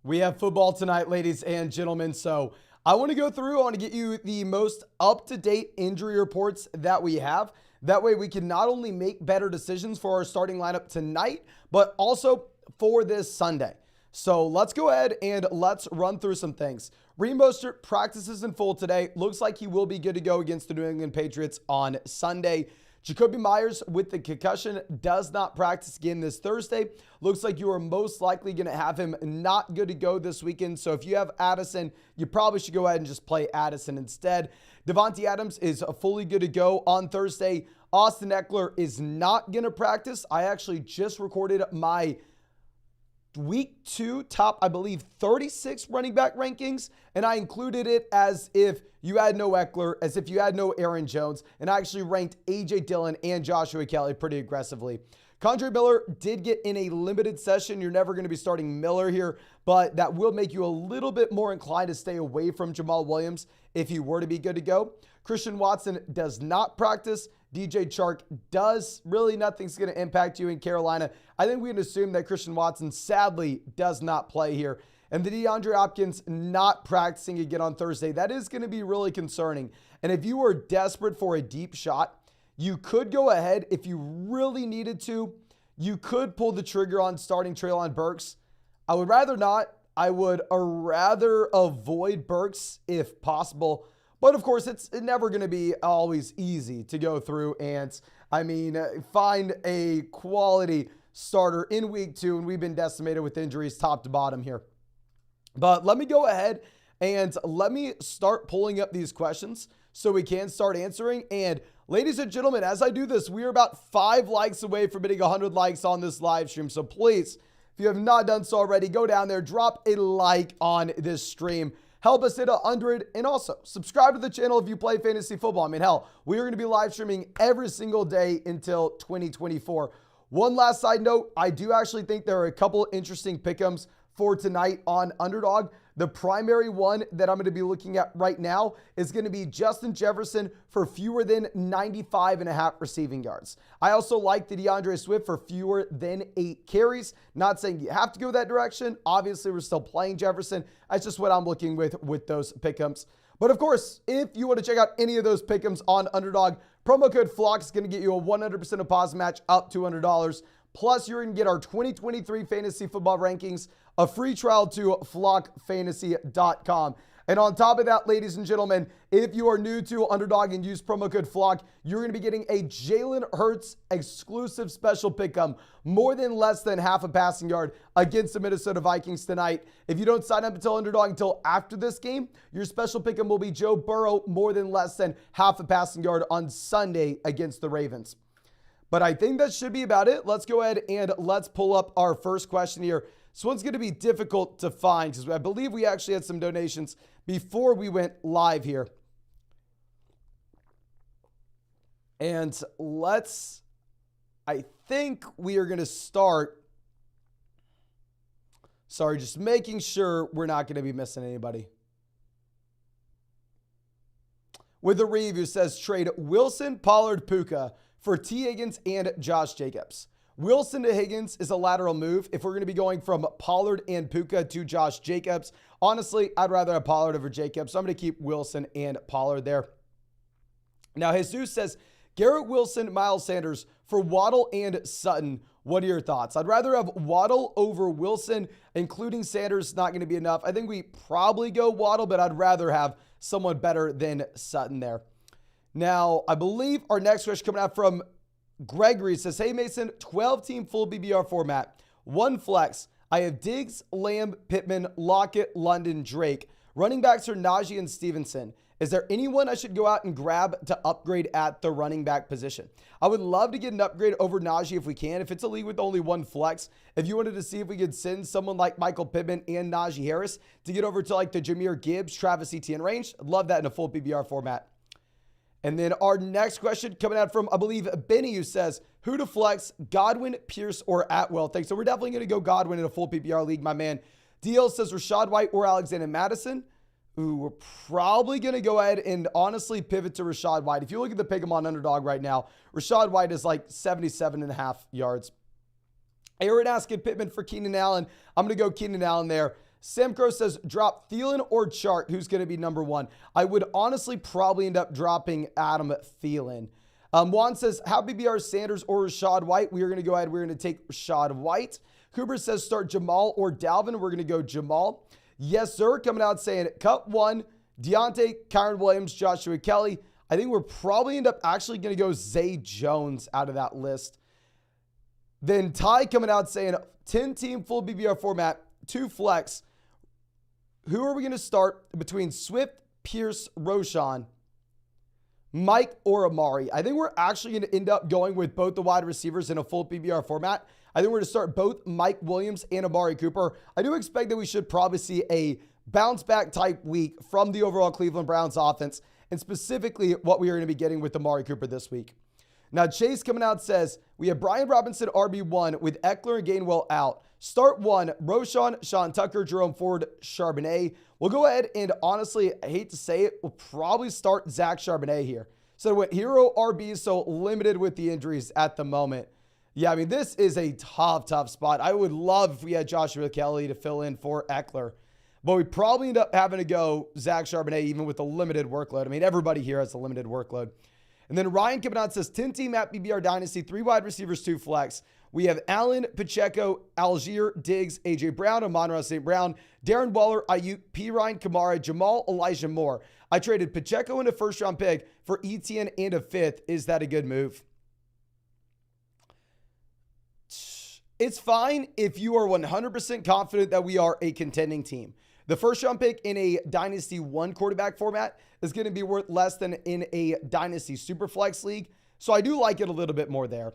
We have football tonight, ladies and gentlemen. So I want to go through, I want to get you the most up-to-date injury reports that we have. That way we can not only make better decisions for our starting lineup tonight, but also for this Sunday. So let's go ahead and let's run through some things. Raheem Mostert practices in full today. Looks like he will be good to go against the New England Patriots on Sunday. Jacoby Myers with the concussion does not practice again this Thursday. Looks like you are most likely going to have him not good to go this weekend. So if you have Addison, you probably should go ahead and just play Addison instead. Devontae Adams is fully good to go on Thursday. Austin Eckler is not going to practice. I actually just recorded my week 2 top, I believe, 36 running back rankings, and I included it as if you had no Eckler, as if you had no Aaron Jones, and I actually ranked A.J. Dillon and Joshua Kelly pretty aggressively. Kendre Miller did get in a limited session. You're never going to be starting Miller here, but that will make you a little bit more inclined to stay away from Jamal Williams if he were to be good to go. Christian Watson does not practice. DJ Chark does. Really nothing's going to impact you in Carolina. I think we can assume that Christian Watson sadly does not play here. And the DeAndre Hopkins not practicing again on Thursday. That is going to be really concerning. And if you were desperate for a deep shot, you could go ahead if you really needed to. You could pull the trigger on starting Treylon Burks. I would rather not. I would rather avoid Burks if possible. But of course, it's never going to be always easy to go through and, find a quality starter in week 2. And we've been decimated with injuries top to bottom here. But let me go ahead and let me start pulling up these questions so we can start answering. And ladies and gentlemen, as I do this, we are about 5 likes away from hitting 100 likes on this live stream. So please, if you have not done so already, go down there, drop a like on this stream. Help us hit 100, and also subscribe to the channel if you play fantasy football. Hell, we are going to be live streaming every single day until 2024. One last side note, I do actually think there are a couple interesting pick'ems for tonight on Underdog. The primary one that I'm going to be looking at right now is going to be Justin Jefferson for fewer than 95.5 receiving yards. I also like the DeAndre Swift for fewer than 8 carries. Not saying you have to go that direction. Obviously, we're still playing Jefferson. That's just what I'm looking with those pick'ems. But of course, if you want to check out any of those pick'ems on Underdog, promo code FLOCK is going to get you a 100% deposit match up to $100. Plus, you're going to get our 2023 fantasy football rankings, a free trial to flockfantasy.com. And on top of that, ladies and gentlemen, if you are new to Underdog and use promo code FLOCK, you're going to be getting a Jalen Hurts exclusive special pick'em, more than less than half a passing yard against the Minnesota Vikings tonight. If you don't sign up until Underdog until after this game, your special pick'em will be Joe Burrow, more than less than half a passing yard on Sunday against the Ravens. But I think that should be about it. Let's go ahead and let's pull up our first question here. This one's going to be difficult to find because I believe we actually had some donations before we went live here. And I think we are going to start. Sorry, just making sure we're not going to be missing anybody. With a review says trade Wilson, Pollard, Puka for T. Higgins and Josh Jacobs. Wilson to Higgins is a lateral move. If we're going to be going from Pollard and Puka to Josh Jacobs, honestly, I'd rather have Pollard over Jacobs. So I'm going to keep Wilson and Pollard there. Now, Jesus says, Garrett Wilson, Miles Sanders for Waddle and Sutton. What are your thoughts? I'd rather have Waddle over Wilson, including Sanders. Not going to be enough. I think we probably go Waddle, but I'd rather have someone better than Sutton there. Now, I believe our next question coming out from Gregory says, hey, Mason, 12-team full BBR format. 1 flex. I have Diggs, Lamb, Pittman, Lockett, London, Drake. Running backs are Najee and Stevenson. Is there anyone I should go out and grab to upgrade at the running back position? I would love to get an upgrade over Najee if we can. If it's a league with only 1 flex, if you wanted to see if we could send someone like Michael Pittman and Najee Harris to get over to like the Jahmyr Gibbs, Travis Etienne range, I'd love that in a full BBR format. And then our next question coming out from, I believe, Benny, who says, who to flex, Godwin, Pierce, or Atwell? Thanks. So we're definitely going to go Godwin in a full PPR league, my man. DL says Rashad White or Alexander Madison. Ooh, we're probably going to go ahead and honestly pivot to Rashad White. If you look at the pick 'em on Underdog right now, Rashad White is like 77.5 yards. Aaron asking Pittman for Keenan Allen. I'm going to go Keenan Allen there. Sam Crow says, drop Thielen or Chark. Who's going to be number one? I would honestly probably end up dropping Adam Thielen. Juan says, how BBR Sanders or Rashad White? We are going to go ahead. We're going to take Rashad White. Cooper says, start Jamal or Dalvin. We're going to go Jamal. Yes, sir. Coming out saying, cut one, Deontay, Kyron Williams, Joshua Kelly. I think we're probably end up actually going to go Zay Jones out of that list. Then Ty coming out saying 10-team full BBR format, 2 flex. Who are we going to start between Swift, Pierce, Roshan, Mike, or Amari? I think we're actually going to end up going with both the wide receivers in a full PBR format. I think we're going to start both Mike Williams and Amari Cooper. I do expect that we should probably see a bounce back type week from the overall Cleveland Browns offense, and specifically what we are going to be getting with Amari Cooper this week. Now, Chase coming out says, we have Brian Robinson RB1 with Eckler and Gainwell out. Start 1, Roshan, Sean Tucker, Jerome Ford, Charbonnet. We'll go ahead and honestly, I hate to say it, we'll probably start Zach Charbonnet here. So with hero RB so limited with the injuries at the moment. Yeah, I mean, this is a tough spot. I would love if we had Joshua Kelly to fill in for Eckler. But we probably end up having to go Zach Charbonnet even with a limited workload. I mean, everybody here has a limited workload. And then Ryan coming out says 10-team at BBR Dynasty, 3 wide receivers, 2 flex. We have Allen, Pacheco, Algier, Diggs, A.J. Brown, Amon-Ra St. Brown, Darren Waller, Ayuk, P. Ryan, Kamara, Jamal, Elijah Moore. I traded Pacheco in a first-round pick for Etienne and a 5th. Is that a good move? It's fine if you are 100% confident that we are a contending team. The first-round pick in a Dynasty 1 quarterback format is going to be worth less than in a Dynasty Superflex league. So I do like it a little bit more there.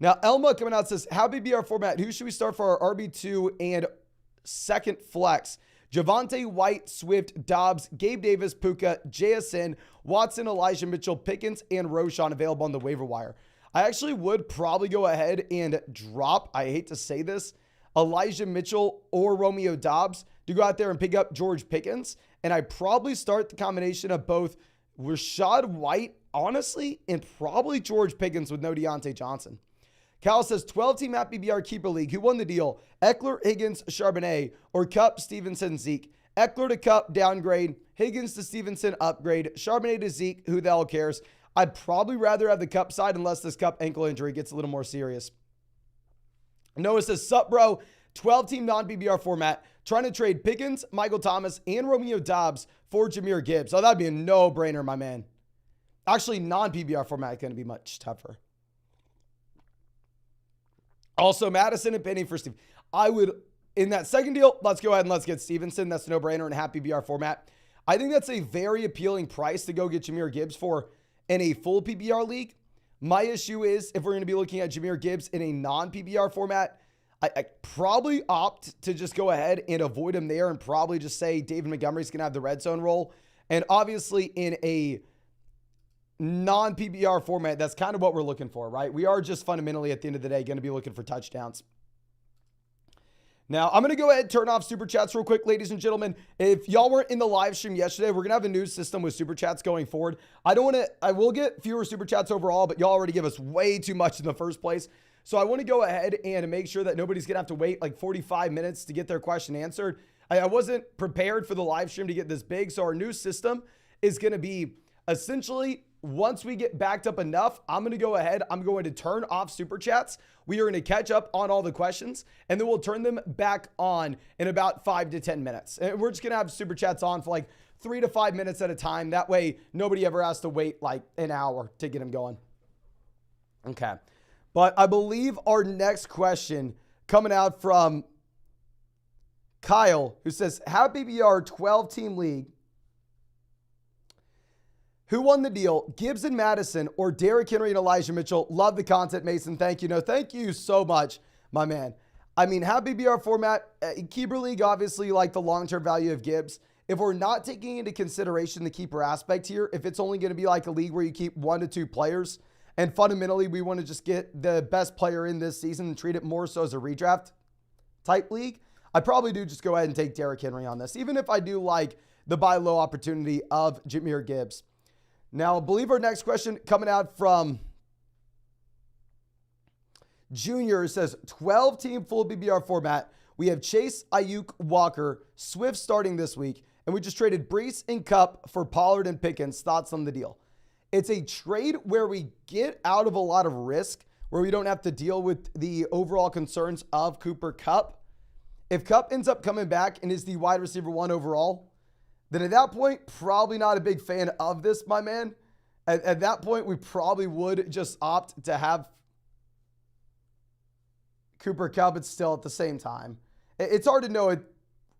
Now, Elma coming out says, how BBR format? Who should we start for our RB2 and second flex? Javonte, White, Swift, Dobbs, Gabe Davis, Puka, JSN, Watson, Elijah Mitchell, Pickens, and Roshan available on the waiver wire. I actually would probably go ahead and drop, I hate to say this, Elijah Mitchell or Romeo Dobbs to go out there and pick up George Pickens. And I probably start the combination of both Rashad White, honestly, and probably George Pickens with no Deontay Johnson. Cal says 12-team at BBR Keeper League. Who won the deal? Eckler, Higgins, Charbonnet, or Kupp, Stevenson, Zeke? Eckler to Kupp, downgrade. Higgins to Stevenson, upgrade. Charbonnet to Zeke, who the hell cares? I'd probably rather have the Kupp side unless this Kupp ankle injury gets a little more serious. Noah says, sup, bro? 12-team non-BBR format. Trying to trade Pickens, Michael Thomas, and Romeo Dobbs for Jahmyr Gibbs. Oh, that'd be a no-brainer, my man. Actually, non-PBR format is going to be much tougher. Also, Madison and Penny for Steve. I would, in that second deal, let's go ahead and let's get Stevenson. That's a no-brainer in half PBR format. I think that's a very appealing price to go get Jahmyr Gibbs for in a full PBR league. My issue is if we're going to be looking at Jahmyr Gibbs in a non-PBR format, I probably opt to just go ahead and avoid him there and probably just say David Montgomery's going to have the red zone role. And obviously in a non-PBR format, that's kind of what we're looking for, right? We are just fundamentally at the end of the day going to be looking for touchdowns. Now, I'm going to go ahead and turn off Super Chats real quick, ladies and gentlemen. If y'all weren't in the live stream yesterday, we're going to have a new system with Super Chats going forward. I will get fewer Super Chats overall, but y'all already give us way too much in the first place. So I want to go ahead and make sure that nobody's going to have to wait like 45 minutes to get their question answered. I wasn't prepared for the live stream to get this big. So our new system is going to be essentially once we get backed up enough, I'm going to go ahead. I'm going to turn off Super Chats. We are going to catch up on all the questions, and then we'll turn them back on in about 5 to 10 minutes. And we're just going to have Super Chats on for like 3 to 5 minutes at a time. That way, nobody ever has to wait like an hour to get them going. Okay. But I believe our next question coming out from Kyle, who says, Happy BR 12-team league. Who won the deal? Gibbs and Madison or Derrick Henry and Elijah Mitchell? Love the content, Mason. Thank you. No, thank you so much, my man. I mean, happy BR format. Keeper league, obviously, like the long-term value of Gibbs. If we're not taking into consideration the keeper aspect here, if it's only going to be like a league where you keep 1 to 2 players, and fundamentally we want to just get the best player in this season and treat it more so as a redraft type league, I probably do just go ahead and take Derrick Henry on this, even if I do like the buy low opportunity of Jahmyr Gibbs. Now, I believe our next question coming out from Junior says 12-team full BBR format. We have Chase, Ayuk, Walker, Swift starting this week, and we just traded Brees and Kupp for Pollard and Pickens. Thoughts on the deal? It's a trade where we get out of a lot of risk, where we don't have to deal with the overall concerns of Cooper Kupp. If Kupp ends up coming back and is the wide receiver 1 overall, then at that point, probably not a big fan of this, my man. At that point, we probably would just opt to have Cooper Kupp, but still at the same time. It's hard to know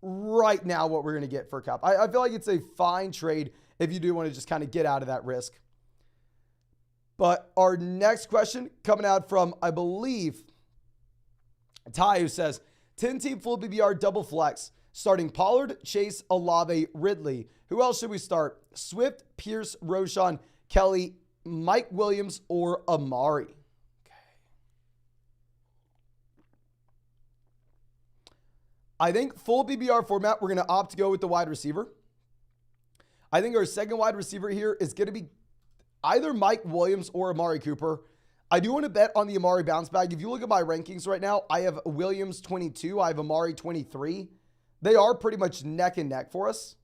right now what we're going to get for Kupp. I feel like it's a fine trade if you do want to just kind of get out of that risk. But our next question coming out from, I believe, Ty, who says, 10-team full PPR double flex, starting Pollard, Chase, Olave, Ridley. Who else should we start? Swift, Pierce, Roshan, Kelly, Mike Williams, or Amari? I think full PPR format, we're going to opt to go with the wide receiver. I think our second wide receiver here is going to be either Mike Williams or Amari Cooper. I do want to bet on the Amari bounce back. If you look at my rankings right now, I have Williams 22. I have Amari 23. They are pretty much neck and neck for us.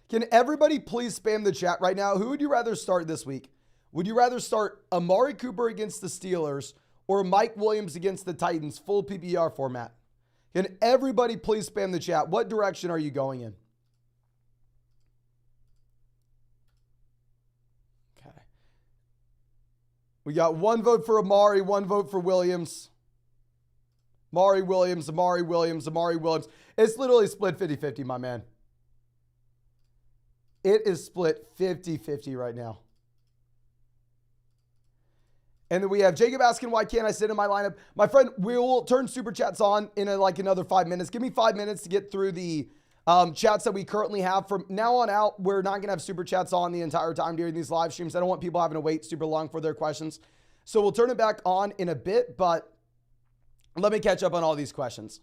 Can everybody please spam the chat right now? Who would you rather start this week? Would you rather start Amari Cooper against the Steelers or Mike Williams against the Titans, full PPR format? Can everybody please spam the chat? What direction are you going in? Okay. We got one vote for Amari, one vote for Williams. Amari Williams, Amari Williams, Amari Williams. It's literally split 50-50, my man. It is split 50-50 right now. And then we have Jacob asking, why can't I sit in my lineup? My friend, we will turn super chats on in like another 5 minutes. Give me 5 minutes to get through the chats that we currently have. From now on out, we're not going to have super chats on the entire time during these live streams. I don't want people having to wait super long for their questions. So we'll turn it back on in a bit, but let me catch up on all these questions.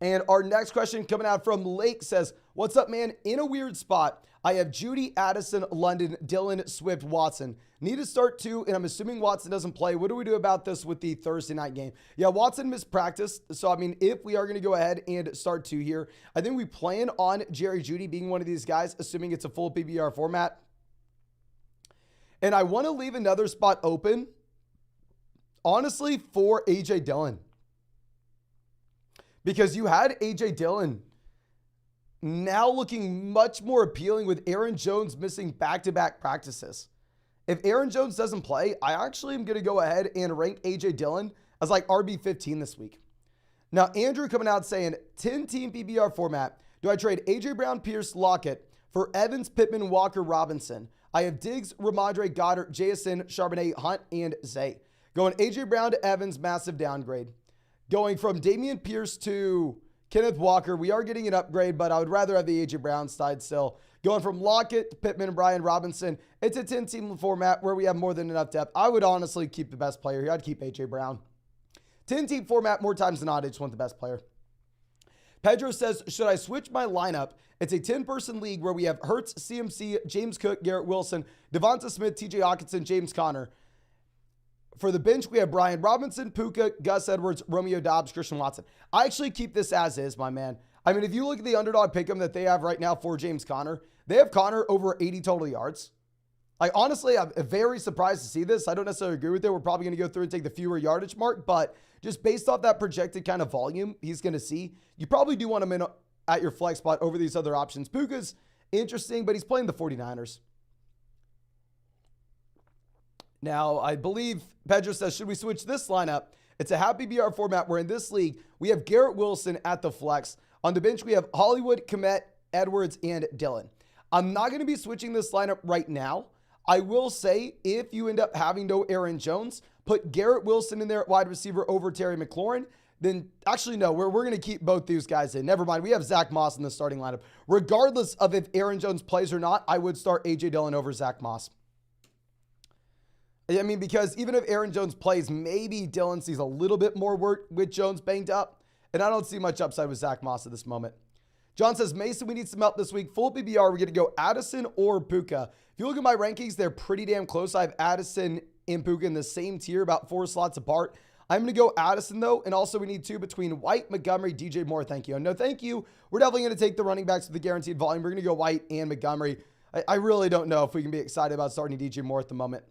And our next question coming out from Lake says, what's up, man? In a weird spot, I have Judy, Addison, London, Dillon, Swift, Watson. Need to start 2, and I'm assuming Watson doesn't play. What do we do about this with the Thursday night game? Yeah, Watson missed practice. So, I mean, if we are going to go ahead and start 2 here, I think we plan on Jerry Judy being one of these guys, assuming it's a full PPR format. And I want to leave another spot open, honestly, for A.J. Dillon. Because you had A.J. Dillon now looking much more appealing with Aaron Jones missing back-to-back practices. If Aaron Jones doesn't play, I actually am going to go ahead and rank A.J. Dillon as like RB15 this week. Now, Andrew coming out saying, 10-team PPR format. Do I trade A.J. Brown, Pierce, Lockett for Evans, Pittman, Walker, Robinson? I have Diggs, Ramondre, Goddard, Jason, Charbonnet, Hunt, and Zay. Going A.J. Brown to Evans, massive downgrade. Going from Dameon Pierce to Kenneth Walker, we are getting an upgrade, but I would rather have the A.J. Brown side still. Going from Lockett to Pittman and Brian Robinson, it's a 10-team format where we have more than enough depth. I would honestly keep the best player here. I'd keep A.J. Brown. 10-team format, more times than not, I just want the best player. Pedro says, should I switch my lineup? It's a 10-person league where we have Hurts, CMC, James Cook, Garrett Wilson, Devonta Smith, TJ Hawkinson, James Conner. For the bench, we have Brian Robinson, Puka, Gus Edwards, Romeo Doubs, Christian Watson. I actually keep this as is, my man. I mean, if you look at the underdog pick'em that they have right now for James Conner, they have Conner over 80 total yards. Honestly, I'm very surprised to see this. I don't necessarily agree with it. We're probably going to go through and take the fewer yardage mark, but just based off that projected kind of volume he's going to see, you probably do want him in at your flex spot over these other options. Puka's interesting, but he's playing the 49ers. Now, I believe Pedro says, should we switch this lineup? It's a happy BR format where in this league, we have Garrett Wilson at the flex. On the bench, we have Hollywood, Kmet, Edwards, and Dillon. I'm not going to be switching this lineup right now. I will say, if you end up having no Aaron Jones, put Garrett Wilson in there at wide receiver over Terry McLaurin. Then, actually, no, we're going to keep both these guys in. Never mind, we have Zach Moss in the starting lineup. Regardless of if Aaron Jones plays or not, I would start A.J. Dillon over Zach Moss. I mean, because even if Aaron Jones plays, maybe Dillon sees a little bit more work with Jones banged up. And I don't see much upside with Zach Moss at this moment. John says, Mason, we need some help this week. Full PBR, we're going to go Addison or Puka. If you look at my rankings, they're pretty damn close. I have Addison and Puka in the same tier, about 4 slots apart. I'm going to go Addison, though, and also we need 2 between White, Montgomery, DJ Moore. Thank you. No, thank you. We're definitely going to take the running backs with the guaranteed volume. We're going to go White and Montgomery. I really don't know if we can be excited about starting DJ Moore at the moment.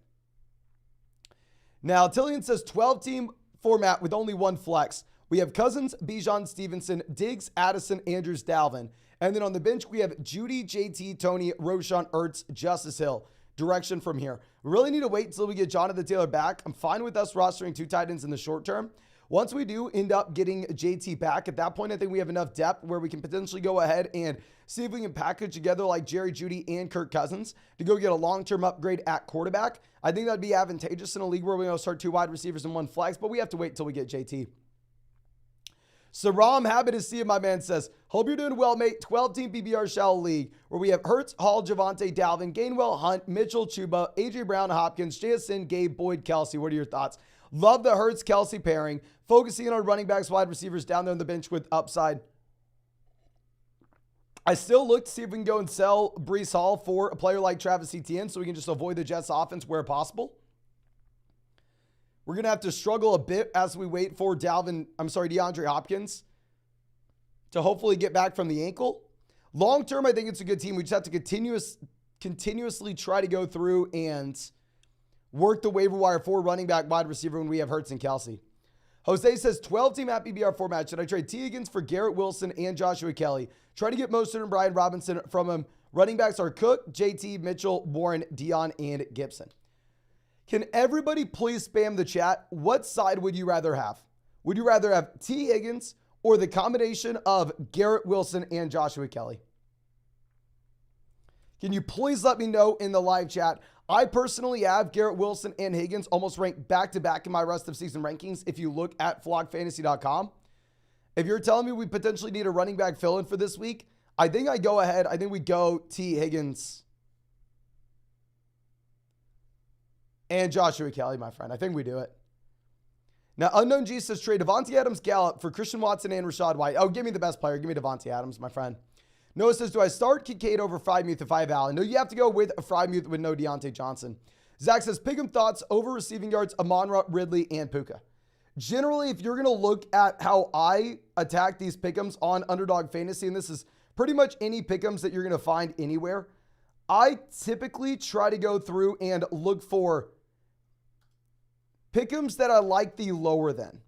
Now, Tillian says 12-team format with only 1 flex. We have Cousins, Bijan, Stevenson, Diggs, Addison, Andrews, Dalvin. And then on the bench, we have Judy, JT, Tony, Roshan, Ertz, Justice Hill. Direction from here. We really need to wait until we get Jonathan Taylor back. I'm fine with us rostering 2 tight ends in the short term. Once we do end up getting JT back, at that point, I think we have enough depth where we can potentially go ahead and see if we can package together like Jerry Jeudy and Kirk Cousins to go get a long-term upgrade at quarterback. I think that'd be advantageous in a league where we're going to start 2 wide receivers and 1 flex, but we have to wait until we get JT. Saram, happy to see you, my man, says, hope you're doing well, mate. 12-team PPR Shell League, where we have Hurts, Hall, Javonte, Dalvin, Gainwell, Hunt, Mitchell, Chuba, A.J. Brown, Hopkins, JSN, Gabe, Boyd, Kelsey. What are your thoughts? Love the Hurts-Kelsey pairing. Focusing on running backs, wide receivers down there on the bench with upside. I still look to see if we can go and sell Breece Hall for a player like Travis Etienne so we can just avoid the Jets offense where possible. We're going to have to struggle a bit as we wait for DeAndre Hopkins to hopefully get back from the ankle. Long term, I think it's a good team. We just have to continuously try to go through and work the waiver wire for running back, wide receiver when we have Hurts and Kelsey. Jose says 12-team at PBR format. Should I trade T. Higgins for Garrett Wilson and Joshua Kelly? Try to get Mostert and Brian Robinson from him. Running backs are Cook, JT, Mitchell, Warren, Dion, and Gibson. Can everybody please spam the chat? What side would you rather have? Would you rather have T. Higgins or the combination of Garrett Wilson and Joshua Kelly? Can you please let me know in the live chat? I personally have Garrett Wilson and Higgins almost ranked back-to-back in my rest of season rankings if you look at flockfantasy.com. If you're telling me we potentially need a running back fill-in for this week, I think I go ahead. I think we go T. Higgins and Joshua Kelly, my friend. I think we do it. Now, Unknown G says trade Devontae Adams Gallup for Christian Watson and Rachaad White. Oh, give me the best player. Give me Devontae Adams, my friend. Noah says, do I start Kincaid over Freiermuth if I have Allen? No, you have to go with Freiermuth with no Deontay Johnson. Zach says, Pick'em thoughts over receiving yards, Amon-Ra, Ridley, and Puka. Generally, if you're going to look at how I attack these pick'ems on Underdog Fantasy, and this is pretty much any pick'ems that you're going to find anywhere, I typically try to go through and look for pick'ems that I like the lower than.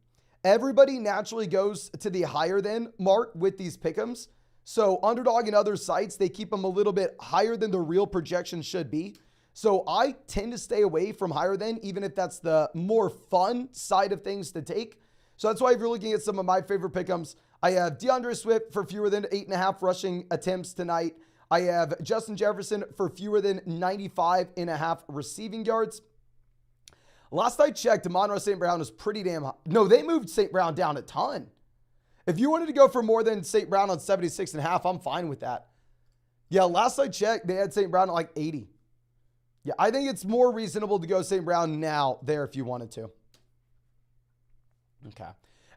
Everybody naturally goes to the higher than mark with these pick'ems. So Underdog and other sites, they keep them a little bit higher than the real projection should be. So I tend to stay away from higher than, even if that's the more fun side of things to take. So that's why if you're looking at some of my favorite pick'ems, I have DeAndre Swift for fewer than 8.5 rushing attempts tonight. I have Justin Jefferson for fewer than 95.5 receiving yards. Last I checked, Amon-Ra St. Brown was pretty damn high. No, they moved St. Brown down a ton. If you wanted to go for more than St. Brown on 76.5, I'm fine with that. Yeah, last I checked, they had St. Brown at like 80. Yeah, I think it's more reasonable to go St. Brown now there if you wanted to. Okay.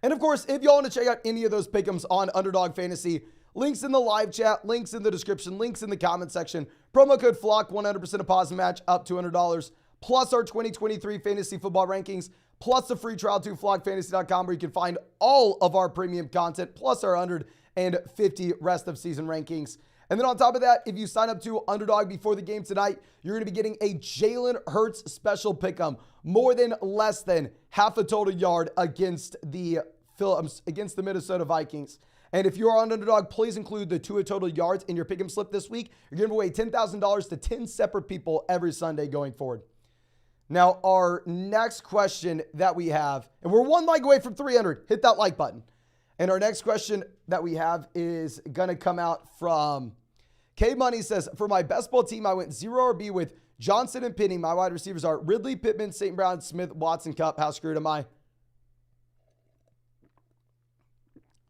And of course, if y'all want to check out any of those pick'ems on Underdog Fantasy, links in the live chat, links in the description, links in the comment section. Promo code FLOCK, 100% deposit match, up $200. Plus our 2023 fantasy football rankings, plus a free trial to flockfantasy.com where you can find all of our premium content, plus our 150 rest of season rankings. And then on top of that, if you sign up to Underdog before the game tonight, you're going to be getting a Jalen Hurts special pick'em, more than less than half a total yard against the Minnesota Vikings. And if you're on Underdog, please include the 2 total yards in your pick'em slip this week. You're giving away $10,000 to 10 separate people every Sunday going forward. Now, our next question that we have, and we're 1 like away from 300. Hit that like button. And our next question that we have is going to come out from K Money says, for my best ball team, I went 0 RB with Johnson and Penny. My wide receivers are Ridley, Pittman, St. Brown, Smith, Watson, Kupp. How screwed am I?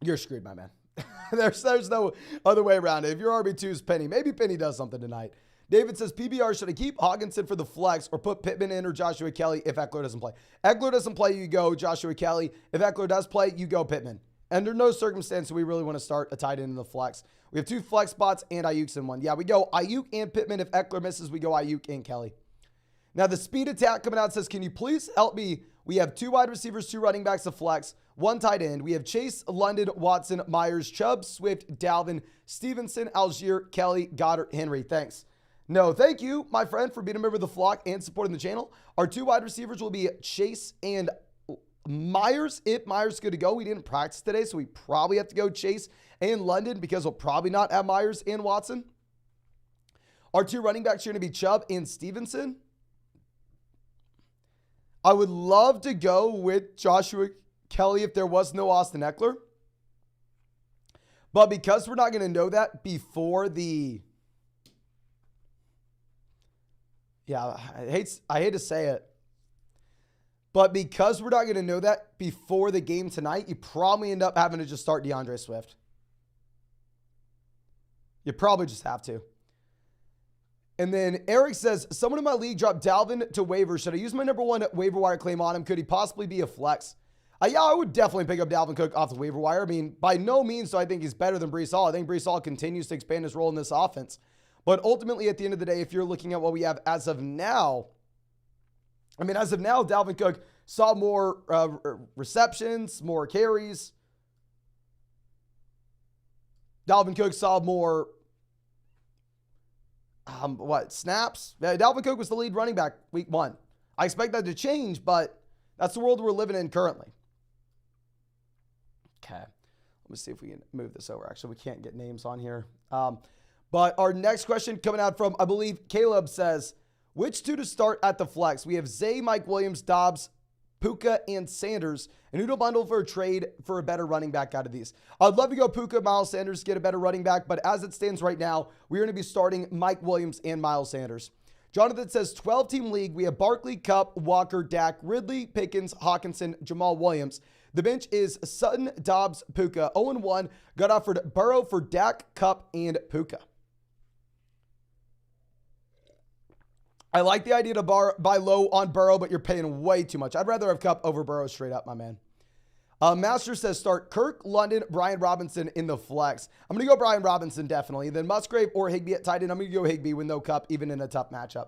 You're screwed, my man. There's no other way around it. If your RB2 is Penny, maybe Penny does something tonight. David says, PBR, should I keep Hawkinson for the flex or put Pittman in or Joshua Kelly if Eckler doesn't play? Eckler doesn't play, you go Joshua Kelly. If Eckler does play, you go Pittman. Under no circumstance do we really want to start a tight end in the flex. We have 2 flex spots and Ayuk's in one. Yeah, we go Ayuk and Pittman. If Eckler misses, we go Ayuk and Kelly. Now, the speed attack coming out says, can you please help me? We have 2 wide receivers, 2 running backs, a flex, 1 tight end. We have Chase, London, Watson, Myers, Chubb, Swift, Dalvin, Stevenson, Algier, Kelly, Goddard, Henry. Thanks. No, thank you, my friend, for being a member of the flock and supporting the channel. Our 2 wide receivers will be Chase and Myers. If Myers is good to go, we didn't practice today, so we probably have to go Chase and London because we'll probably not have Myers and Watson. Our 2 running backs are going to be Chubb and Stevenson. I would love to go with Joshua Kelly if there was no Austin Eckler. But because we're not going to know that before the... Yeah, I hate to say it. But because we're not going to know that before the game tonight, you probably end up having to just start DeAndre Swift. You probably just have to. And then Eric says, someone in my league dropped Dalvin to waiver. Should I use my number 1 waiver wire claim on him? Could he possibly be a flex? Yeah, I would definitely pick up Dalvin Cook off the waiver wire. I mean, by no means do I think he's better than Breece Hall. I think Breece Hall continues to expand his role in this offense. But ultimately, at the end of the day, if you're looking at what we have as of now, I mean, as of now, Dalvin Cook saw more receptions, more carries. Dalvin Cook saw more, snaps? Yeah, Dalvin Cook was the lead running back week 1. I expect that to change, but that's the world we're living in currently. Okay. Let me see if we can move this over. Actually, we can't get names on here. But our next question coming out from, I believe, Caleb says, which 2 to start at the flex? We have Zay, Mike Williams, Dobbs, Puka, and Sanders. And who to bundle for a trade for a better running back out of these? I'd love to go Puka, Miles Sanders, get a better running back. But as it stands right now, we're going to be starting Mike Williams and Miles Sanders. Jonathan says, 12-team league. We have Barkley, Kupp, Walker, Dak, Ridley, Pickens, Hawkinson, Jamal Williams. The bench is Sutton, Dobbs, Puka. 0-1. Got offered Burrow for Dak, Kupp, and Puka. I like the idea to buy low on Burrow, but you're paying way too much. I'd rather have Kupp over Burrow straight up, my man. Master says start Kirk, London, Brian Robinson in the flex. I'm going to go Brian Robinson definitely. Then Musgrave or Higbee at tight end. I'm going to go Higbee with no Kupp, even in a tough matchup.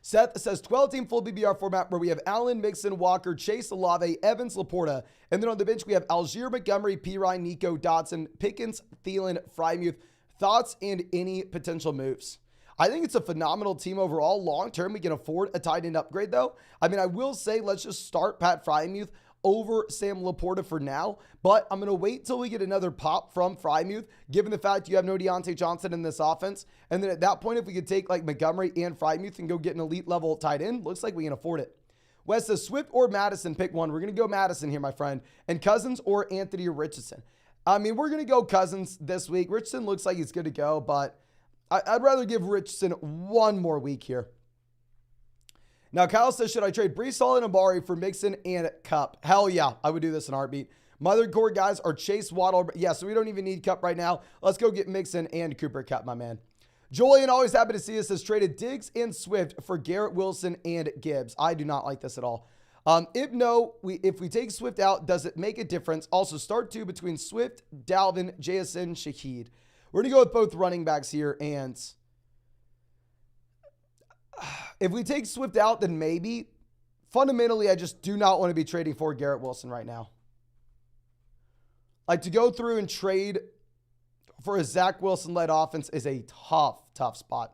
Seth says 12-team full PPR format where we have Allen, Mixon, Walker, Chase, Olave, Evans, Laporta. And then on the bench, we have Algier, Montgomery, Pirine, Nico, Dotson, Pickens, Thielen, Freiermuth. Thoughts and any potential moves? I think it's a phenomenal team overall. Long-term, we can afford a tight end upgrade, though. I mean, I will say let's just start Pat Freiermuth over Sam Laporta for now, but I'm going to wait till we get another pop from Freiermuth, given the fact you have no Deontay Johnson in this offense. And then at that point, if we could take like Montgomery and Freiermuth and go get an elite level tight end, looks like we can afford it. Wes says Swift or Madison, pick one. We're going to go Madison here, my friend. And Cousins or Anthony Richardson. I mean, we're going to go Cousins this week. Richardson looks like he's good to go, but I'd rather give Richardson one more week here. Now, Kyle says, should I trade Breece Hall and Amari for Mixon and Kupp? Hell yeah, I would do this in a heartbeat. My other core guys are Chase, Waddle. Yeah, so we don't even need Kupp right now. Let's go get Mixon and Cooper Kupp, my man. Julian, always happy to see us, has traded Diggs and Swift for Garrett Wilson and Gibbs. I do not like this at all. If we take Swift out, does it make a difference? Also, start 2 between Swift, Dalvin, JSN, Shaheed. We're going to go with both running backs here, and if we take Swift out, then maybe. Fundamentally, I just do not want to be trading for Garrett Wilson right now. Like, to go through and trade for a Zach Wilson-led offense is a tough spot.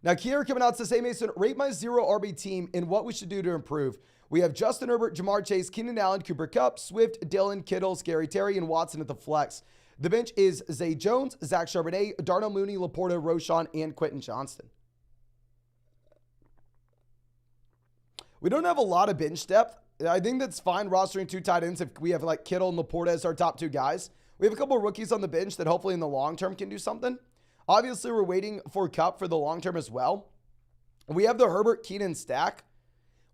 Now, Kier coming out says, hey, Mason, rate my 0 RB team and what we should do to improve. We have Justin Herbert, Jamar Chase, Keenan Allen, Cooper Kupp, Swift, Dillon, Kittle, Scary Terry, and Watson at the flex. The bench is Zay Jones, Zach Charbonnet, Darnell Mooney, Laporta, Roschon, and Quentin Johnston. We don't have a lot of bench depth. I think that's fine rostering 2 tight ends if we have like Kittle and Laporta as our top 2 guys. We have a couple of rookies on the bench that hopefully in the long term can do something. Obviously, we're waiting for Kupp for the long term as well. We have the Herbert Keenan stack.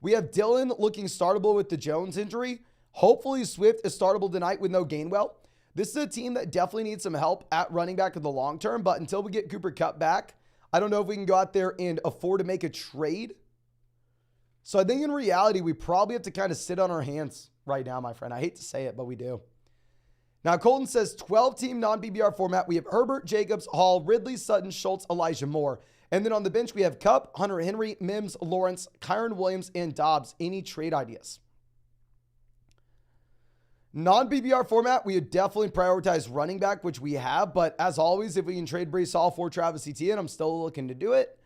We have Dillon looking startable with the Jones injury. Hopefully, Swift is startable tonight with no Gainwell. This is a team that definitely needs some help at running back in the long term, but until we get Cooper Kupp back, I don't know if we can go out there and afford to make a trade. So I think in reality, we probably have to kind of sit on our hands right now, my friend. I hate to say it, but we do. Now, Colton says 12-team non-PPR format. We have Herbert, Jacobs, Hall, Ridley, Sutton, Schultz, Elijah Moore. And then on the bench, we have Kupp, Hunter Henry, Mims, Lawrence, Kyron Williams, and Dobbs. Any trade ideas? Non-PPR format, we would definitely prioritize running back, which we have. But as always, if we can trade Breece Hall for Travis Etienne, I'm still looking to do it.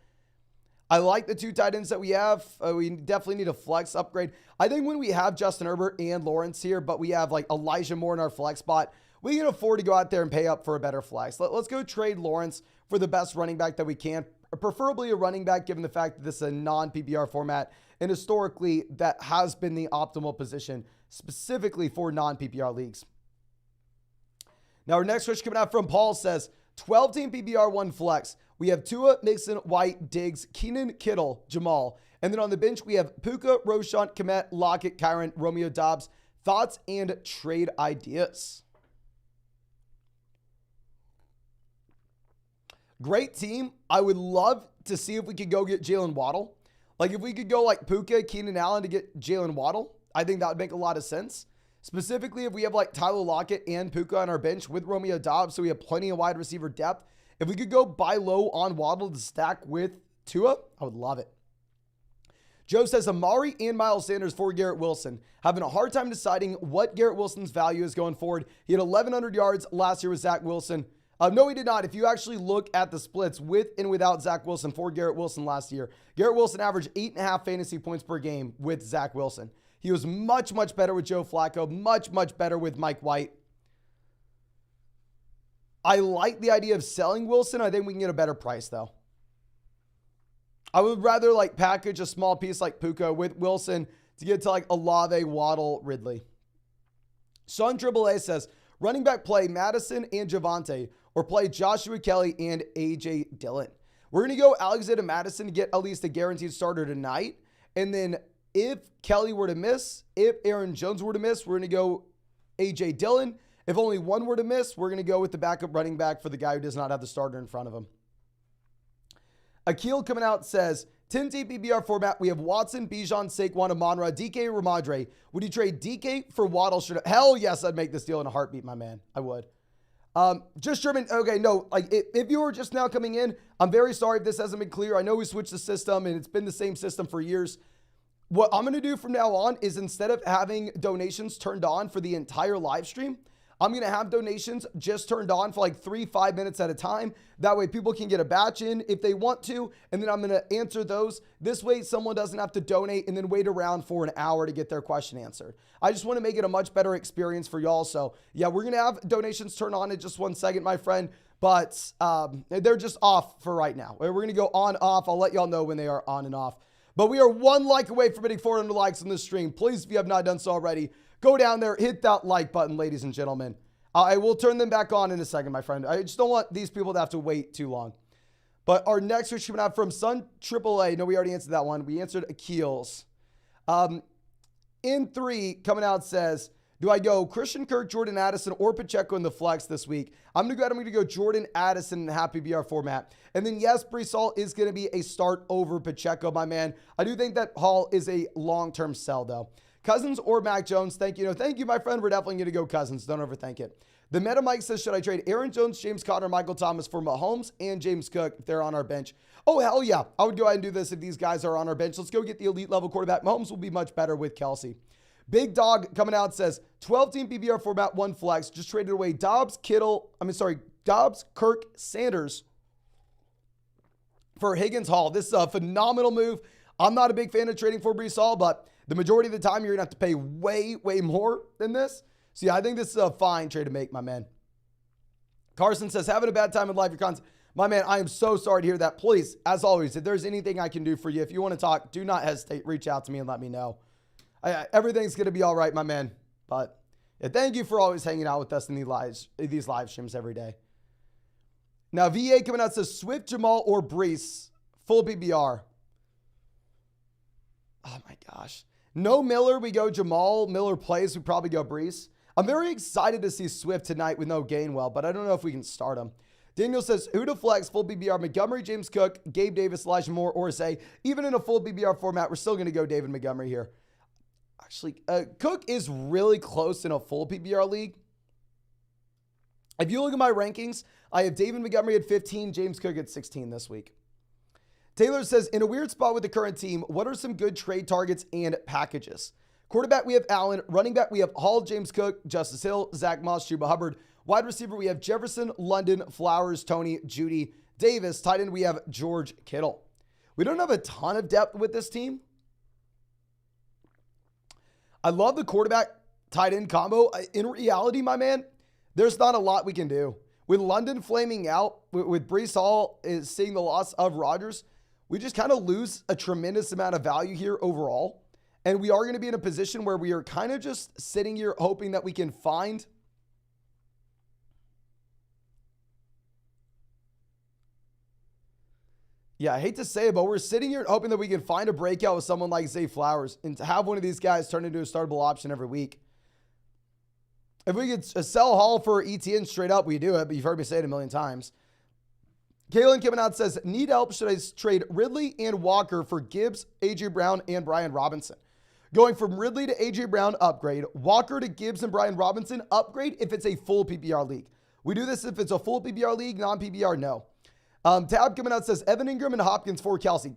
I like the 2 tight ends that we have. We definitely need a flex upgrade. I think when we have Justin Herbert and Lawrence here, but we have like Elijah Moore in our flex spot, we can afford to go out there and pay up for a better flex. Let's go trade Lawrence for the best running back that we can, preferably a running back, given the fact that this is a non-PPR format. And historically, that has been the optimal position, specifically for non-PPR leagues. Now, our next question coming out from Paul says, 12-team PPR, 1 flex. We have Tua, Mixon, White, Diggs, Keenan, Kittle, Jamal. And then on the bench, we have Puka, Roschon, Kmet, Lockett, Kyron, Romeo Dobbs. Thoughts and trade ideas? Great team. I would love to see if we could go get Jalen Waddle. Like if we could go like Puka, Keenan Allen to get Jalen Waddle, I think that would make a lot of sense. Specifically, if we have like Tyler Lockett and Puka on our bench with Romeo Dobbs, so we have plenty of wide receiver depth. If we could go buy low on Waddle to stack with Tua, I would love it. Joe says Amari and Miles Sanders for Garrett Wilson. Having a hard time deciding what Garrett Wilson's value is going forward. He had 1,100 yards last year with Zach Wilson. No, he did not. If you actually look at the splits with and without Zach Wilson for Garrett Wilson last year, Garrett Wilson averaged 8.5 fantasy points per game with Zach Wilson. He was much, much better with Joe Flacco, much, much better with Mike White. I like the idea of selling Wilson. I think we can get a better price, though. I would rather like package a small piece like Puka with Wilson to get to like Olave, Waddle, Ridley. Sean AAA says, running back play Madison and Javonte, or play Joshua Kelly and A.J. Dillon. We're going to go Alexander Madison to get at least a guaranteed starter tonight. And then if Kelly were to miss, if Aaron Jones were to miss, we're going to go A.J. Dillon. If only one were to miss, we're going to go with the backup running back for the guy who does not have the starter in front of him. Akil coming out says, 10-team PPR format, we have Watson, Bijan, Saquon, Amon-Ra, DK, Ramadre. Would you trade DK for Waddle? Hell yes, I'd make this deal in a heartbeat, my man. I would. Just Sherman, okay, no, like if you were just now coming in, I'm very sorry if this hasn't been clear. I know we switched the system and it's been the same system for years. What I'm going to do from now on is instead of having donations turned on for the entire live stream, I'm going to have donations just turned on for like 3-5 minutes at a time. That way people can get a batch in if they want to, and then I'm going to answer those. This way someone doesn't have to donate and then wait around for an hour to get their question answered. I just want to make it a much better experience for y'all. So yeah, we're going to have donations turn on in just 1 second, my friend, but they're just off for right now. We're going to go on, off. I'll let y'all know when they are on and off. But we are 1 like away from hitting 400 likes on this stream. Please, if you have not done so already, go down there, hit that like button, ladies and gentlemen. I will turn them back on in a second, my friend. I just don't want these people to have to wait too long. But our next question coming out from Sun AAA. No, we already answered that one. We answered Akil's. In 3, coming out says, do I go Christian Kirk, Jordan Addison, or Pacheco in the flex this week? I'm going to go Jordan Addison in the Happy BR format. And then, yes, Breece Hall is going to be a start over Pacheco, my man. I do think that Hall is a long-term sell, though. Cousins or Mac Jones, thank you. No, thank you, my friend. We're definitely going to go Cousins. Don't overthink it. The Meta Mike says, should I trade Aaron Jones, James Conner, Michael Thomas for Mahomes and James Cook if they're on our bench? Oh, hell yeah. I would go ahead and do this if these guys are on our bench. Let's go get the elite level quarterback. Mahomes will be much better with Kelsey. Big Dog coming out says, 12-team PPR format, 1 flex. Just traded away Dobbs, Kirk, Sanders for Higgins, Hall. This is a phenomenal move. I'm not a big fan of trading for Breece Hall, but the majority of the time you're going to have to pay way, way more than this. So yeah, I think this is a fine trade to make, my man. Carson says, having a bad time in life, your cons. My man, I am so sorry to hear that. Please, as always, if there's anything I can do for you, if you want to talk, do not hesitate. Reach out to me and let me know. Everything's going to be all right, my man. But yeah, thank you for always hanging out with us in these live streams every day. Now, VA coming out says, Swift, Jamal, or Breece, full PPR. Oh my gosh. No Miller, we go Jamal. Miller plays, we probably go Breece. I'm very excited to see Swift tonight with no Gainwell, but I don't know if we can start him. Daniel says, who to flex, full PPR, Montgomery, James Cook, Gabe Davis, Elijah Moore, or say, even in a full PPR format, we're still going to go David Montgomery here. Actually, Cook is really close in a full PPR league. If you look at my rankings, I have David Montgomery at 15, James Cook at 16 this week. Taylor says, in a weird spot with the current team, what are some good trade targets and packages? Quarterback, we have Allen. Running back, we have Hall, James Cook, Justice Hill, Zach Moss, Chuba Hubbard. Wide receiver, we have Jefferson, London, Flowers, Tony, Judy, Davis. Tight end, we have George Kittle. We don't have a ton of depth with this team. I love the quarterback tight end combo. In reality, my man, there's not a lot we can do. With London flaming out, with Breece Hall is seeing the loss of Rodgers, we just kind of lose a tremendous amount of value here overall. And we are going to be in a position where we are kind of just sitting here hoping that we can find I hate to say it, but we're sitting here hoping that we can find a breakout with someone like Zay Flowers and to have one of these guys turn into a startable option every week. If we could sell Hall for ETN straight up, we do it, but you've heard me say it a million times. Kalen coming out says, need help. Should I trade Ridley and Walker for Gibbs, A.J. Brown, and Brian Robinson? Going from Ridley to A.J. Brown, upgrade. Walker to Gibbs and Brian Robinson, upgrade if it's a full PPR league. We do this if it's a full PPR league, non-PPR, no. Tab coming out says, Evan Ingram and Hopkins for Kelsey.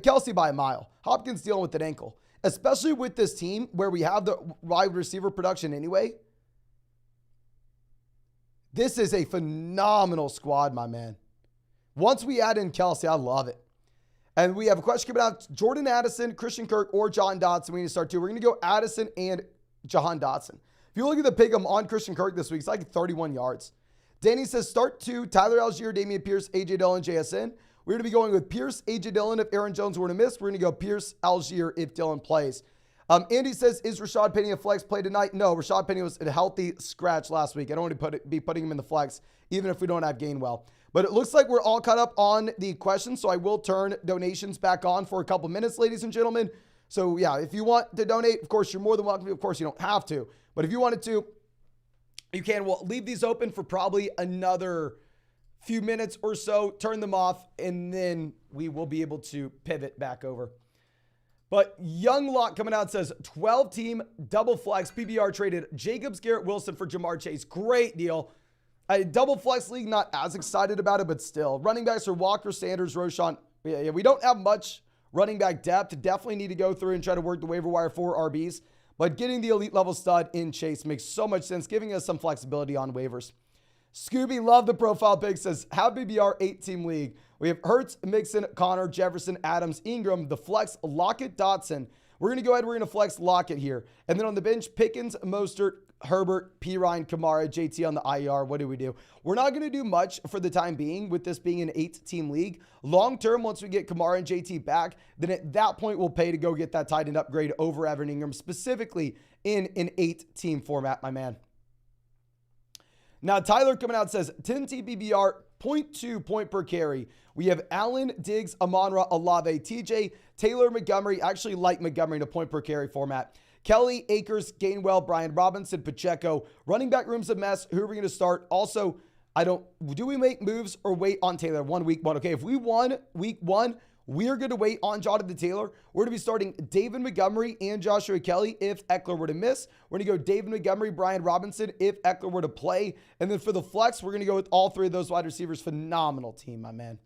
Kelsey by a mile. Hopkins dealing with an ankle. Especially with this team where we have the wide receiver production anyway. This is a phenomenal squad, my man. Once we add in Kelsey, I love it. And we have a question coming out. Jordan Addison, Christian Kirk, or John Dotson. We need to start two. We're going to go Addison and Jahan Dotson. If you look at the pick, I'm on Christian Kirk this week. It's like 31 yards. Danny says, start two. Tyler Algier, Damian Pierce, A.J. Dillon, JSN. We're going to be going with Pierce, A.J. Dillon if Aaron Jones were to miss. We're going to go Pierce, Algier if Dillon plays. Andy says, is Rashad Penny a flex play tonight? No, Rashad Penny was a healthy scratch last week. I don't want to be putting him in the flex, even if we don't have Gainwell. But it looks like we're all caught up on the questions, so I will turn donations back on for a couple minutes, ladies and gentlemen. So, yeah, if you want to donate, of course, you're more than welcome to. Of course, you don't have to. But if you wanted to, you can. We'll leave these open for probably another few minutes or so, turn them off, and then we will be able to pivot back over. But Young Lock coming out says, 12-team double flex PBR traded Jacobs, Garrett Wilson for Jamar Chase. Great deal. A double flex league, not as excited about it, but still. Running backs are Walker, Sanders, Roschon. Yeah, we don't have much running back depth. Definitely need to go through and try to work the waiver wire for RBs. But getting the elite level stud in Chase makes so much sense, giving us some flexibility on waivers. Scooby, love the profile pic, says, have BBR 8-team league. We have Hurts, Mixon, Connor, Jefferson, Adams, Ingram, the flex, Lockett, Dotson. We're going to go ahead. We're going to flex Lockett here. And then on the bench, Pickens, Mostert, Herbert, P. Ryan, Kamara, JT on the IR. What do we do? We're not going to do much for the time being with this being an 8-team league. Long term, once we get Kamara and JT back, then at that point, we'll pay to go get that tight end upgrade over Evan Ingram, specifically in an 8-team format, my man. Now, Tyler coming out says, 10-team PBR, 0.2 point per carry. We have Allen, Diggs, Amon-Ra, Olave, TJ, Taylor, Montgomery. I actually like Montgomery in a point per carry format. Kelly, Akers, Gainwell, Brian Robinson, Pacheco. Running back room's a mess. Who are we going to start? Also, do we make moves or wait on Taylor? Week one. Okay, if we won week one, we are going to wait on Jonathan Taylor. We're going to be starting David Montgomery and Joshua Kelly if Eckler were to miss. We're going to go David Montgomery, Brian Robinson if Eckler were to play. And then for the flex, we're going to go with all three of those wide receivers. Phenomenal team, my man.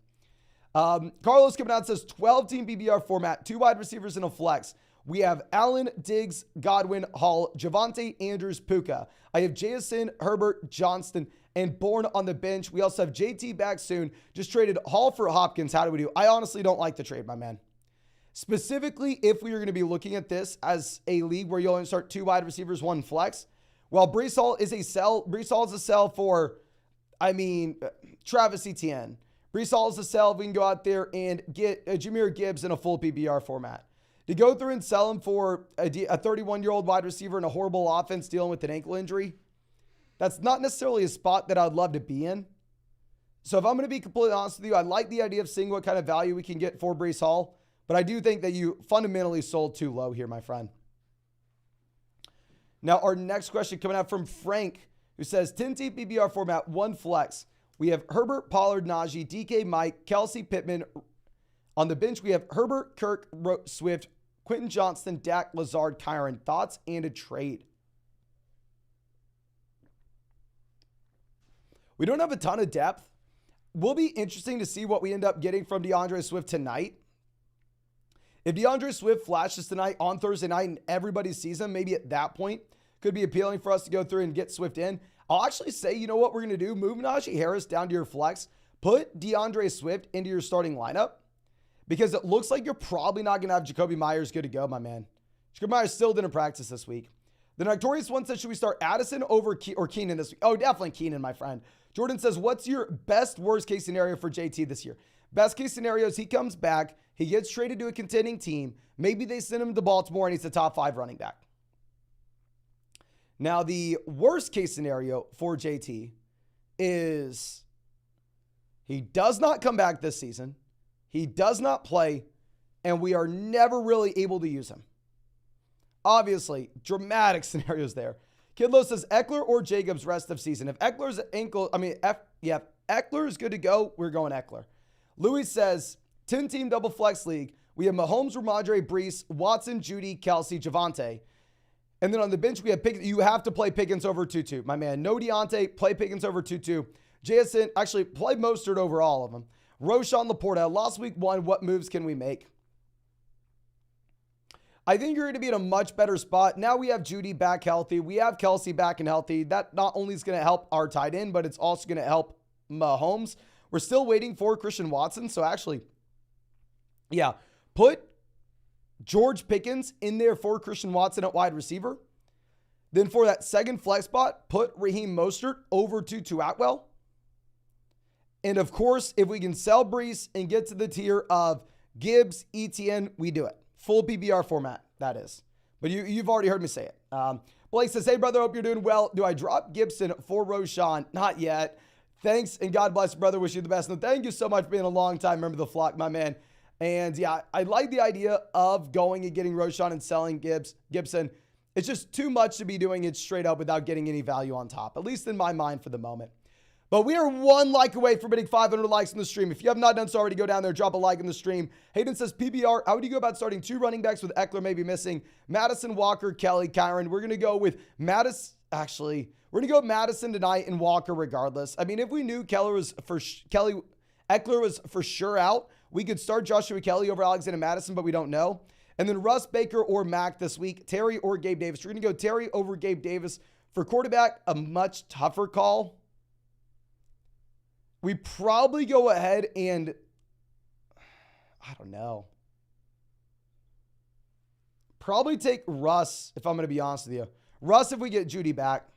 Carlos coming out says 12-team BBR format, 2 wide receivers in a flex. We have Allen, Diggs, Godwin, Hall, Javonte, Andrews, Puka. I have Jason, Herbert, Johnston, and Bourne on the bench. We also have JT back soon. Just traded Hall for Hopkins. How do we do? I honestly don't like the trade, my man. Specifically, if we are going to be looking at this as a league where you only start 2 wide receivers, 1 flex, well, Breece Hall is a sell. Breece Hall is a sell for, Travis Etienne. Breece Hall is a sell. We can go out there and get Jahmyr Gibbs in a full PBR format. To go through and sell him for a 31-year-old wide receiver in a horrible offense dealing with an ankle injury, that's not necessarily a spot that I'd love to be in. So if I'm going to be completely honest with you, I like the idea of seeing what kind of value we can get for Breece Hall, but I do think that you fundamentally sold too low here, my friend. Now, our next question coming out from Frank, who says, 10-team PBR format, 1 flex. We have Herbert, Pollard, Najee, DK, Mike, Kelsey, Pittman. On the bench, we have Herbert, Kirk, Swift, Quentin Johnston, Dak, Lazard, Kyron. Thoughts and a trade. We don't have a ton of depth. will be interesting to see what we end up getting from DeAndre Swift tonight. If DeAndre Swift flashes tonight on Thursday night and everybody sees him, maybe at that point could be appealing for us to go through and get Swift in. I'll actually say, you know what we're going to do? Move Najee Harris down to your flex. Put DeAndre Swift into your starting lineup because it looks like you're probably not going to have Jacoby Myers good to go, my man. Jacoby Myers still didn't practice this week. The Notorious One says, should we start Addison over or Keenan this week? Oh, definitely Keenan, my friend. Jordan says, what's your best worst case scenario for JT this year? Best case scenario is he comes back, he gets traded to a contending team. Maybe they send him to Baltimore and he's a top 5 running back. Now, the worst case scenario for JT is he does not come back this season. He does not play, and we are never really able to use him. Obviously, dramatic scenarios there. Kidlow says Eckler or Jacobs rest of season. If Eckler's ankle, if Eckler is good to go, we're going Eckler. Louis says 10-team double flex league. We have Mahomes, Ramondre, Brees, Watson, Judy, Kelsey, Javonte. And then on the bench, we have Pickens. You have to play Pickens over Tutu. My man, no Deontay, play Pickens over Tutu. JSN, actually, play Mostert over all of them. Roshan Laporta, lost week 1. What moves can we make? I think you're going to be in a much better spot. Now we have Judy back healthy. We have Kelsey back and healthy. That not only is going to help our tight end, but it's also going to help Mahomes. We're still waiting for Christian Watson. So actually, yeah, put George Pickens in there for Christian Watson at wide receiver. Then for that second flex spot, put Raheem Mostert over Tutu Atwell. And of course, if we can sell Brees and get to the tier of Gibbs, ETN, we do it. Full PPR format, that is. But you've already heard me say it. Blake says, hey, brother, hope you're doing well. Do I drop Gibson for Roshan? Not yet. Thanks, and God bless you, brother. Wish you the best. And thank you so much for being a long time member of the flock, my man. And yeah, I like the idea of going and getting Roshan and selling Gibson. It's just too much to be doing it straight up without getting any value on top, at least in my mind for the moment. But we are 1 like away from hitting 500 likes in the stream. If you have not done so already, go down there, drop a like in the stream. Hayden says, PBR, how would you go about starting 2 running backs with Eckler maybe missing? Madison, Walker, Kelly, Kyron. We're going to go with Madison. Actually, we're going to go with Madison tonight and Walker regardless. I mean, if we knew Eckler was for sure out, we could start Joshua Kelly over Alexander Madison, but we don't know. And then Russ, Baker, or Mac this week. Terry or Gabe Davis. We're going to go Terry over Gabe Davis. For quarterback, a much tougher call. We probably go ahead and, I don't know. Probably take Russ, if I'm going to be honest with you. Russ, if we get Judy back.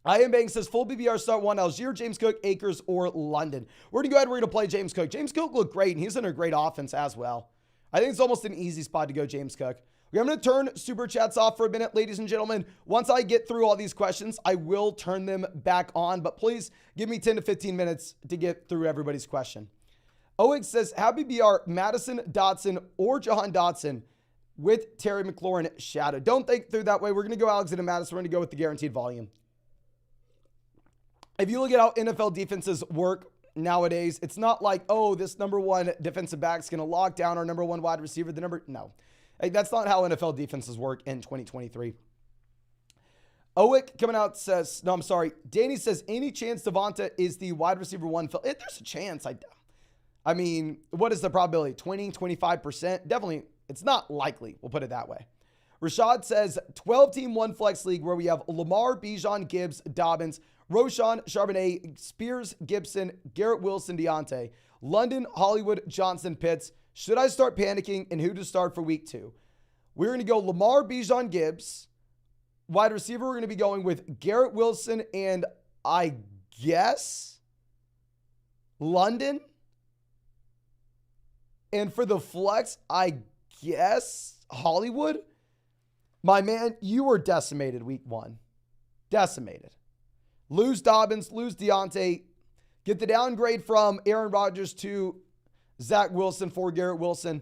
I Am Bank says, full BBR start 1, Algier, James Cook, Akers, or London. We're going to go ahead and we're going to play James Cook. James Cook looked great, and he's in a great offense as well. I think it's almost an easy spot to go James Cook. I'm going to turn super chats off for a minute, ladies and gentlemen. Once I get through all these questions, I will turn them back on, but please give me 10 to 15 minutes to get through everybody's question. Oig says, have BBR Madison, Dotson, or Jahan Dotson with Terry McLaurin shadow. Don't think through that way. We're going to go Alexander Madison. We're going to go with the guaranteed volume. If you look at how NFL defenses work nowadays, it's not like, oh, this number 1 defensive back is going to lock down our number 1 wide receiver. No. That's not how NFL defenses work in 2023. Owick coming out says, no, I'm sorry. Danny says, any chance Devonta is the wide receiver 1? There's a chance. I mean, what is the probability? 20, 25%? Definitely, it's not likely. We'll put it that way. Rashad says, 12-team 1 flex league where we have Lamar, Bijan, Gibbs, Dobbins, Roshan, Charbonnet, Spears, Gibson, Garrett Wilson, Deontay, London, Hollywood, Johnson, Pitts. Should I start panicking and who to start for week 2? We're going to go Lamar, Bijan, Gibbs. Wide receiver, we're going to be going with Garrett Wilson and I guess London. And for the flex, I guess Hollywood. My man, you were decimated week 1. Decimated. Lose Dobbins, lose Deontay. Get the downgrade from Aaron Rodgers to Zach Wilson for Garrett Wilson.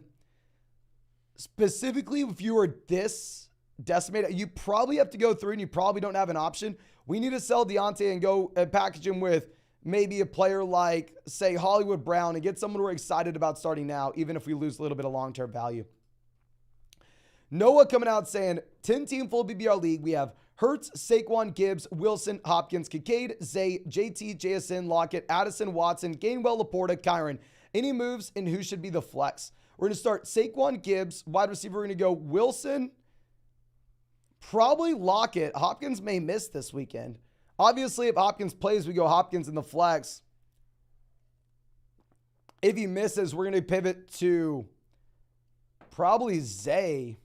Specifically, if you were this decimated, you probably have to go through and you probably don't have an option. We need to sell Deontay and go and package him with maybe a player like, say, Hollywood Brown and get someone we're excited about starting now, even if we lose a little bit of long-term value. Noah coming out saying, 10-team full BBR league. We have Hurts, Saquon, Gibbs, Wilson, Hopkins, Kincaid, Zay, JT, JSN, Lockett, Addison, Watson, Gainwell, Laporta, Kyron. Any moves and who should be the flex? We're going to start Saquon, Gibbs, wide receiver. We're going to go Wilson, probably Lockett. Hopkins may miss this weekend. Obviously, if Hopkins plays, we go Hopkins in the flex. If he misses, we're going to pivot to probably Zay.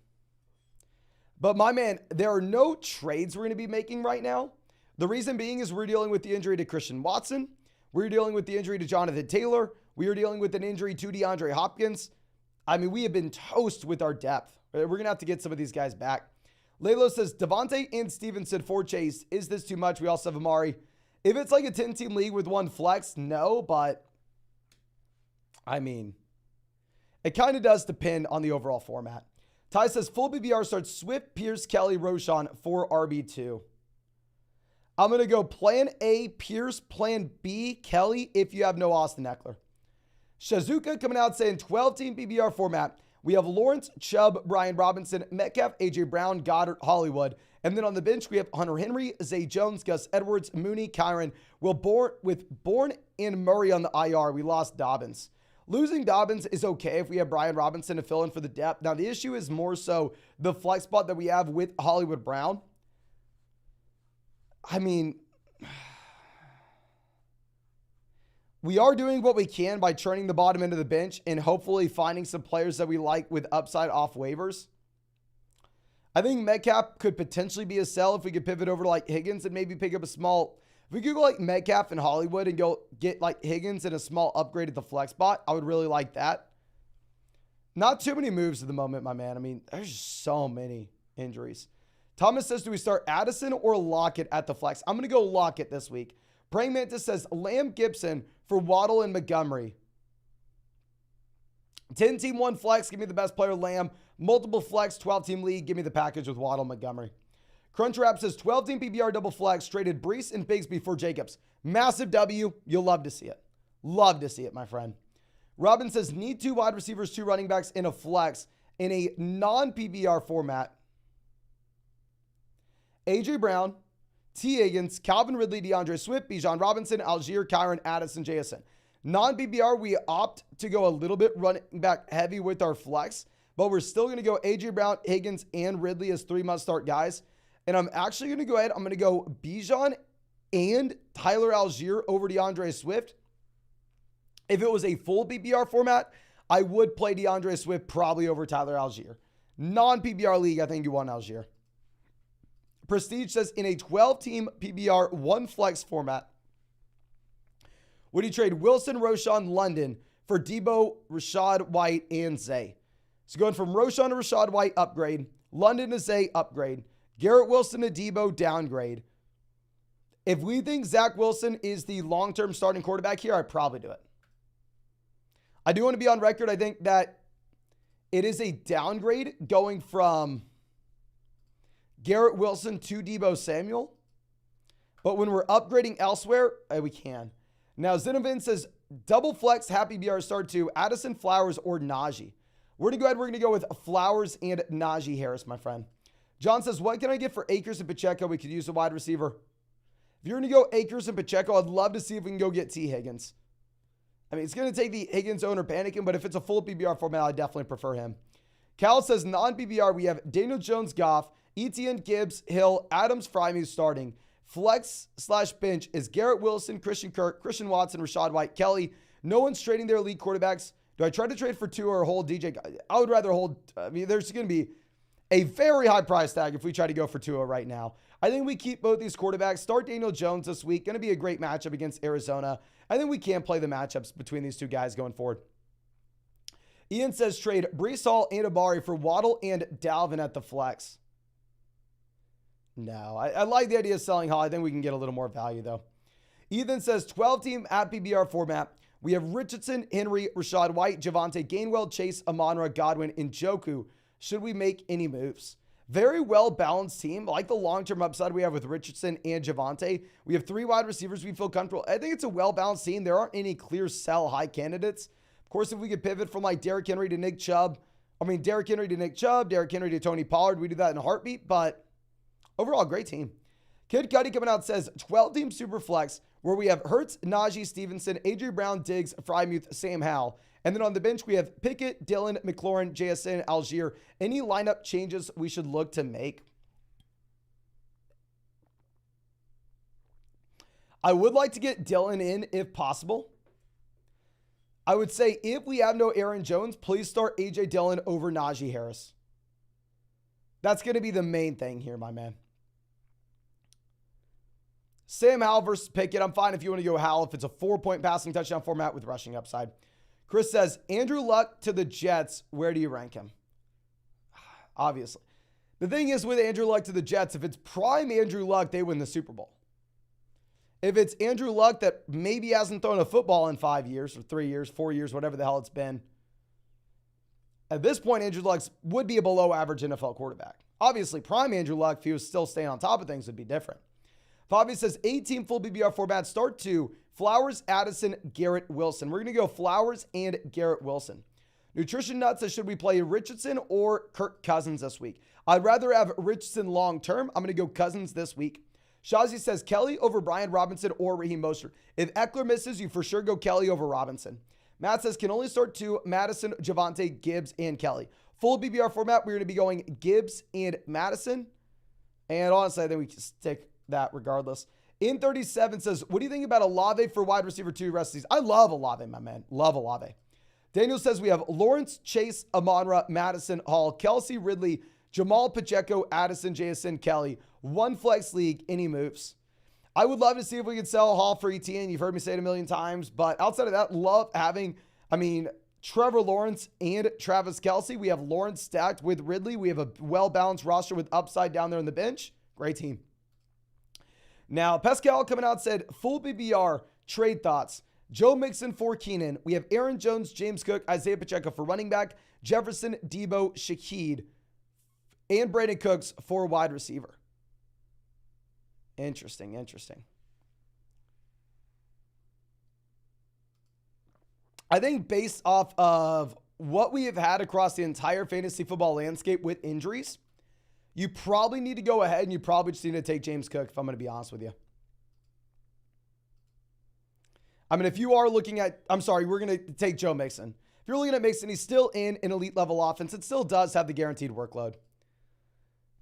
But my man, there are no trades we're going to be making right now. The reason being is we're dealing with the injury to Christian Watson. We're dealing with the injury to Jonathan Taylor. We are dealing with an injury to DeAndre Hopkins. I mean, we have been toast with our depth. We're going to have to get some of these guys back. Lalo says, Devontae and Stevenson for Chase. Is this too much? We also have Amari. If it's like a 10-team league with one flex, no, but I mean, it kind of does depend on the overall format. Ty says, full BBR starts Swift, Pierce, Kelly, Roschon for RB2. I'm going to go plan A, Pierce, plan B, Kelly, if you have no Austin Eckler. Shazuka coming out saying 12-team BBR format. We have Lawrence, Chubb, Brian Robinson, Metcalf, AJ Brown, Goddard, Hollywood. And then on the bench, we have Hunter Henry, Zay Jones, Gus Edwards, Mooney, Kyron. With Bourne and Murray on the IR, we lost Dobbins. Losing Dobbins is okay if we have Brian Robinson to fill in for the depth. Now, the issue is more so the flex spot that we have with Hollywood Brown. I mean, we are doing what we can by turning the bottom end of the bench and hopefully finding some players that we like with upside off waivers. I think Metcalf could potentially be a sell if we could pivot over to like Higgins and maybe pick up a small. If we could go like Metcalf and Hollywood and go get like Higgins and a small upgrade at the flex spot, I would really like that. Not too many moves at the moment, my man. I mean, there's just so many injuries. Thomas says, do we start Addison or Lockett at the flex? I'm going to go Lockett this week. Praying Mantis says, Lamb Gibson for Waddle and Montgomery. 10-team, one flex, give me the best player, Lamb. Multiple flex, 12-team league, give me the package with Waddle and Montgomery. Crunchwrap says 12-team PBR double flex, traded Brees and Bigsby for Jacobs. Massive W. You'll love to see it. Love to see it, my friend. Robin says need 2 wide receivers, 2 running backs in a flex in a non-PBR format. AJ Brown, T. Higgins, Calvin Ridley, DeAndre Swift, Bijan Robinson, Algier, Kyron, Addison, JSN. Non-PBR, we opt to go a little bit running back heavy with our flex, but we're still going to go AJ Brown, Higgins, and Ridley as 3 must-start guys. And I'm actually going to go ahead. I'm going to go Bijan and Tyler Algier over DeAndre Swift. If it was a full PPR format, I would play DeAndre Swift probably over Tyler Algier. Non-PPR league, I think you want Algier. Prestige says in a 12-team PPR one flex format, would you trade Wilson, Roschon, London for Debo, Rashad White, and Zay? So going from Roschon to Rashad White, upgrade. London to Zay, upgrade. Garrett Wilson to Debo, downgrade. If we think Zach Wilson is the long-term starting quarterback here, I'd probably do it. I do want to be on record. I think that it is a downgrade going from Garrett Wilson to Debo Samuel. But when we're upgrading elsewhere, we can. Now, Zinovin says, double flex, happy BR start to Addison, Flowers, or Najee. We're going to go ahead. We're going to go with Flowers and Najee Harris, my friend. John says, what can I get for Akers and Pacheco? We could use a wide receiver. If you're going to go Akers and Pacheco, I'd love to see if we can go get T. Higgins. I mean, it's going to take the Higgins owner panicking, but if it's a full PBR format, I definitely prefer him. Cal says, non-PBR, we have Daniel Jones, Goff, Etienne, Gibbs, Hill, Adams, Freiermuth starting. Flex/bench is Garrett Wilson, Christian Kirk, Christian Watson, Rashad White, Kelly. No one's trading their elite quarterbacks. Do I try to trade for 2 or hold DJ? I would rather hold. I mean, there's going to be a very high price tag if we try to go for Tua right now. I think we keep both these quarterbacks. Start Daniel Jones this week. Going to be a great matchup against Arizona. I think we can play the matchups between these 2 guys going forward. Ian says trade Brees Hall and Amari for Waddle and Dalvin at the flex. No, I like the idea of selling Hall. I think we can get a little more value though. Ethan says 12-team at PBR format. We have Richardson, Henry, Rashad White, Javonte, Gainwell, Chase, Amon-Ra, Godwin, and Njoku. Should we make any moves? Very well-balanced team. I like the long-term upside we have with Richardson and Javonte. We have 3 wide receivers we feel comfortable. I think it's a well-balanced team. There aren't any clear sell high candidates. Of course, if we could pivot from like Derrick Henry to Nick Chubb, Derrick Henry to Nick Chubb, Derrick Henry to Tony Pollard, we do that in a heartbeat. But overall, great team. Kid Cuddy coming out says 12-team super flex where we have Hurts, Najee, Stevenson, A.J. Brown, Diggs, Frymuth, Sam Howell. And then on the bench, we have Pickett, Dillon, McLaurin, JSN, Algier. Any lineup changes we should look to make? I would like to get Dillon in if possible. I would say if we have no Aaron Jones, please start A.J. Dillon over Najee Harris. That's going to be the main thing here, my man. Sam Howell versus Pickett. I'm fine if you want to go Howell if it's a 4-point passing touchdown format with rushing upside. Chris says, Andrew Luck to the Jets. Where do you rank him? Obviously. The thing is with Andrew Luck to the Jets, if it's prime Andrew Luck, they win the Super Bowl. If it's Andrew Luck that maybe hasn't thrown a football in 5 years or 3 years, 4 years, whatever the hell it's been, at this point, Andrew Luck would be a below average NFL quarterback. Obviously, prime Andrew Luck, if he was still staying on top of things, would be different. Fabi says 18 full BBR format. Start 2. Flowers, Addison, Garrett Wilson. We're going to go Flowers and Garrett Wilson. Nutrition Nut says, should we play Richardson or Kirk Cousins this week? I'd rather have Richardson long term. I'm going to go Cousins this week. Shazi says Kelly over Brian Robinson or Raheem Mostert. If Eckler misses, you for sure go Kelly over Robinson. Matt says can only start 2. Madison, Javonte, Gibbs, and Kelly. Full BBR format, we're going to be going Gibbs and Madison. And honestly, I think we can stick that regardless. In 37 says, what do you think about Olave for wide receiver 2 rest of the season? I love Olave, my man. Love Olave. Daniel says we have Lawrence, Chase, Amon-Ra, Madison, Hall, Kelsey, Ridley, Jamal, Pacheco, Addison, Jason, Kelly. 1 flex league, any moves? I would love to see if we could sell Hall for ETN. You've heard me say it a million times, but outside of that, love having, Trevor Lawrence and Travis Kelsey. We have Lawrence stacked with Ridley. We have a well-balanced roster with upside down there on the bench. Great team. Now, Pascal coming out said, full BBR, trade thoughts. Joe Mixon for Keenan. We have Aaron Jones, James Cook, Isaiah Pacheco for running back, Jefferson, Debo, Shaheed, and Brandon Cooks for wide receiver. Interesting. I think based off of what we have had across the entire fantasy football landscape with injuries, you probably need to go ahead and you probably just need to take James Cook, if I'm going to be honest with you. If you are looking at, we're going to take Joe Mixon. If you're looking at Mixon, he's still in an elite level offense. It still does have the guaranteed workload.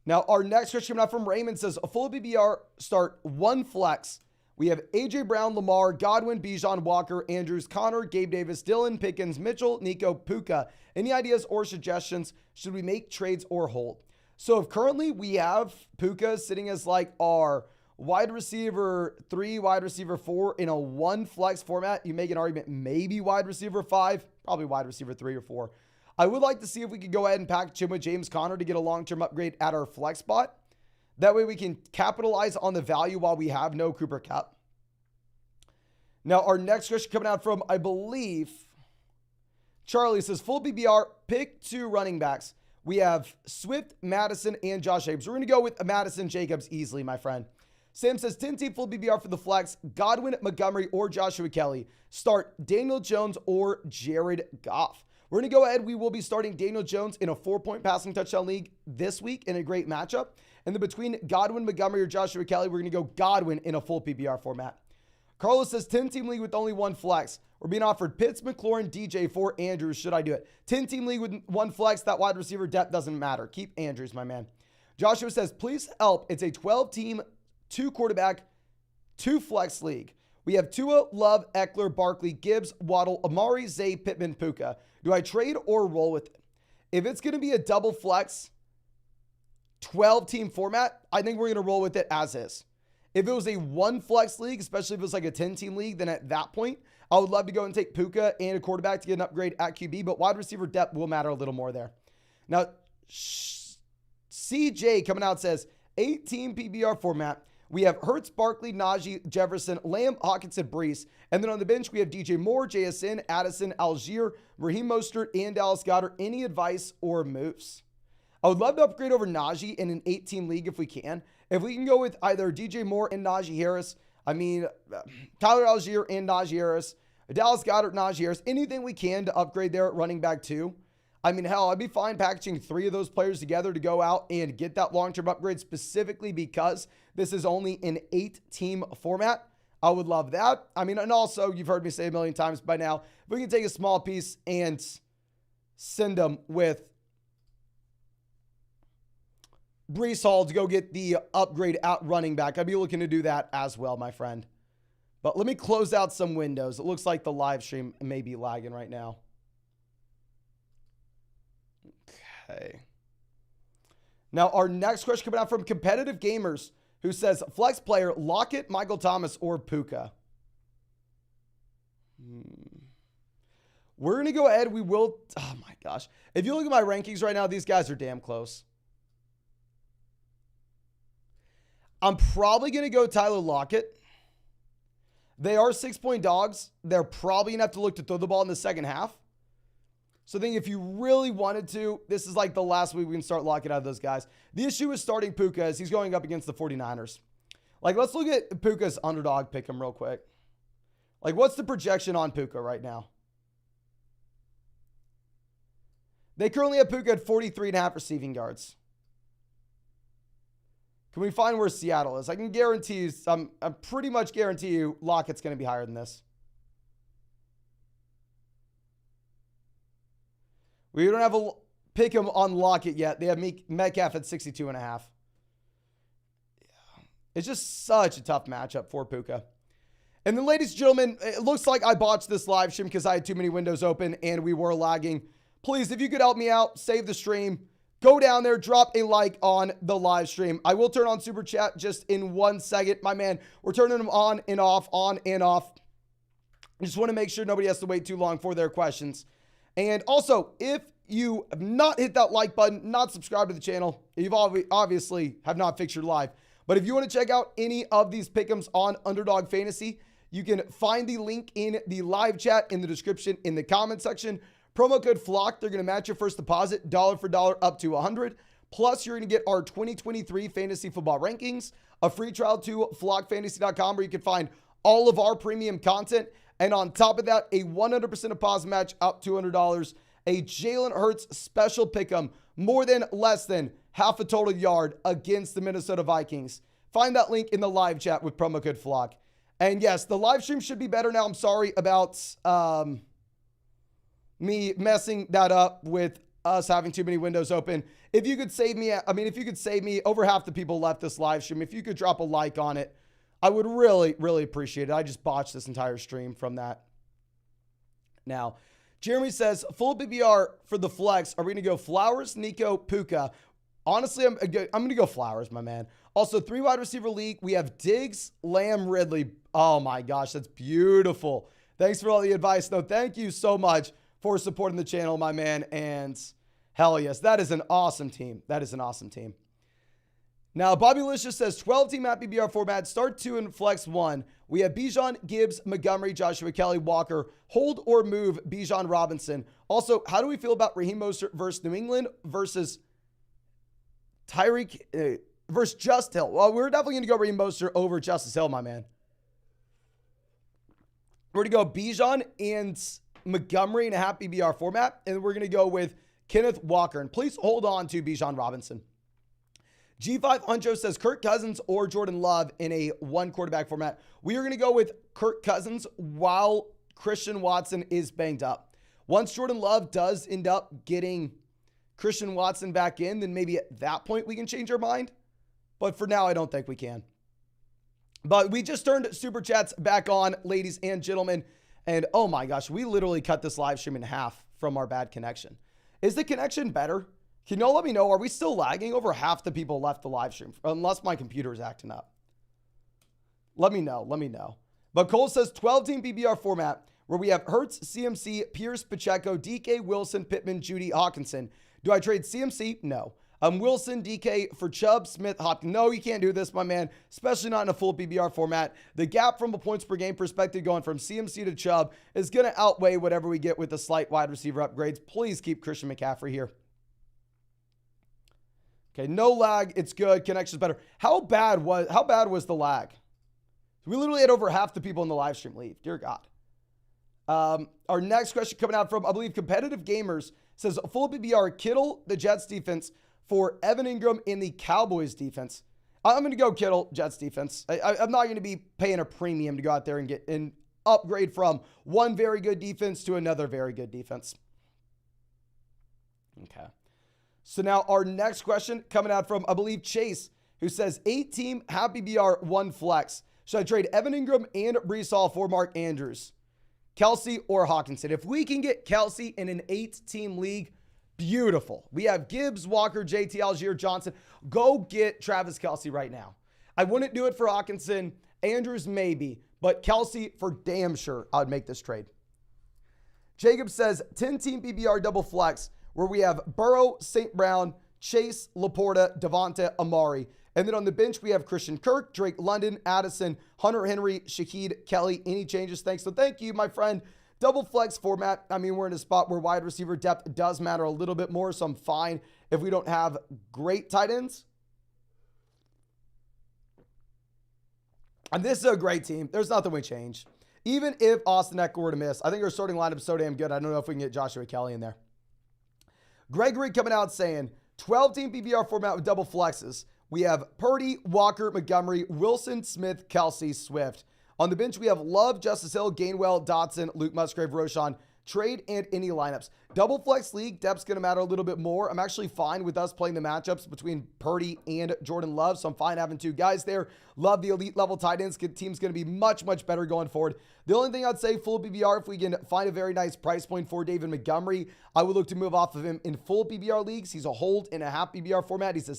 Now, our next question coming out from Raymond says, a full BBR start 1 flex. We have A.J. Brown, Lamar, Godwin, Bijan, Walker, Andrews, Connor, Gabe Davis, Dylan, Pickens, Mitchell, Nico, Puka. Any ideas or suggestions? Should we make trades or hold? So if currently we have Puka sitting as like our wide receiver 3, wide receiver 4 in a 1 flex format, you make an argument maybe wide receiver 5, probably wide receiver 3 or 4. I would like to see if we could go ahead and package him with James Conner to get a long-term upgrade at our flex spot. That way we can capitalize on the value while we have no Cooper Kupp. Now our next question coming out from, I believe, Charlie says, full BBR, pick 2 running backs. We have Swift, Madison, and Josh Jacobs. We're going to go with Madison Jacobs easily, my friend. Sam says 10-team full BBR for the flex. Godwin, Montgomery, or Joshua Kelly. Start Daniel Jones or Jared Goff. We're going to go ahead. We will be starting Daniel Jones in a 4-point passing touchdown league this week in a great matchup. And then between Godwin, Montgomery, or Joshua Kelly, we're going to go Godwin in a full PPR format. Carlos says 10-team league with only 1 flex. We're being offered Pitts, McLaurin, DJ for Andrews. Should I do it? 10-team league with 1 flex. That wide receiver depth doesn't matter. Keep Andrews, my man. Joshua says, please help. It's a 12-team, 2 quarterback, 2 flex league. We have Tua, Love, Eckler, Barkley, Gibbs, Waddle, Amari, Zay, Pittman, Puka. Do I trade or roll with it? If it's going to be a double flex 12-team format, I think we're going to roll with it as is. If it was a 1 flex league, especially if it was like a 10-team league, then at that point, I would love to go and take Puka and a quarterback to get an upgrade at QB, but wide receiver depth will matter a little more there. Now, CJ coming out says, 8-team PBR format. We have Hurts, Barkley, Najee, Jefferson, Lamb, Hawkinson, Brees. And then on the bench, we have DJ Moore, JSN, Addison, Algier, Raheem Mostert, and Dallas Goedert. Any advice or moves? I would love to upgrade over Najee in an 8-team league if we can. If we can go with either DJ Moore and Najee Harris, Tyler Algier and Najee Harris, Dallas Goedert, Najee Harris, anything we can to upgrade there at running back 2, I mean, hell, I'd be fine packaging 3 of those players together to go out and get that long-term upgrade specifically because this is only an 8-team format. I would love that. I mean, and also, you've heard me say a million times by now, if we can take a small piece and send them with Breece Hall to go get the upgrade at running back, I'd be looking to do that as well, my friend. But let me close out some windows. It looks like the live stream may be lagging right now. Okay. Now, our next question coming out from Competitive Gamers, who says, flex player, Lockett, Michael Thomas, or Puka? We're going to go ahead. We will. Oh, my gosh. If you look at my rankings right now, these guys are damn close. I'm probably going to go Tyler Lockett. They are 6-point dogs. They're probably going to have to look to throw the ball in the second half. So I think if you really wanted to, this is like the last week we can start locking out of those guys. The issue with starting Puka is he's going up against the 49ers. Like, let's look at Puka's underdog pick him real quick. Like, what's the projection on Puka right now? They currently have Puka at 43.5 receiving yards. Can we find where Seattle is? I can guarantee you, I'm pretty much guarantee you Lockett's going to be higher than this. We don't have a pick him on Lockett yet. They have Metcalf at 62.5. Yeah. It's just such a tough matchup for Puka. And then, ladies and gentlemen, it looks like I botched this live stream because I had too many windows open and we were lagging. Please, if you could help me out, save the stream. Go down there, drop a like on the live stream. I will turn on Super Chat just in 1 second. My man, we're turning them on and off, on and off. I just want to make sure nobody has to wait too long for their questions. And also, if you have not hit that like button, not subscribed to the channel, you've obviously have not fixed your live. But if you want to check out any of these pick'ems on Underdog Fantasy, you can find the link in the live chat in the description in the comment section. Promo code FLOCK, they're going to match your first deposit dollar for dollar up to $100. Plus, you're going to get our 2023 fantasy football rankings, a free trial to flockfantasy.com where you can find all of our premium content. And on top of that, a 100% deposit match up to $200. A Jalen Hurts special pick'em, more than less than half a total yard against the Minnesota Vikings. Find that link in the live chat with promo code FLOCK. And yes, the live stream should be better now. I'm sorry about me messing that up with us having too many windows open. If you could save me, if you could save me, over half the people left this live stream. If you could drop a like on it, I would really, really appreciate it. I just botched this entire stream from that. Now, Jeremy says, full PPR for the flex. Are we going to go Flowers, Nico, Puka? Honestly, I'm going to go Flowers, my man. Also, 3 wide receiver league. We have Diggs, Lamb, Ridley. Oh my gosh, that's beautiful. Thanks for all the advice. No, thank you so much for supporting the channel, my man. And hell yes, that is an awesome team. That is an awesome team. Now, Bobby Licious says 12-team at PPR format, start 2 and flex 1. We have Bijan, Gibbs, Montgomery, Joshua Kelly, Walker, hold or move Bijan Robinson. Also, how do we feel about Raheem Mostert versus New England versus Tyreek versus Just Hill? Well, we're definitely going to go Raheem Mostert over Justice Hill, my man. We're going to go Bijan and Montgomery in a half PPR format, and we're going to go with Kenneth Walker. And please hold on to Bijan Robinson. G5 Huncho says Kirk Cousins or Jordan Love in a 1 quarterback format. We are going to go with Kirk Cousins while Christian Watson is banged up. Once Jordan Love does end up getting Christian Watson back in, then maybe at that point we can change our mind. But for now, I don't think we can. But we just turned Super Chats back on, ladies and gentlemen. And oh my gosh, we literally cut this live stream in half from our bad connection. Is the connection better? Can y'all let me know? Are we still lagging? Over half the people left the live stream, unless my computer is acting up. Let me know. Let me know. But Cole says 12-team PPR format where we have Hurts, CMC, Pierce, Pacheco, DK, Wilson, Pittman, Judy, Hawkinson. Do I trade CMC? No. Wilson, DK for Chubb, Smith, Hopkins. No, you can't do this, my man, especially not in a full PPR format. The gap from a points per game perspective going from CMC to Chubb is going to outweigh whatever we get with the slight wide receiver upgrades. Please keep Christian McCaffrey here. Okay, no lag. It's good. Connection's better. How bad was the lag? We literally had over half the people in the live stream leave. Dear God. Our next question coming out from, I believe, Competitive Gamers says full PPR Kittle, the Jets defense, for Evan Ingram in the Cowboys defense. I'm going to go Kittle, Jets defense. I'm not going to be paying a premium to go out there and get an upgrade from one very good defense to another very good defense. Okay. So now our next question coming out from, I believe, Chase, who says 8-team happy BR 1 flex. Should I trade Evan Ingram and Breece Hall for Mark Andrews, Kelsey, or Hawkinson? If we can get Kelsey in an 8-team league, beautiful. We have Gibbs, Walker, JT, Algier, Johnson. Go get Travis Kelsey right now. I wouldn't do it for Hawkinson. Andrews, maybe. But Kelsey, for damn sure, I would make this trade. Jacob says 10-team PPR double flex where we have Burrow, St. Brown, Chase, Laporta, Devonta, Amari. And then on the bench, we have Christian Kirk, Drake London, Addison, Hunter Henry, Shaheed, Kelly. Any changes? Thanks. So thank you, my friend. Double flex format. I mean, we're in a spot where wide receiver depth does matter a little bit more, so I'm fine if we don't have great tight ends. And this is a great team. There's nothing we change. Even if Austin Eckler were to miss, I think our starting lineup is so damn good. I don't know if we can get Joshua Kelly in there. Gregory coming out saying 12-team PPR format with double flexes. We have Purdy, Walker, Montgomery, Wilson, Smith, Kelsey, Swift. On the bench, we have Love, Justice Hill, Gainwell, Dotson, Luke Musgrave, Roshan, trade, and any lineups. Double flex league, depth's going to matter a little bit more. I'm actually fine with us playing the matchups between Purdy and Jordan Love, so I'm fine having two guys there. Love the elite level tight ends. Team's going to be much, much better going forward. The only thing I'd say, full PPR, if we can find a very nice price point for David Montgomery, I would look to move off of him in full PPR leagues. He's a hold in a half PPR format. He's a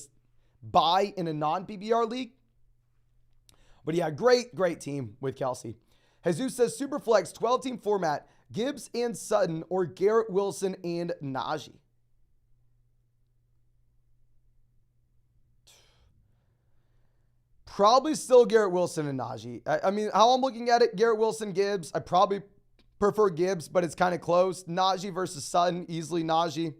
buy in a non-PPR league. But yeah, great team with Kelsey. Jesus says Superflex 12-team format, Gibbs and Sutton or Garrett Wilson and Najee. Probably still Garrett Wilson and Najee. I mean, how I'm looking at it, Garrett Wilson, Gibbs, I probably prefer Gibbs, but it's kind of close. Najee versus Sutton, easily Najee.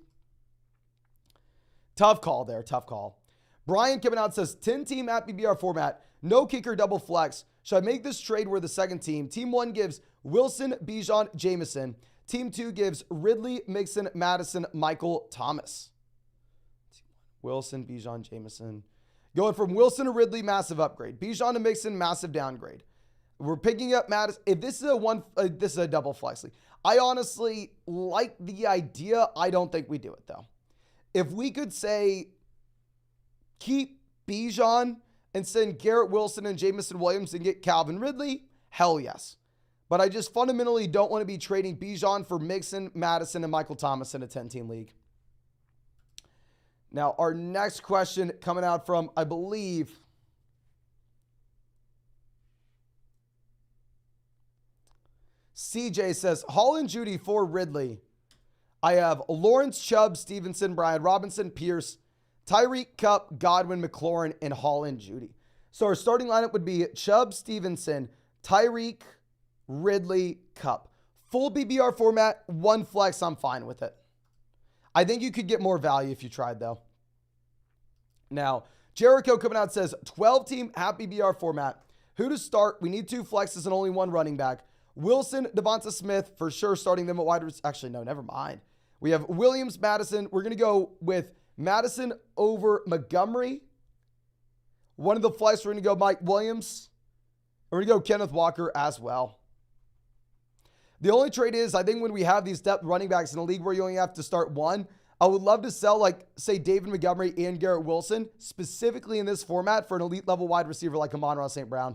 Tough call there, tough call. Brian coming out says 10-team at PPR format, no kicker, double flex. Should I make this trade where the second team? Team 1 gives Wilson, Bijan, Jameson. Team 2 gives Ridley, Mixon, Madison, Michael, Thomas. Wilson, Bijan, Jameson. Going from Wilson to Ridley, massive upgrade. Bijan to Mixon, massive downgrade. We're picking up Madison. If this is this is a double flex league. I honestly like the idea. I don't think we do it though. If we could say keep Bijan and send Garrett Wilson and Jameson Williams and get Calvin Ridley, hell yes. But I just fundamentally don't want to be trading Bijan for Mixon, Madison, and Michael Thomas in a 10-team league. Now, our next question coming out from, I believe, CJ says, Hall and Judy for Ridley. I have Lawrence, Chubb, Stevenson, Brian Robinson, Pierce, Tyreek, Kupp, Godwin, McLaurin, and Hall and Judy. So our starting lineup would be Chubb, Stevenson, Tyreek, Ridley, Kupp. Full BBR format, one flex, I'm fine with it. I think you could get more value if you tried, though. Now, Jericho coming out says, 12-team happy BR format. Who to start? We need 2 flexes and only 1 running back. Wilson, Devonta Smith, for sure starting them at wide receiver. Actually, no, never mind. We have Williams, Madison. We're going to go with Madison over Montgomery. One of the flex, we're going to go Mike Williams. We're going to go Kenneth Walker as well. The only trade is, I think when we have these depth running backs in a league where you only have to start 1, I would love to sell, like, say, David Montgomery and Garrett Wilson, specifically in this format for an elite level wide receiver like Amon-Ra St. Brown.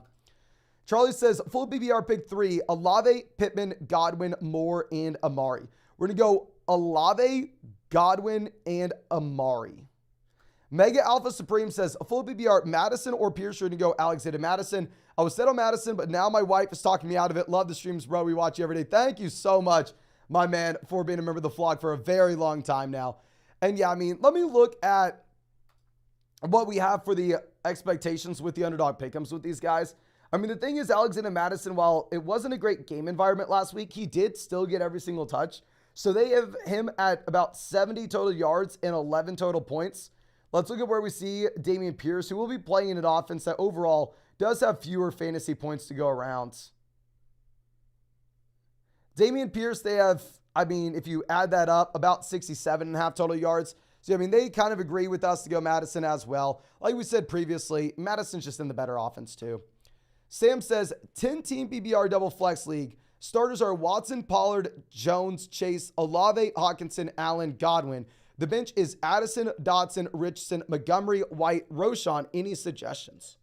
Charlie says, full BBR pick 3, Olave, Pittman, Godwin, Moore, and Amari. We're going to go Olave, Godwin, and Amari. Mega Alpha Supreme says, a full BBR, Madison or Pierce. We're going to go Alexander Madison. I was set on Madison, but now my wife is talking me out of it. Love the streams, bro. We watch you every day. Thank you so much, my man, for being a member of the vlog for a very long time now. And yeah, I mean, let me look at what we have for the expectations with the underdog pick'ems with these guys. I mean, the thing is, Alexander Madison, while it wasn't a great game environment last week, he did still get every single touch. So they have him at about 70 total yards and 11 total points. Let's look at where we see Dameon Pierce, who will be playing in an offense that overall does have fewer fantasy points to go around. Dameon Pierce, they have I mean, if you add that up, about 67.5 total yards. So, I mean, they kind of agree with us to go Madison as well. Like we said previously, Madison's just in the better offense too. Sam says, 10-team PBR double flex league. Starters are Watson, Pollard, Jones, Chase, Olave, Hawkinson, Allen, Godwin. The bench is Addison, Dotson, Richardson, Montgomery, White, Roschon. Any suggestions?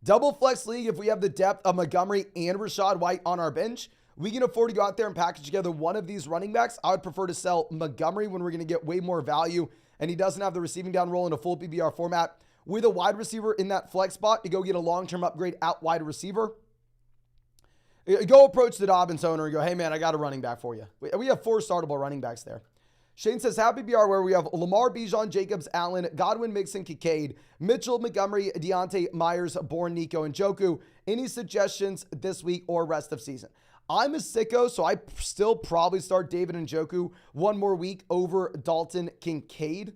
Double flex league, if we have the depth of Montgomery and Rachaad White on our bench, we can afford to go out there and package together one of these running backs. I would prefer to sell Montgomery when we're going to get way more value and he doesn't have the receiving down role in a full PBR format. With a wide receiver in that flex spot, you go get a long-term upgrade out wide receiver. Go approach the Dobbins owner and go, hey, man, I got a running back for you. We have 4 startable running backs there. Shane says, happy BR where we have Lamar, Bijan, Jacobs, Allen, Godwin, Mixon, Kincaid, Mitchell, Montgomery, Deontay, Myers, Bourne, Nico, and Njoku. Any suggestions this week or rest of season? I'm a sicko, so I still probably start David Njoku one more week over Dalton Kincaid.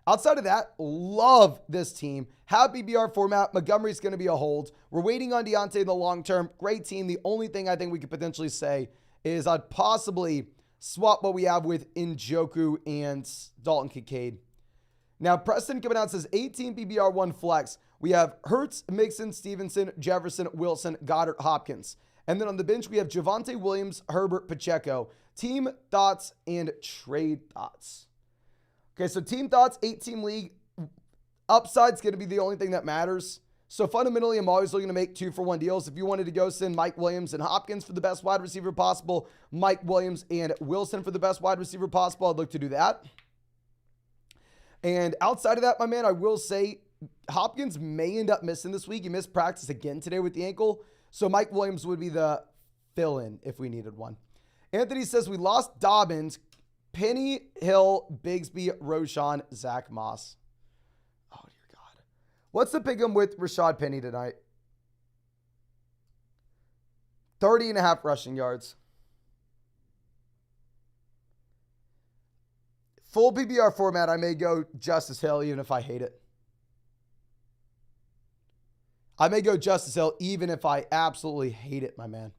Outside of that, love this team. Happy BR format. Montgomery's going to be a hold. We're waiting on Deontay in the long term. Great team. The only thing I think we could potentially say is I'd possibly swap what we have with Njoku and Dalton Kincaid. Now, Preston coming out says 18 PBR 1 flex. We have Hurts, Mixon, Stevenson, Jefferson, Wilson, Goddard, Hopkins. And then on the bench, we have Javonte Williams, Herbert, Pacheco. Team thoughts and trade thoughts. Okay, so team thoughts, 8-team league. Upside's going to be the only thing that matters. So fundamentally, I'm always looking to make 2-for-1 deals. If you wanted to go send Mike Williams and Hopkins for the best wide receiver possible, Mike Williams and Wilson for the best wide receiver possible, I'd look to do that. And outside of that, my man, I will say Hopkins may end up missing this week. He missed practice again today with the ankle. So Mike Williams would be the fill-in if we needed one. Anthony says we lost Dobbins, Penny, Hill, Bigsby, Roschon, Zach Moss. Oh, dear God. What's the pick 'em with Rashad Penny tonight? 30.5 rushing yards. Full PBR format, I may go Justice Hill even if I hate it. I may go Justice Hill even if I absolutely hate it, my man.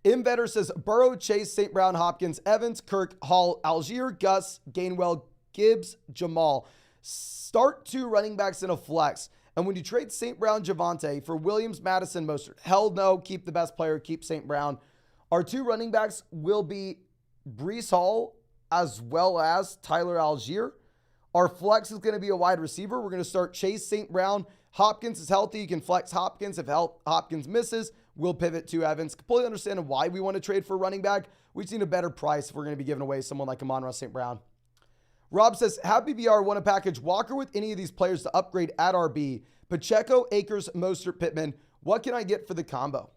Invetter says Burrow, Chase, St. Brown, Hopkins, Evans, Kirk, Hall, Algier, Gus, Gainwell, Gibbs, Jamal. Start 2 running backs in a flex. And when you trade St. Brown, Javonte for Williams, Madison, Mostert, hell no, keep the best player, keep St. Brown. Our 2 running backs will be Breece Hall as well as Tyler Algier. Our flex is going to be a wide receiver. We're going to start Chase, St. Brown. Hopkins is healthy. You can flex Hopkins. If Hopkins misses, we'll pivot to Evans. Completely understand why we want to trade for a running back. We just need a better price if we're going to be giving away someone like Amon-Ra St. Brown. Rob says, happy BR want to package Walker with any of these players to upgrade at RB. Pacheco, Akers, Mostert, Pittman. What can I get for the combo?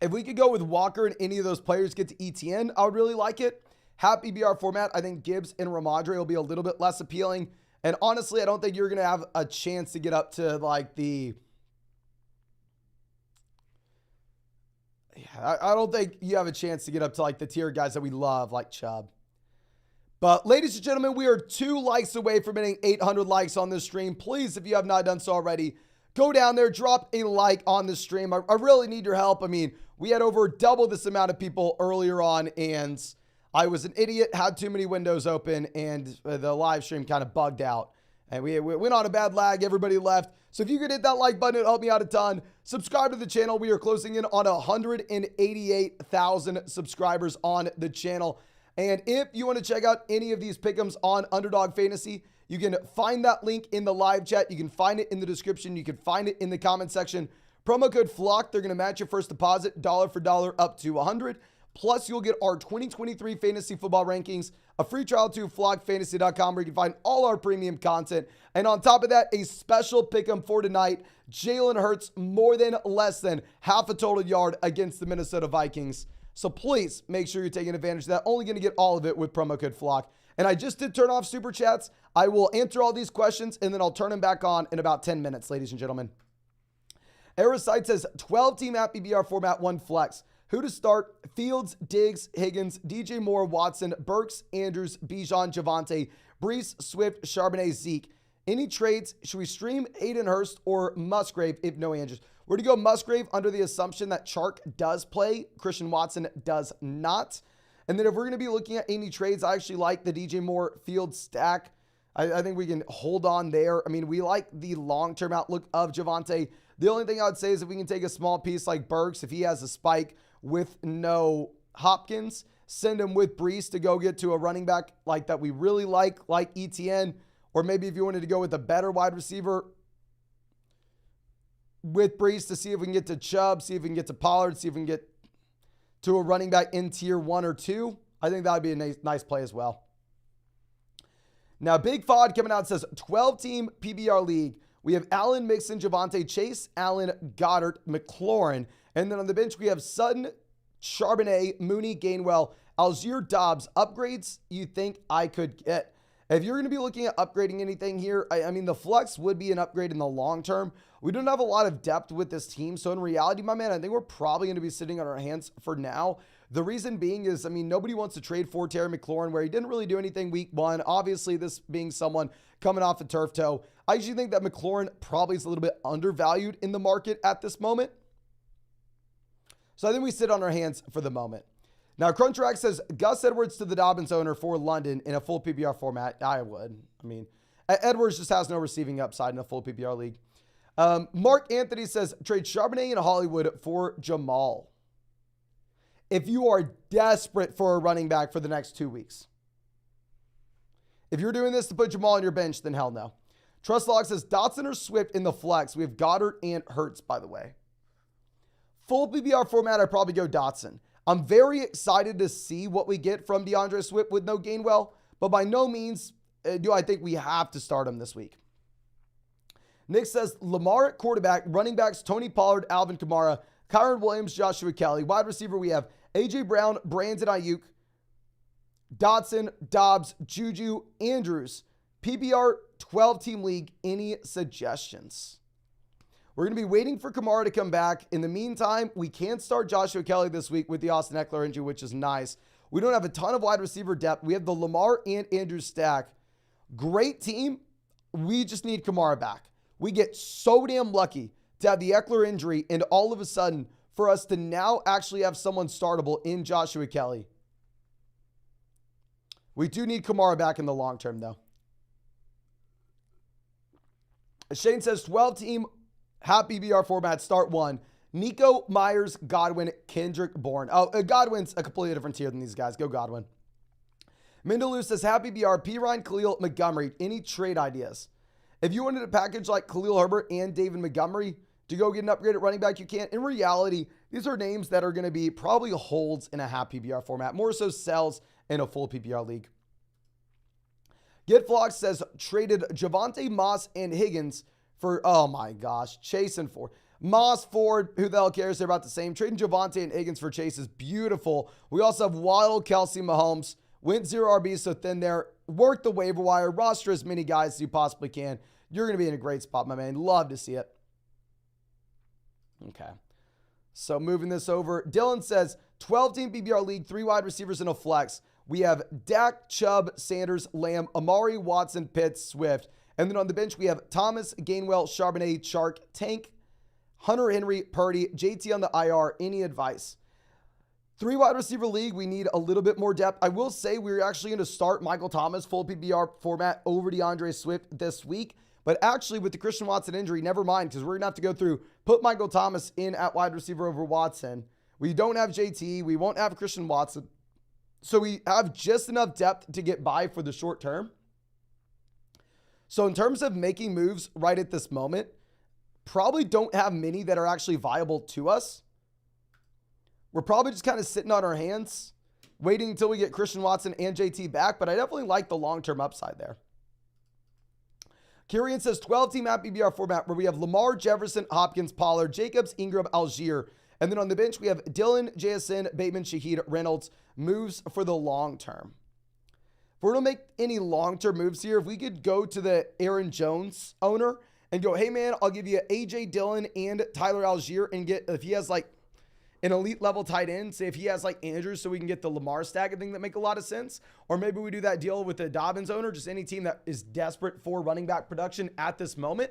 If we could go with Walker and any of those players get to ETN, I would really like it. Happy BR format, I think Gibbs and Ramondre will be a little bit less appealing. And honestly, I don't think you're going to have a chance to get up to like the... Yeah, I don't think you have a chance to get up to like the tier guys that we love, like Chubb. But ladies and gentlemen, we are 2 likes away from hitting 800 likes on this stream. Please, if you have not done so already, go down there, drop a like on the stream. I really need your help. I mean, we had over double this amount of people earlier on, and I was an idiot, had too many windows open, and the live stream kind of bugged out. And we went on a bad lag. Everybody left. So if you could hit that like button, it'll help me out a ton. Subscribe to the channel. We are closing in on 188,000 subscribers on the channel. And if you want to check out any of these pick'ems on Underdog Fantasy, you can find that link in the live chat. You can find it in the description. You can find it in the comment section. Promo code FLOCK. They're going to match your first deposit dollar for dollar up to $100. Plus, you'll get our 2023 fantasy football rankings, a free trial to flockfantasy.com where you can find all our premium content. And on top of that, a special pick'em for tonight. Jalen Hurts more than less than half a total yard against the Minnesota Vikings. So please make sure you're taking advantage of that. Only going to get all of it with promo code FLOCK. And I just did turn off super chats. I will answer all these questions and then I'll turn them back on in about 10 minutes, ladies and gentlemen. Aerosite says 12-team app PBR format 1 flex. Who to start? Fields, Diggs, Higgins, DJ Moore, Watson, Burks, Andrews, Bijan, Javonte, Brees, Swift, Charbonnet, Zeke. Any trades? Should we stream Hayden Hurst or Musgrave if no Andrews? We're going to go Musgrave under the assumption that Chark does play. Christian Watson does not. And then if we're going to be looking at any trades, I actually like the DJ Moore Field stack. I think we can hold on there. I mean, we like the long-term outlook of Javonte. The only thing I would say is if we can take a small piece like Burks, if he has a spike with no Hopkins, send him with Brees to go get to a running back like that we really like ETN. Or maybe if you wanted to go with a better wide receiver with Brees to see if we can get to Chubb, see if we can get to Pollard, see if we can get to a running back in tier 1 or 2. I think that would be a nice play as well. Now, Big Fod coming out says 12-team PBR league. We have Allen, Mixon, Javonte, Chase, Allen, Goddard, McLaurin. And then on the bench, we have Sutton, Charbonnet, Mooney, Gainwell, Algier, Dobbs. Upgrades you think I could get? If you're going to be looking at upgrading anything here, I mean, the flex would be an upgrade in the long term. We don't have a lot of depth with this team. So in reality, my man, I think we're probably going to be sitting on our hands for now. The reason being is, I mean, nobody wants to trade for Terry McLaurin where he didn't really do anything week 1. Obviously, this being someone coming off a turf toe. I actually think that McLaurin probably is a little bit undervalued in the market at this moment. So I think we sit on our hands for the moment. Now, Crunchrack says, Gus Edwards to the Dobbins owner for London in a full PPR format. I would. I mean, Edwards just has no receiving upside in a full PPR league. Mark Anthony says, trade Charbonnet in Hollywood for Jamal. If you are desperate for a running back for the next 2 weeks. If you're doing this to put Jamal on your bench, then hell no. Trustlog says, Dotson or Swift in the flex. We have Goddard and Hurts, by the way. Full PPR format, I'd probably go Dotson. I'm very excited to see what we get from DeAndre Swift with no Gainwell, but by no means do I think we have to start him this week. Nick says, Lamar at quarterback, running backs, Tony Pollard, Alvin Kamara, Kyron Williams, Joshua Kelly. Wide receiver, we have A.J. Brown, Brandon Ayuk, Dotson, Dobbs, Juju, Andrews. PPR 12-team league. Any suggestions? We're going to be waiting for Kamara to come back. In the meantime, we can't start Joshua Kelly this week with the Austin Eckler injury, which is nice. We don't have a ton of wide receiver depth. We have the Lamar and Andrews stack. Great team. We just need Kamara back. We get so damn lucky to have the Eckler injury and all of a sudden for us to now actually have someone startable in Joshua Kelly. We do need Kamara back in the long term, though. Shane says 12-team happy BR format, start 1. Nico, Myers, Godwin, Kendrick, Bourne. Oh, Godwin's a completely different tier than these guys. Go Godwin. Mindaloo says happy BR, P. Ryan, Khalil, Montgomery. Any trade ideas? If you wanted a package like Khalil Herbert and David Montgomery to go get an upgraded running back, you can. In reality, these are names that are going to be probably holds in a half PPR format, more so sells in a full PPR league. GetFlox says traded Javonte, Moss, and Higgins for, oh my gosh, Chase and Ford. Moss, Ford, who the hell cares? They're about the same. Trading Javonte and Higgins for Chase is beautiful. We also have Waddle, Kelsey, Mahomes. Went 0 RBs, so thin there. Work the waiver wire. Roster as many guys as you possibly can. You're going to be in a great spot, my man. Love to see it. Okay. So moving this over. Dylan says, 12-team PPR league, 3 wide receivers and a flex. We have Dak, Chubb, Sanders, Lamb, Amari, Watson, Pitts, Swift. And then on the bench, we have Thomas, Gainwell, Charbonnet, Chark, Tank, Hunter Henry, Purdy, JT on the IR. Any advice? 3 wide receiver league, we need a little bit more depth. I will say we're actually going to start Michael Thomas full PPR format over DeAndre Swift this week. But actually with the Christian Watson injury, never mind, because we're going to have to go through, put Michael Thomas in at wide receiver over Watson. We don't have JT. We won't have Christian Watson. So we have just enough depth to get by for the short term. So in terms of making moves right at this moment, probably don't have many that are actually viable to us. We're probably just kind of sitting on our hands, waiting until we get Christian Watson and JT back, but I definitely like the long-term upside there. Kirian says 12-team at PBR format where we have Lamar, Jefferson, Hopkins, Pollard, Jacobs, Ingram, Algier. And then on the bench, we have Dylan, JSN, Bateman, Shaheed, Reynolds. Moves for the long term. If we're going to make any long-term moves here, if we could go to the Aaron Jones owner and go, hey man, I'll give you AJ Dillon and Tyler Algier and get, if he has like an elite level tight end, say if he has like Andrews so we can get the Lamar stack, I think that make a lot of sense. Or maybe we do that deal with the Dobbins owner, just any team that is desperate for running back production at this moment.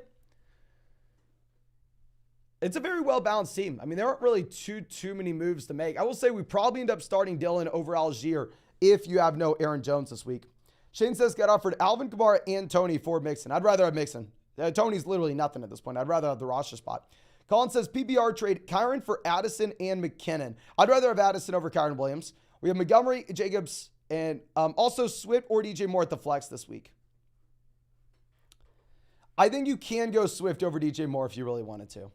It's a very well-balanced team. I mean, there aren't really too many moves to make. I will say we probably end up starting Dylan over Algier if you have no Aaron Jones this week. Shane says, got offered Alvin Kamara and Tony for Mixon. I'd rather have Mixon. Tony's literally nothing at this point. I'd rather have the roster spot. Colin says, PBR trade Kyron for Addison and McKinnon. I'd rather have Addison over Kyron Williams. We have Montgomery, Jacobs, and also Swift or DJ Moore at the flex this week. I think you can go Swift over DJ Moore if you really wanted to.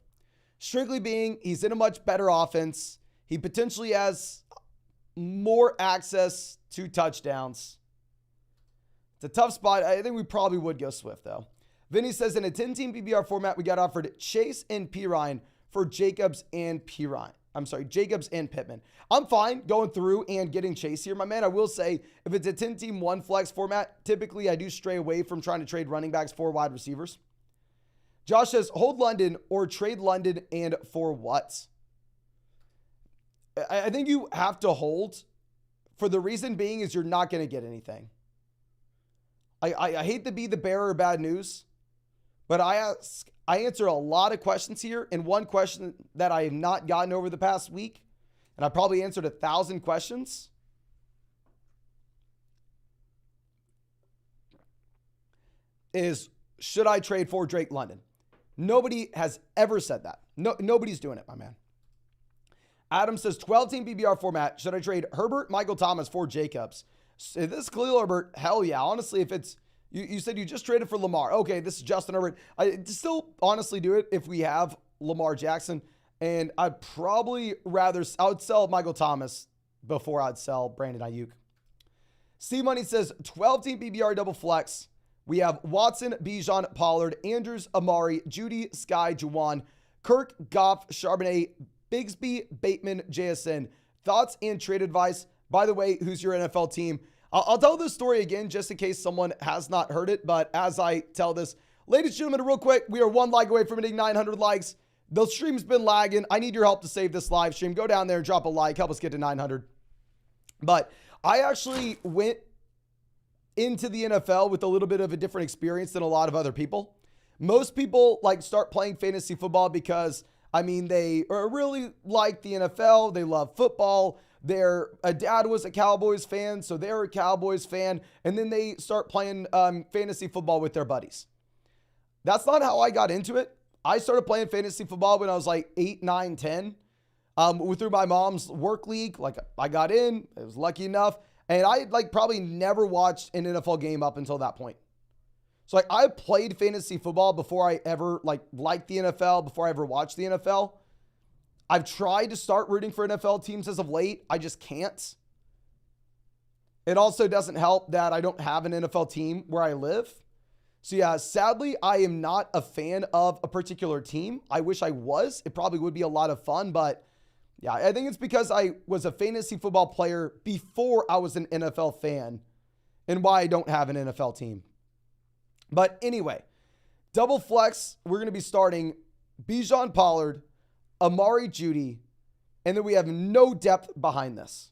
Strictly being, he's in a much better offense. He potentially has more access to touchdowns. It's a tough spot. I think we probably would go Swift, though. Vinny says, in a 10-team PPR format, we got offered Chase and Pirine for Jacobs and Pirine. I'm sorry, Jacobs and Pittman. I'm fine going through and getting Chase here, my man. I will say, if it's a 10-team one flex format, typically I do stray away from trying to trade running backs for wide receivers. Josh says, hold London or trade London and for what? I think you have to hold for the reason being is you're not going to get anything. I hate to be the bearer of bad news, but I answer a lot of questions here. And one question that I have not gotten over the past week, and I probably answered 1,000 questions, is should I trade for Drake London? Nobody has ever said that. Nobody's doing it, my man. Adam says, 12-team PBR format. Should I trade Herbert, Michael Thomas for Jacobs? So this Khalil Herbert, hell yeah. Honestly, if it's, you said you just traded for Lamar. Okay, this is Justin Herbert. I'd still honestly do it if we have Lamar Jackson. And I'd probably rather, I would sell Michael Thomas before I'd sell Brandon Ayuk. Steve Money says, 12-team PBR double flex. We have Watson, Bijan, Pollard, Andrews, Amari, Judy, Sky, Juwan, Kirk, Goff, Charbonnet, Bigsby, Bateman, JSN. Thoughts and trade advice. By the way, who's your NFL team? I'll tell this story again just in case someone has not heard it. But as I tell this, ladies and gentlemen, real quick, we are one like away from hitting 900 likes. The stream's been lagging. I need your help to save this live stream. Go down there and drop a like. Help us get to 900. But I actually went into the NFL with a little bit of a different experience than a lot of other people. Most people like start playing fantasy football because, I mean, they really like the NFL. They love football. Their dad was a Cowboys fan, so they're a Cowboys fan. And then they start playing fantasy football with their buddies. That's not how I got into it. I started playing fantasy football when I was like 8, 9, 10. Through my mom's work league. Like I got in, I was lucky enough. And I like probably never watched an NFL game up until that point. So like I played fantasy football before I ever liked the NFL, before I ever watched the NFL. I've tried to start rooting for NFL teams as of late. I just can't. It also doesn't help that I don't have an NFL team where I live. So yeah, sadly, I am not a fan of a particular team. I wish I was. It probably would be a lot of fun, but yeah, I think it's because I was a fantasy football player before I was an NFL fan and why I don't have an NFL team. But anyway, double flex, we're going to be starting Bijan Pollard, Amari Judy, and then we have no depth behind this.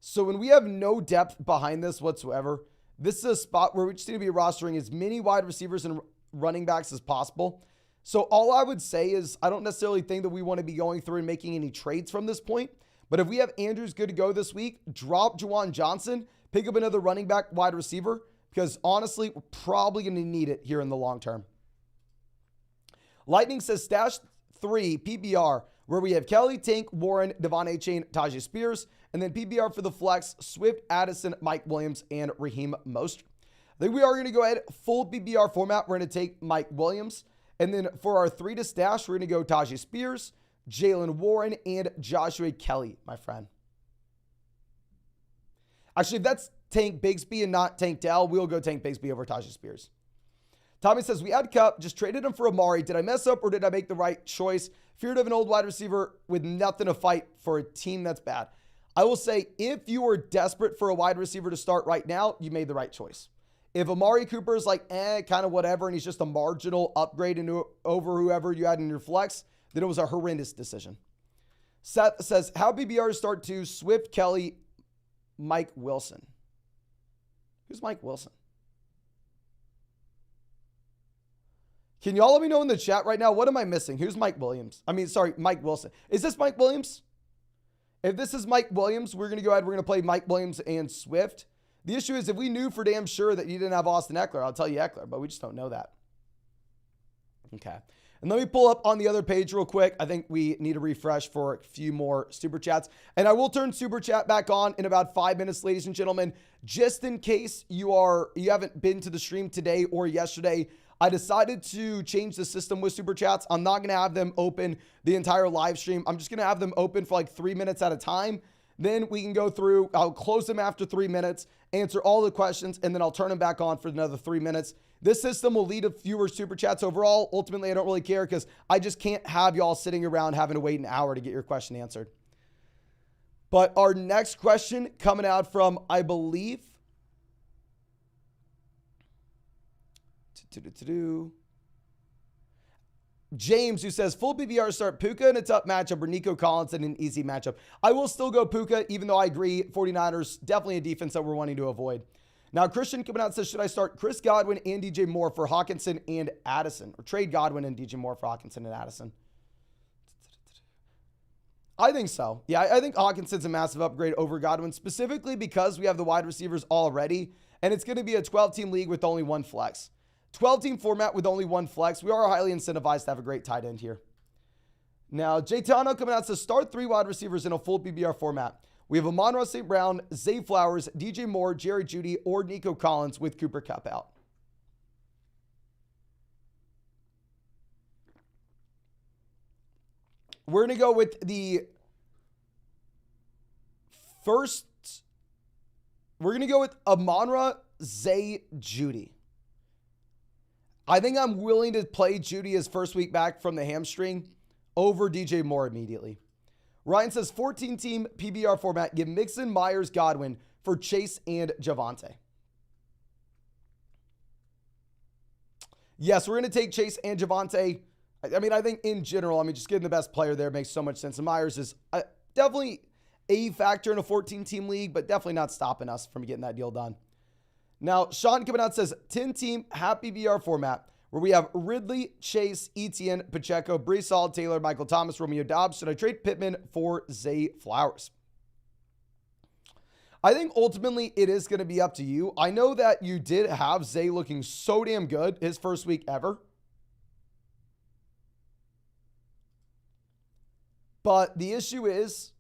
So when we have no depth behind this whatsoever, this is a spot where we just need to be rostering as many wide receivers and running backs as possible. So all I would say is I don't necessarily think that we want to be going through and making any trades from this point. But if we have Andrews good to go this week, drop Juwan Johnson, pick up another running back wide receiver, because honestly, we're probably going to need it here in the long term. Lightning says stash 3 PBR, where we have Kelly, Tank, Warren, Devon Achane, Tajay Spears, and then PBR for the flex, Swift, Addison, Mike Williams, and Raheem Mostert. I think we are going to go ahead full PBR format. We're going to take Mike Williams. And then for our 3 to stash, we're going to go Tajay Spears, Jalen Warren, and Joshua Kelly, my friend. Actually, if that's Tank Bigsby and not Tank Dell, we'll go Tank Bigsby over Tajay Spears. Tommy says, we had Cup, just traded him for Amari. Did I mess up or did I make the right choice? Feared of an old wide receiver with nothing to fight for a team that's bad. I will say, if you are desperate for a wide receiver to start right now, you made the right choice. If Amari Cooper is like, kind of whatever, and he's just a marginal upgrade over whoever you had in your flex, then it was a horrendous decision. Seth says, how PBR start to Swift, Kelly, Mike Wilson. Who's Mike Wilson? Can y'all let me know in the chat right now? What am I missing? Who's Mike Williams? Mike Wilson. Is this Mike Williams? If this is Mike Williams, we're going to go ahead. We're going to play Mike Williams and Swift. The issue is if we knew for damn sure that you didn't have Austin Eckler, I'll tell you Eckler, but we just don't know that. Okay. And let me pull up on the other page real quick. I think we need to refresh for a few more super chats. And I will turn super chat back on in about 5 minutes, ladies and gentlemen. Just in case you haven't been to the stream today or yesterday, I decided to change the system with super chats. I'm not going to have them open the entire live stream. I'm just going to have them open for like 3 minutes at a time. Then we can go through, I'll close them after 3 minutes, answer all the questions, and then I'll turn them back on for another 3 minutes. This system will lead to fewer super chats overall. Ultimately, I don't really care because I just can't have y'all sitting around having to wait an hour to get your question answered. But our next question coming out from, I believe, James, who says, full PPR start Puka in a tough matchup or Nico Collins in an easy matchup. I will still go Puka, even though I agree 49ers, definitely a defense that we're wanting to avoid. Now, Christian coming out says, should I start Chris Godwin and DJ Moore for Hawkinson and Addison? Or trade Godwin and DJ Moore for Hawkinson and Addison? I think so. Yeah, I think Hawkinson's a massive upgrade over Godwin, specifically because we have the wide receivers already, and it's going to be a 12-team league with only one flex. 12-team format with only one flex. We are highly incentivized to have a great tight end here. Now, Jay Tano coming out says, start 3 wide receivers in a full PBR format. We have Amon-Ra St. Brown, Zay Flowers, DJ Moore, Jerry Jeudy, or Nico Collins with Cooper Kupp out. We're going to go with the first. We're going to go with Amon-Ra, Zay, Jeudy. I think I'm willing to play Jeudy his first week back from the hamstring over DJ Moore immediately. Ryan says 14-team PBR format. Give Mixon, Myers, Godwin for Chase and Javonte. Yes, we're going to take Chase and Javonte. I think in general, just getting the best player there makes so much sense. And Myers is definitely a factor in a 14-team league, but definitely not stopping us from getting that deal done. Now, Sean coming out says 10-team happy BR format where we have Ridley, Chase, Etienne, Pacheco, Brees Hall, Taylor, Michael Thomas, Romeo Doubs. Should I trade Pittman for Zay Flowers? I think ultimately it is going to be up to you. I know that you did have Zay looking so damn good his first week ever. But the issue is,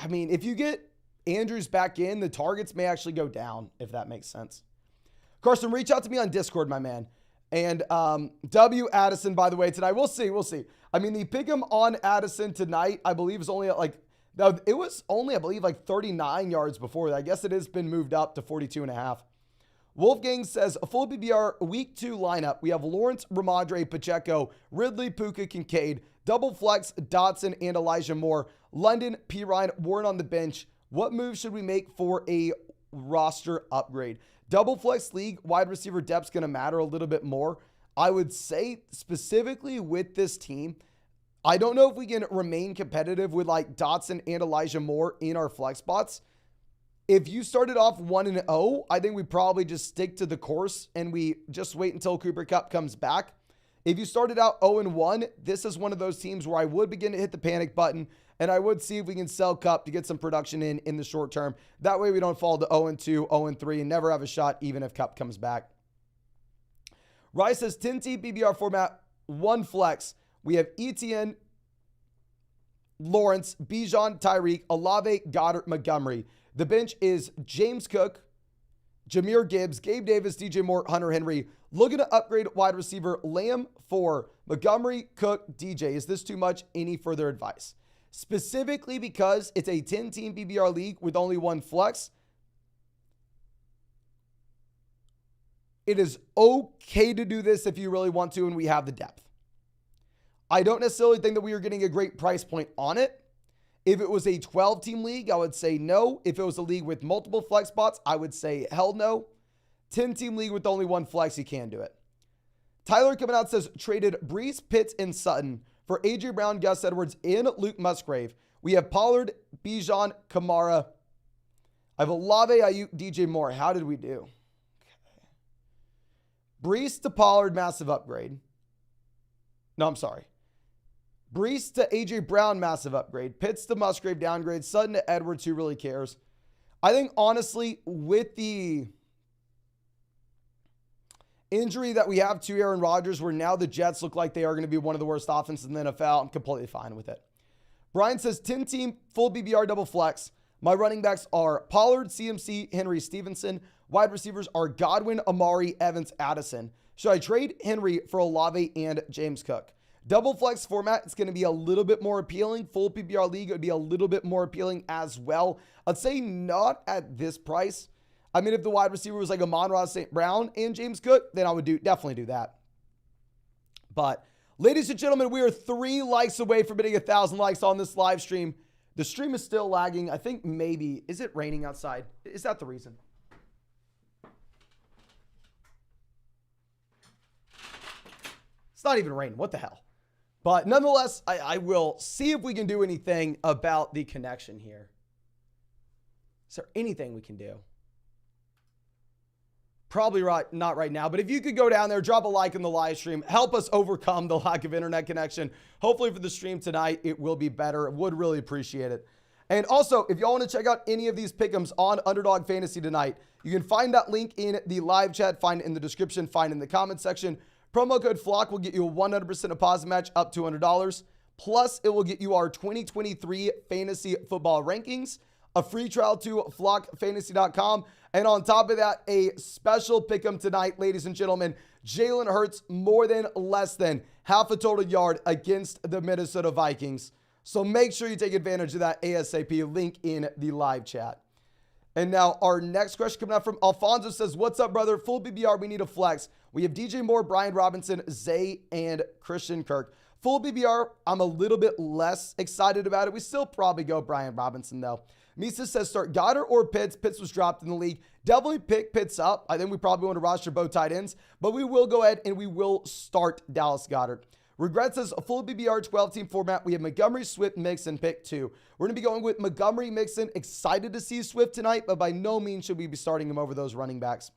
if you get Andrews back in, the targets may actually go down, if that makes sense. Carson, reach out to me on Discord, my man. And W. Addison, by the way, tonight. We'll see. The pick him on Addison tonight, I believe, is only at it was only, I believe, 39 yards before that. I guess it has been moved up to 42.5. Wolfgang says, a full PBR week 2 lineup. We have Lawrence, Ramadre, Pacheco, Ridley, Puka, Kincaid, double flex, Dotson, and Elijah Moore. London, P. Ryan, Warren on the bench. What move should we make for a roster upgrade? Double flex league, wide receiver depth's going to matter a little bit more. I would say specifically with this team, I don't know if we can remain competitive with Dotson and Elijah Moore in our flex spots. If you started off 1-0, I think we probably just stick to the course and we just wait until Cooper Kupp comes back. If you started out 0-1, this is one of those teams where I would begin to hit the panic button and I would see if we can sell Kupp to get some production in the short term. That way we don't fall to 0-2, 0-3, and never have a shot even if Kupp comes back. Rice says 10-team PBR format, 1 flex. We have Etienne, Lawrence, Bijan, Tyreek, Olave, Goddard, Montgomery. The bench is James Cook, Jahmyr Gibbs, Gabe Davis, DJ Moore, Hunter Henry. Looking to upgrade wide receiver Lamb for Montgomery, Cook, DJ. Is this too much? Any further advice? Specifically because it's a 10-team PBR league with only 1 flex, it is okay to do this if you really want to and we have the depth. I don't necessarily think that we are getting a great price point on it. If it was a 12-team league, I would say no. If it was a league with multiple flex spots, I would say hell no. 10-team league with only 1 flex, you can do it. Tyler coming out says, traded Brees, Pitts, and Sutton For A.J. Brown, Gus Edwards, and Luke Musgrave, we have Pollard, Bijan, Kamara. I have Olave, Ayuk, DJ Moore. How did we do? Okay. Brees to Pollard, massive upgrade. No, I'm sorry. Brees to A.J. Brown, massive upgrade. Pitts to Musgrave, downgrade. Sutton to Edwards, who really cares? I think, honestly, with the injury that we have to Aaron Rodgers, where now the Jets look like they are going to be one of the worst offenses in the NFL, I'm completely fine with it. Brian says, 10-team, full BBR, double flex. My running backs are Pollard, CMC, Henry, Stevenson. Wide receivers are Godwin, Amari, Evans, Addison. Should I trade Henry for Olave and James Cook? Double flex format, it's going to be a little bit more appealing. Full PPR league, it would be a little bit more appealing as well. I'd say not at this price. I mean, if the wide receiver was like Amon-Ra St. Brown and James Cook, then I would definitely do that. But ladies and gentlemen, we are 3 likes away from hitting 1,000 likes on this live stream. The stream is still lagging. I think maybe, is it raining outside? Is that the reason? It's not even raining. What the hell? But nonetheless, I will see if we can do anything about the connection here. Is there anything we can do? Probably not right now, but if you could go down there, drop a like in the live stream, help us overcome the lack of internet connection. Hopefully for the stream tonight, it will be better. Would really appreciate it. And also, if y'all want to check out any of these pick'ems on Underdog Fantasy tonight, you can find that link in the live chat, find it in the description, find it in the comment section. Promo code FLOCK will get you a 100% deposit match up to $200. Plus, it will get you our 2023 fantasy football rankings, a free trial to flockfantasy.com, and on top of that, a special pick'em tonight, ladies and gentlemen. Jalen Hurts more than less than half a total yard against the Minnesota Vikings. So make sure you take advantage of that ASAP. Link in the live chat. And now our next question coming out from Alfonso says, what's up, brother? Full BBR, we need a flex. We have DJ Moore, Brian Robinson, Zay, and Christian Kirk. Full BBR, I'm a little bit less excited about it. We still probably go Brian Robinson, though. Misa says, start Goddard or Pitts. Pitts was dropped in the league. Definitely pick Pitts up. I think we probably want to roster both tight ends, but we will go ahead and we will start Dallas Goedert. Regret says, a full BBR 12-team format. We have Montgomery, Swift, Mixon, pick 2. We're going to be going with Montgomery, Mixon. Excited to see Swift tonight, but by no means should we be starting him over those running backs.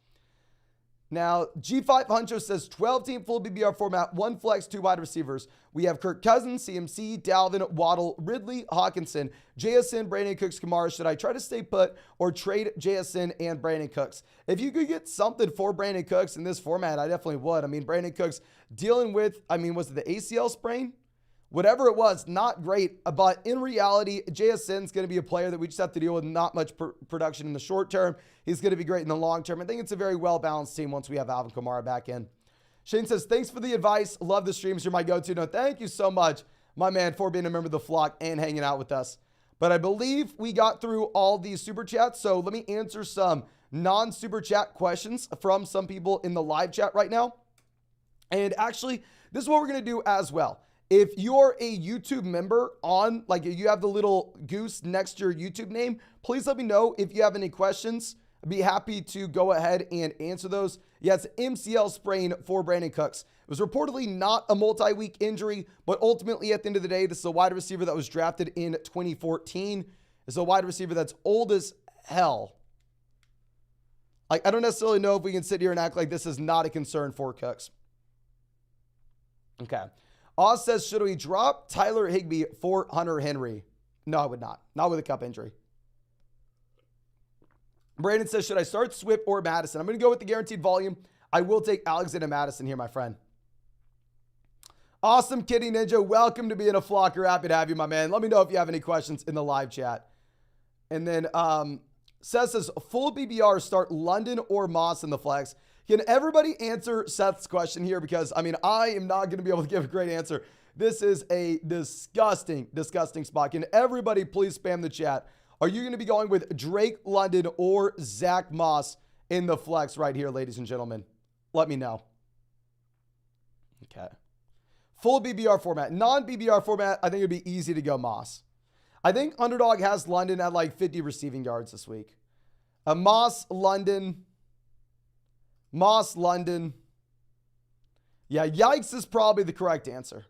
Now, G5 Huncho says 12-team full BBR format, 1 flex, 2 wide receivers. We have Kirk Cousins, CMC, Dalvin, Waddle, Ridley, Hawkinson, JSN, Brandon Cooks, Kamara. Should I try to stay put or trade JSN and Brandon Cooks? If you could get something for Brandon Cooks in this format, I definitely would. I mean, Brandon Cooks dealing with, was it the ACL sprain? Whatever it was, not great. But in reality, JSN's going to be a player that we just have to deal with not much production in the short term. He's going to be great in the long term. I think it's a very well-balanced team once we have Alvin Kamara back in. Shane says, thanks for the advice. Love the streams. You're my go-to. No, thank you so much, my man, for being a member of the flock and hanging out with us. But I believe we got through all these super chats. So let me answer some non-super chat questions from some people in the live chat right now. And actually, this is what we're going to do as well. If you're a YouTube member on, like if you have the little goose next to your YouTube name, please let me know if you have any questions. I'd be happy to go ahead and answer those. Yeah, it's MCL sprain for Brandon Cooks. It was reportedly not a multi-week injury, but ultimately at the end of the day, this is a wide receiver that was drafted in 2014. It's a wide receiver that's old as hell. Like, I don't necessarily know if we can sit here and act like this is not a concern for Cooks. Okay. Oz says, should we drop Tyler Higbee for Hunter Henry? No, I would not. Not with a cup injury. Brandon says, should I start Swift or Madison? I'm going to go with the guaranteed volume. I will take Alexander Madison here, my friend. Awesome Kitty Ninja. Welcome to being a flocker. Happy to have you, my man. Let me know if you have any questions in the live chat. And then Seth says, full BBR, start London or Moss in the flex. Can everybody answer Seth's question here? Because, I am not going to be able to give a great answer. This is a disgusting, disgusting spot. Can everybody please spam the chat? Are you going to be going with Drake London or Zach Moss in the flex right here, ladies and gentlemen? Let me know. Okay. Full BBR format. Non-BBR format, I think it would be easy to go Moss. I think Underdog has London at like 50 receiving yards this week. Moss, London. Yeah, yikes is probably the correct answer.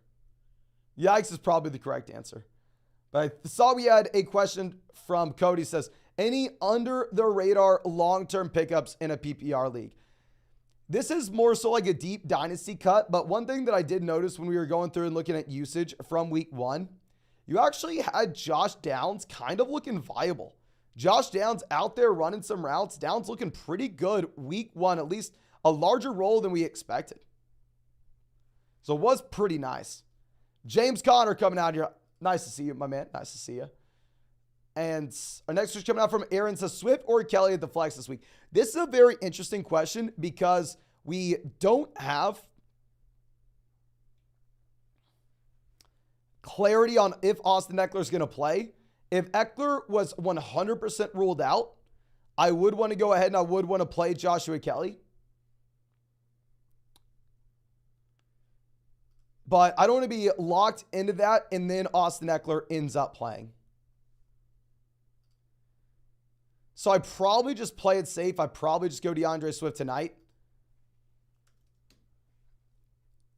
Yikes is probably the correct answer. But I saw we had a question from Cody. Says, any under the radar long-term pickups in a PPR league? This is more so like a deep dynasty cut. But one thing that I did notice when we were going through and looking at usage from week 1, you actually had Josh Downs kind of looking viable. Josh Downs out there running some routes. Downs looking pretty good week 1, at least a larger role than we expected. So it was pretty nice. James Conner coming out here. Nice to see you, my man. Nice to see you. And our next question coming out from Aaron says, Swift or Kelly at the flex this week? This is a very interesting question because we don't have clarity on if Austin Eckler is going to play. If Eckler was 100% ruled out, I would want to go ahead and I would want to play Joshua Kelly. But I don't want to be locked into that and then Austin Eckler ends up playing. So I probably just play it safe. I probably just go DeAndre Swift tonight.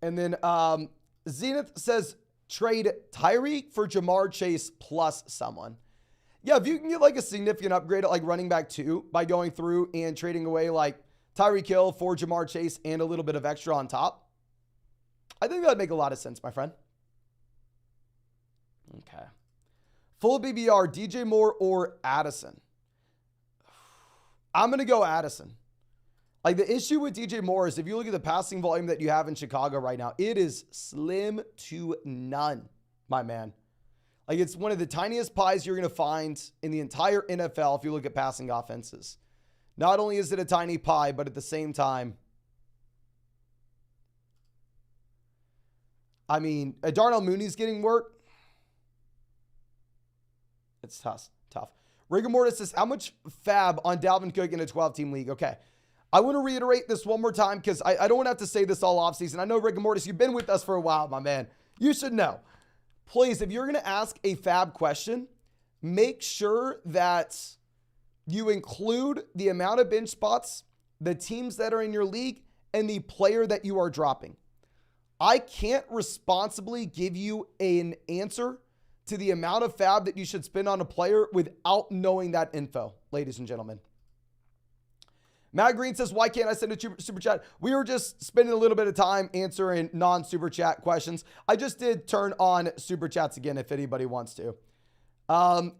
And then Zenith says, trade Tyreek for Jamar Chase plus someone. Yeah, if you can get like a significant upgrade at like running back 2 by going through and trading away like Tyreek Hill for Jamar Chase and a little bit of extra on top, I think that would make a lot of sense, my friend. Okay. Full BBR, DJ Moore or Addison? I'm going to go Addison. Like the issue with DJ Moore is if you look at the passing volume that you have in Chicago right now, it is slim to none, my man. Like it's one of the tiniest pies you're going to find in the entire NFL if you look at passing offenses. Not only is it a tiny pie, but at the same time, I mean, Darnell Mooney's getting work. It's tough. Rigor Mortis says, how much fab on Dalvin Cook in a 12-team league? Okay. I want to reiterate this one more time because I don't want to have to say this all offseason. I know, Rigor Mortis, you've been with us for a while, my man. You should know. Please, if you're going to ask a fab question, make sure that you include the amount of bench spots, the teams that are in your league, and the player that you are dropping. I can't responsibly give you an answer to the amount of fab that you should spend on a player without knowing that info, ladies and gentlemen. Matt Green says, why can't I send a super chat? We were just spending a little bit of time answering non-super chat questions. I just did turn on super chats again if anybody wants to.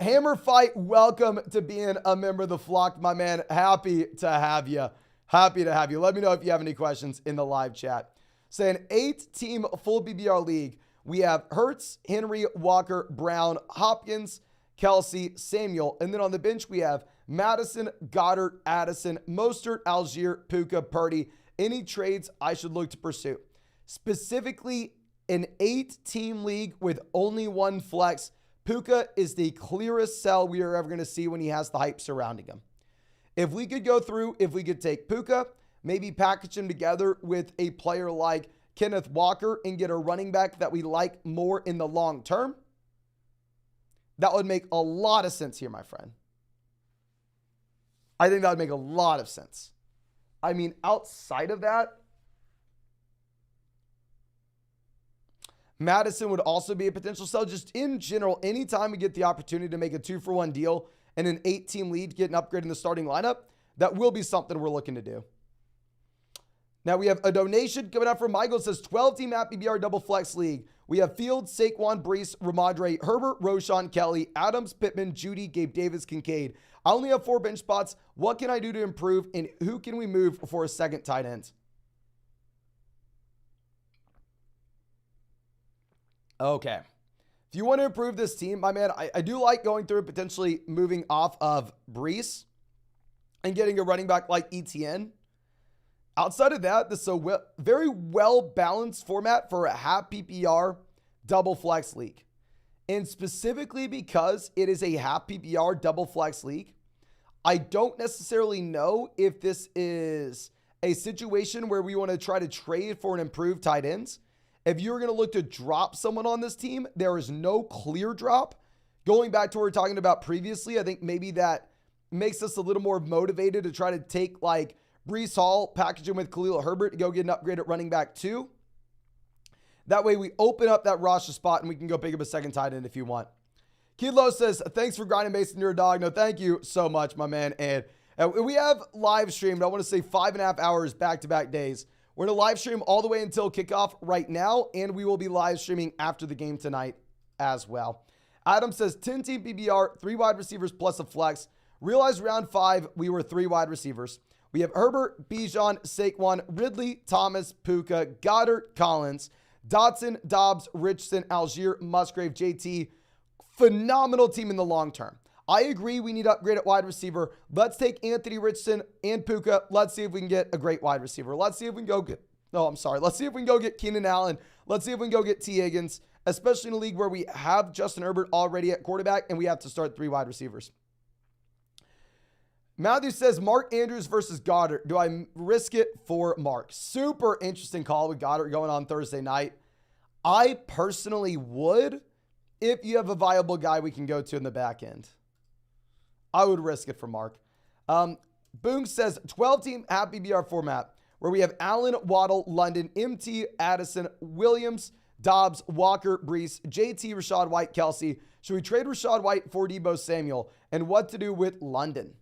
Hammer Fight, welcome to being a member of the flock, my man. Happy to have you. Happy to have you. Let me know if you have any questions in the live chat. Saying 8-team full BBR league. We have Hurts, Henry, Walker, Brown, Hopkins, Kelsey, Samuel. And then on the bench, we have Madison, Goddard, Addison, Mostert, Algier, Puka, Purdy. Any trades I should look to pursue? Specifically, an 8-team league with only one flex. Puka is the clearest sell we are ever going to see when he has the hype surrounding him. If we could go through, if we could take Puka, maybe package him together with a player like Kenneth Walker and get a running back that we like more in the long term, that would make a lot of sense here, my friend. I think that would make a lot of sense. I mean, outside of that, Madison would also be a potential sell. Just in general, anytime we get the opportunity to make a 2-for-1 deal and an 8-team lead, get an upgrade in the starting lineup, that will be something we're looking to do. Now we have a donation coming out from Michael. It says 12-team at PBR double flex league. We have Fields, Saquon, Brees, Ramondre, Herbert, Roshan, Kelly, Adams, Pittman, Judy, Gabe Davis, Kincaid. I only have 4 bench spots. What can I do to improve? And who can we move for a second tight end? Okay. If you want to improve this team, my man, I do like going through potentially moving off of Brees and getting a running back like ETN. Outside of that, this is a very well-balanced format for a half PPR double flex league. And specifically because it is a half PPR double flex league, I don't necessarily know if this is a situation where we want to try to trade for an improved tight ends. If you're going to look to drop someone on this team, there is no clear drop. Going back to what we were talking about previously, I think maybe that makes us a little more motivated to try to take like Brees Hall, package him with Khalil Herbert to go get an upgrade at running back 2. That way we open up that roster spot and we can go pick up a second tight end if you want. Kidlo says, thanks for grinding Mason, you're a dog. No, thank you so much, my man. And we have live streamed, I want to say 5.5 hours back-to-back days. We're going to live stream all the way until kickoff right now, and we will be live streaming after the game tonight as well. Adam says, 10-team PBR, 3 wide receivers plus a flex. Realized round 5, we were 3 wide receivers. We have Herbert, Bijan, Saquon, Ridley, Thomas, Puka, Goddard, Collins, Dotson, Dobbs, Richardson, Algier, Musgrave, JT. Phenomenal team in the long term. I agree we need to upgrade at wide receiver. Let's take Anthony Richardson and Puka. Let's see if we can get a great wide receiver. Let's see if we can go get, let's see if we can go get Keenan Allen. Let's see if we can go get T. Higgins, especially in a league where we have Justin Herbert already at quarterback and we have to start 3 wide receivers. Matthew says, Mark Andrews versus Goddard. Do I risk it for Mark? Super interesting call with Goddard going on Thursday night. I personally would, if you have a viable guy we can go to in the back end. I would risk it for Mark. Boom says, 12-team half PBR format where we have Allen, Waddle, London, MT, Addison, Williams, Dobbs, Walker, Brees, JT, Rashad White, Kelsey. Should we trade Rashad White for Deebo Samuel? And what to do with London?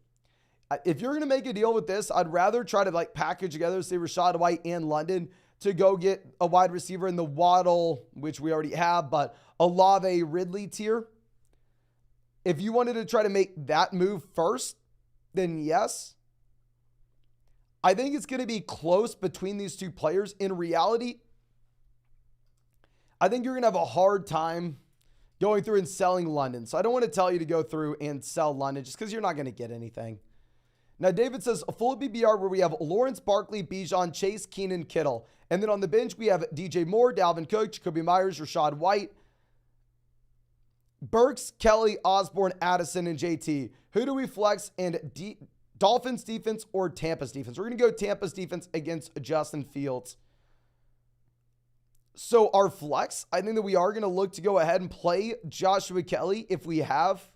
If you're going to make a deal with this, I'd rather try to package together, say Rashad White and London to go get a wide receiver in the Waddle, which we already have, but Olave Ridley tier. If you wanted to try to make that move first, then yes. I think it's going to be close between these 2 players. In reality, I think you're going to have a hard time going through and selling London. So I don't want to tell you to go through and sell London just because you're not going to get anything. Now, David says a full PBR where we have Lawrence, Barkley, Bijan, Chase, Keenan, Kittle. And then on the bench, we have DJ Moore, Dalvin Cook, Jacoby Myers, Rashad White, Burks, Kelly, Osborne, Addison, and JT. Who do we flex? And Dolphins defense or Tampa's defense? We're going to go Tampa's defense against Justin Fields. So our flex, I think that we are going to look to go ahead and play Joshua Kelly if we have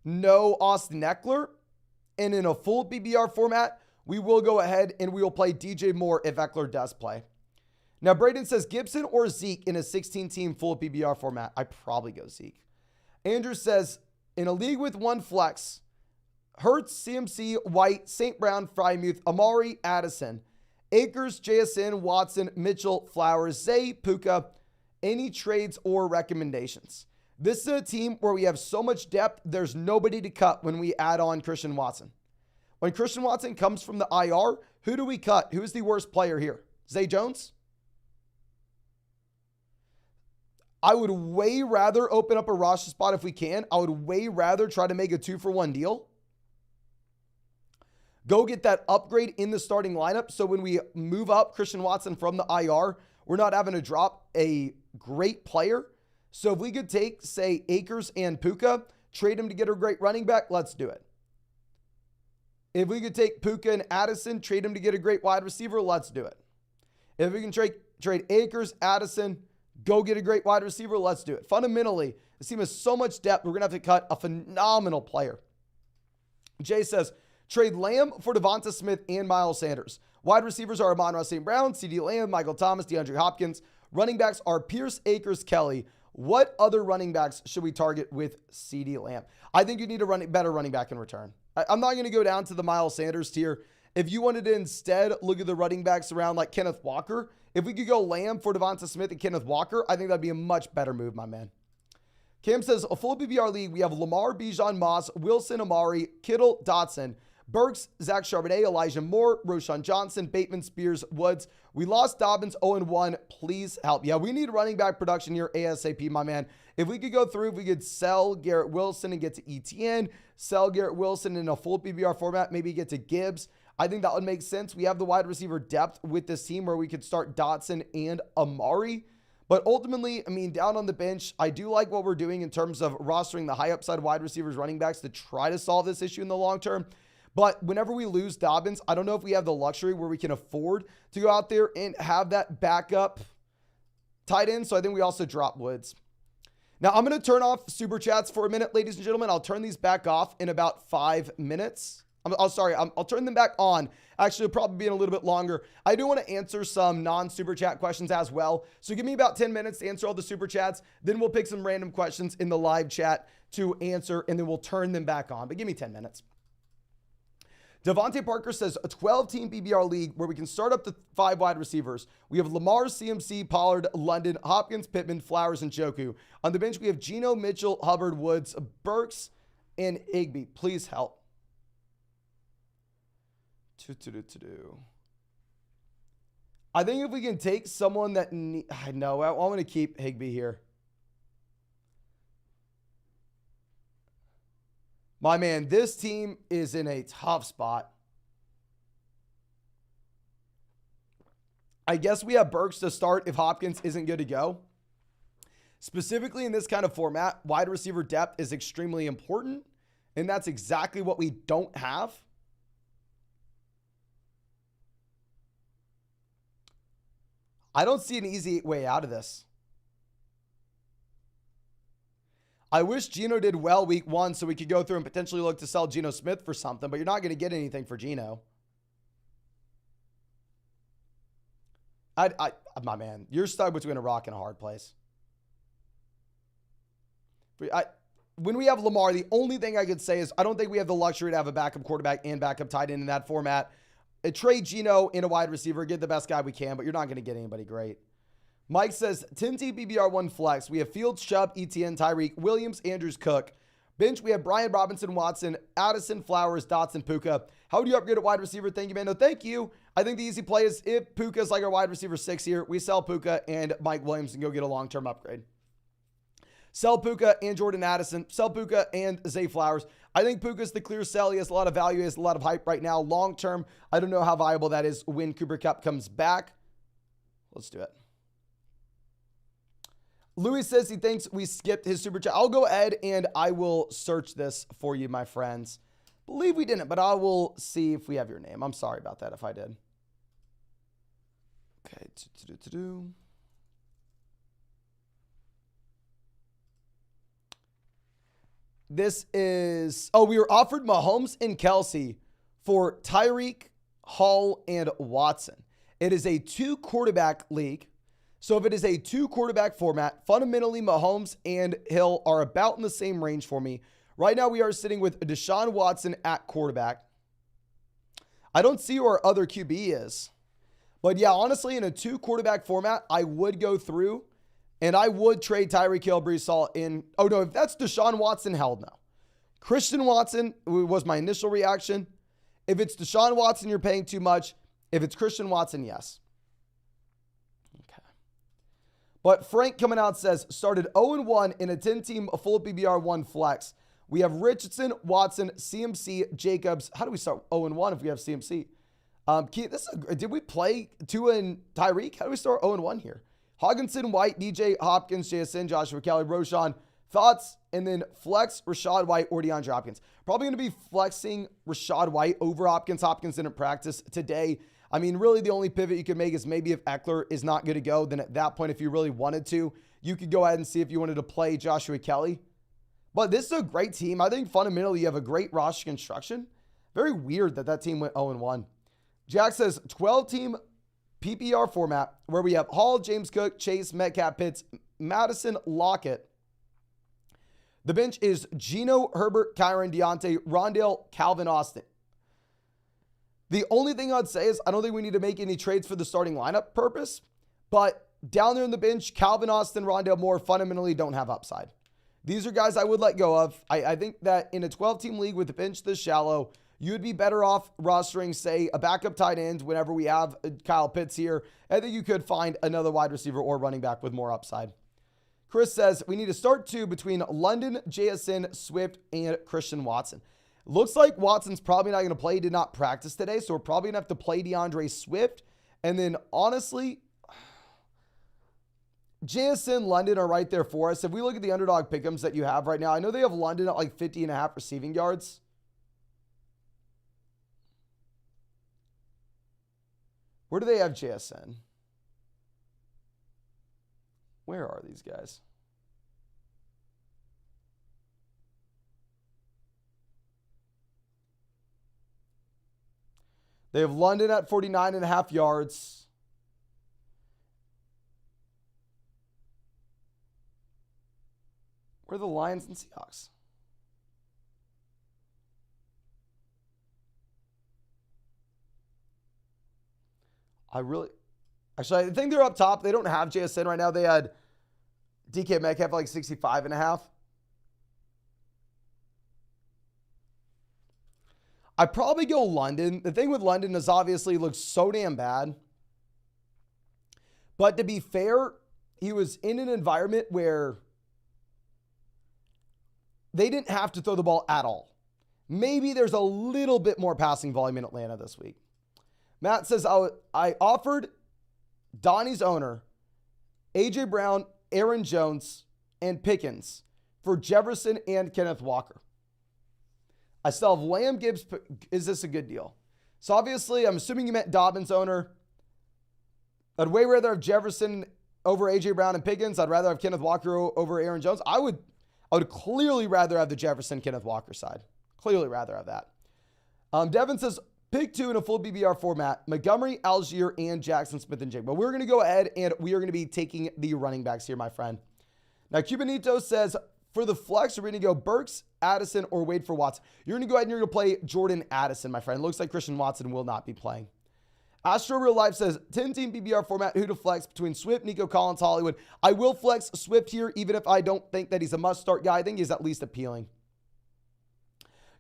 no Austin Eckler. And in a full PBR format, we will go ahead and we will play DJ Moore if Eckler does play. Now, Braden says Gibson or Zeke in a 16-team full PBR format. I probably go Zeke. Andrew says, in a league with 1 flex, Hurts, CMC, White, St. Brown, Frymuth, Amari, Addison, Akers, JSN, Watson, Mitchell, Flowers, Zay, Puka. Any trades or recommendations? This is a team where we have so much depth, there's nobody to cut when we add on Christian Watson. When Christian Watson comes from the IR, who do we cut? Who is the worst player here? Zay Jones? I would way rather open up a roster spot if we can. I would way rather try to make a 2-for-1 deal. Go get that upgrade in the starting lineup. So when we move up Christian Watson from the IR, we're not having to drop a great player. So if we could take, say, Akers and Puka, trade him to get a great running back, let's do it. If we could take Puka and Addison, trade him to get a great wide receiver, let's do it. If we can trade Akers, Addison, go get a great wide receiver, let's do it. Fundamentally, this team has so much depth, we're going to have to cut a phenomenal player. Jay says, trade Lamb for Devonta Smith and Miles Sanders. Wide receivers are Amon-Ra St. Brown, CeeDee Lamb, Michael Thomas, DeAndre Hopkins. Running backs are Pierce, Akers, Kelly. What other running backs should we target with CeeDee Lamb? I think you need a better running back in return. I'm not going to go down to the Miles Sanders tier. If you wanted to instead look at the running backs around like Kenneth Walker, if we could go Lamb for Devonta Smith and Kenneth Walker, I think that'd be a much better move, my man. Cam says, a full PBR league, we have Lamar, Bijan, Moss, Wilson, Amari, Kittle, Dotson, Burks, Zach Charbonnet, Elijah Moore, Roshan Johnson, Bateman, Spears, Woods. We lost Dobbins 0-1. Please help. Yeah, we need running back production here ASAP, my man. If we could go through, if we could sell Garrett Wilson and get to ETN, sell Garrett Wilson in a full PBR format, maybe get to Gibbs. I think that would make sense. We have the wide receiver depth with this team where we could start Dotson and Amari. But ultimately, I mean, down on the bench, I do like what we're doing in terms of rostering the high upside wide receivers, running backs to try to solve this issue in the long term. But whenever we lose Dobbins, I don't know if we have the luxury where we can afford to go out there and have that backup tight end. So I think we also drop Woods. Now I'm going to turn off super chats for a minute, ladies and gentlemen. I'll turn these back off in about 5 minutes. I'll turn them back on Actually, it'll probably be in a little bit longer. I do want to answer some non-super chat questions as well. So give me about 10 minutes to answer all the super chats. Then we'll pick some random questions in the live chat to answer, and then we'll turn them back on. But give me 10 minutes. Devontae Parker says a 12-team PPR league where we can start up to 5 wide receivers. We have Lamar, CMC, Pollard, London, Hopkins, Pittman, Flowers, and Joku. On the bench, we have Geno, Mitchell, Hubbard, Woods, Burks, and Higbee. Please help. I think if we can take someone that I know, I want to keep Higbee here. My man, this team is in a tough spot. I guess we have Burks to start if Hopkins isn't good to go. Specifically in this kind of format, wide receiver depth is extremely important, and that's exactly what we don't have. I don't see an easy way out of this. I wish Geno did well week 1 so we could go through and potentially look to sell Geno Smith for something, but you're not going to get anything for Geno. My man, you're stuck between a rock and a hard place. When we have Lamar, the only thing I could say is I don't think we have the luxury to have a backup quarterback and backup tight end in that format. Trade Geno in a wide receiver, get the best guy we can, but you're not going to get anybody great. Mike says, 10-team PPR1 flex. We have Fields, Chubb, Etienne, Tyreek, Williams, Andrews, Cook. Bench, we have Brian Robinson, Watson, Addison, Flowers, Dotson, Puka. How would you upgrade at wide receiver? Thank you, man. No, thank you. I think the easy play is if Puka's like our wide receiver 6 here, we sell Puka and Mike Williams and go get a long-term upgrade. Sell Puka and Jordan Addison. Sell Puka and Zay Flowers. I think Puka's the clear sell. He has a lot of value. He has a lot of hype right now. Long-term, I don't know how viable that is when Cooper Kupp comes back. Let's do it. Louis says he thinks we skipped his super chat. I'll go ahead and I will search this for you, my friends. Believe we didn't, but I will see if we have your name. I'm sorry about that if I did. Okay. This is, we were offered Mahomes and Kelsey for Tyreek, Hall, and Watson. It is a 2-quarterback league. So if it is a 2-quarterback format, fundamentally Mahomes and Hill are about in the same range for me. Right now we are sitting with Deshaun Watson at quarterback. I don't see where our other QB is. But yeah, honestly, in a 2-quarterback format, I would go through and I would trade Tyreek Hill, Breece Hall in. Oh no, if that's Deshaun Watson, hell no. Christian Watson was my initial reaction. If it's Deshaun Watson, you're paying too much. If it's Christian Watson, yes. But Frank coming out says, started 0-1 in a 10-team full PPR1 flex. We have Richardson, Watson, CMC, Jacobs. How do we start 0-1 if we have CMC? Did we play Tua and Tyreek? How do we start 0-1 here? Hogginson, White, DJ, Hopkins, JSN, Joshua Kelly, Roshan. Thoughts? And then flex Rashad White or DeAndre Hopkins. Probably going to be flexing Rashad White over Hopkins. Hopkins didn't practice today. I mean, really the only pivot you could make is maybe if Eckler is not good to go, then at that point, if you really wanted to, you could go ahead and see if you wanted to play Joshua Kelly. But this is a great team. I think fundamentally you have a great roster construction. Very weird that that team went 0-1. Jack says 12-team PPR format where we have Hall, James Cook, Chase, Metcalf, Pitts, Madison, Lockett. The bench is Geno, Herbert, Kyron, Deontay, Rondale, Calvin Austin. The only thing I'd say is I don't think we need to make any trades for the starting lineup purpose, but down there in the bench, Calvin Austin, Rondale Moore fundamentally don't have upside. These are guys I would let go of. I think that in a 12-team league with the bench this shallow, you would be better off rostering, say, a backup tight end whenever we have Kyle Pitts here. I think you could find another wide receiver or running back with more upside. Chris says we need to start 2 between London, JSN, Swift, and Christian Watson. Looks like Watson's probably not going to play. He did not practice today, so we're probably going to have to play DeAndre Swift. And then, honestly, JSN, London are right there for us. If we look at the underdog pick'ems that you have right now, I know they have London at like 50.5 receiving yards. Where do they have JSN? Where are these guys? They have London at 49.5 yards. Where are the Lions and Seahawks? Actually, I think they're up top. They don't have JSN right now. They had DK Metcalf like 65.5. I'd probably go London. The thing with London is obviously he looks so damn bad. But to be fair, he was in an environment where they didn't have to throw the ball at all. Maybe there's a little bit more passing volume in Atlanta this week. Matt says, I offered Donnie's owner, A.J. Brown, Aaron Jones, and Pickens for Jefferson and Kenneth Walker. I still have Lamb, Gibbs. Is this a good deal? So obviously, I'm assuming you meant Dobbins owner. I'd way rather have Jefferson over A.J. Brown and Pickens. I'd rather have Kenneth Walker over Aaron Jones. I would clearly rather have the Jefferson, Kenneth Walker side. Clearly rather have that. Devin says, pick 2 in a full BBR format, Montgomery, Algier, and Jackson Smith and Jigba. We're going to go ahead and we are going to be taking the running backs here, my friend. Now, Cubanito says, for the flex, we're going to go Burks, Addison, or wait for Watson. You're going to go ahead and you're going to play Jordan Addison, my friend. It looks like Christian Watson will not be playing. Astro Real Life says, 10-team BBR format, who to flex between Swift, Nico Collins, Hollywood. I will flex Swift here, even if I don't think that he's a must-start guy. I think he's at least appealing.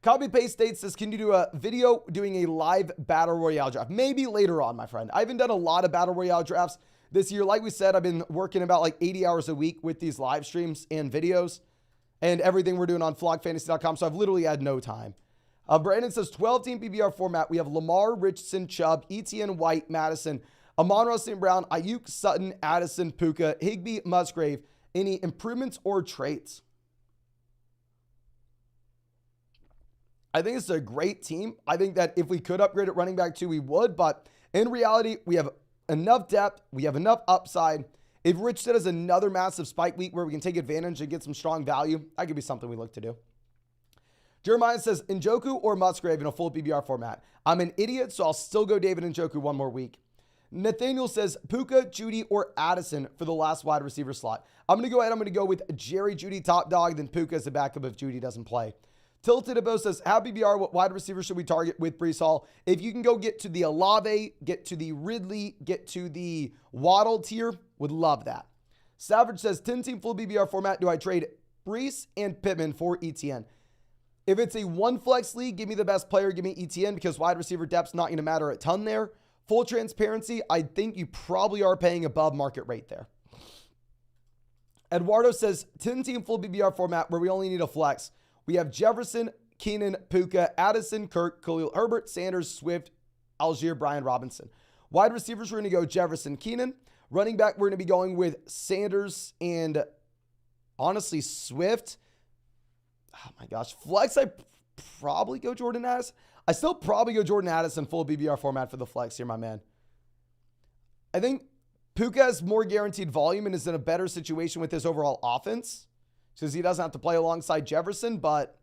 Copy Paste State says, can you do a video doing a live Battle Royale draft? Maybe later on, my friend. I haven't done a lot of Battle Royale drafts this year. Like we said, I've been working about like 80 hours a week with these live streams and videos and everything we're doing on flogfantasy.com. So I've literally had no time. Brandon says 12-team PPR format. We have Lamar, Richardson, Chubb, Etienne, White, Madison, Amon-Ra St. Brown, Ayuk, Sutton, Addison, Puka, Higbee, Musgrave. Any improvements or traits? I think it's a great team. I think that if we could upgrade at running back 2, we would. But in reality, we have enough depth. We have enough upside. If Richardson has another massive spike week where we can take advantage and get some strong value, that could be something we look to do. Jeremiah says, Njoku or Musgrave in a full PBR format. I'm an idiot, so I'll still go David Njoku one more week. Nathaniel says, Puka, Judy, or Addison for the last wide receiver slot. I'm going to go ahead. I'm going to go with Jerry Judy top dog, then Puka as a backup if Judy doesn't play. Tilted Abo says, how PBR, what wide receiver should we target with Breece Hall? If you can go get to the Olave, get to the Ridley, get to the Waddle tier, would love that. Savage says, 10-team full BBR format. Do I trade Breece and Pittman for ETN? If it's a one flex league, give me the best player, give me ETN because wide receiver depth's not going to matter a ton there. Full transparency, I think you probably are paying above market rate there. Eduardo says, 10-team full BBR format where we only need a flex. We have Jefferson, Keenan, Puka, Addison, Kirk, Khalil Herbert, Sanders, Swift, Algier, Brian Robinson. Wide receivers, we're going to go Jefferson, Keenan. Running back, we're going to be going with Sanders and honestly Swift. Oh my gosh. Flex, I probably go Jordan Addison. I still probably go Jordan Addison full BBR format for the flex here, my man. I think Puka has more guaranteed volume and is in a better situation with his overall offense because he doesn't have to play alongside Jefferson, but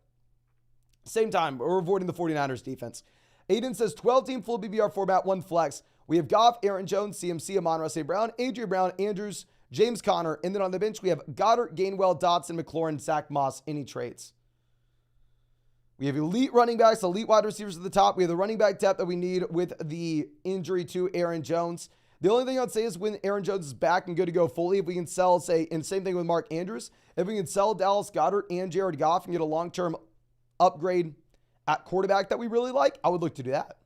same time, we're avoiding the 49ers defense. Aiden says 12-team full BBR format, one flex. We have Goff, Aaron Jones, CMC, Amon-Ra St. Brown, Adrian Brown, Andrews, James Conner, and then on the bench, we have Goddard, Gainwell, Dotson, McLaurin, Zach Moss. Any traits? We have elite running backs, elite wide receivers at the top. We have the running back depth that we need with the injury to Aaron Jones. The only thing I'd say is when Aaron Jones is back and good to go fully, if we can sell, say, and same thing with Mark Andrews, if we can sell Dallas Goedert and Jared Goff and get a long-term upgrade at quarterback that we really like, I would look to do that.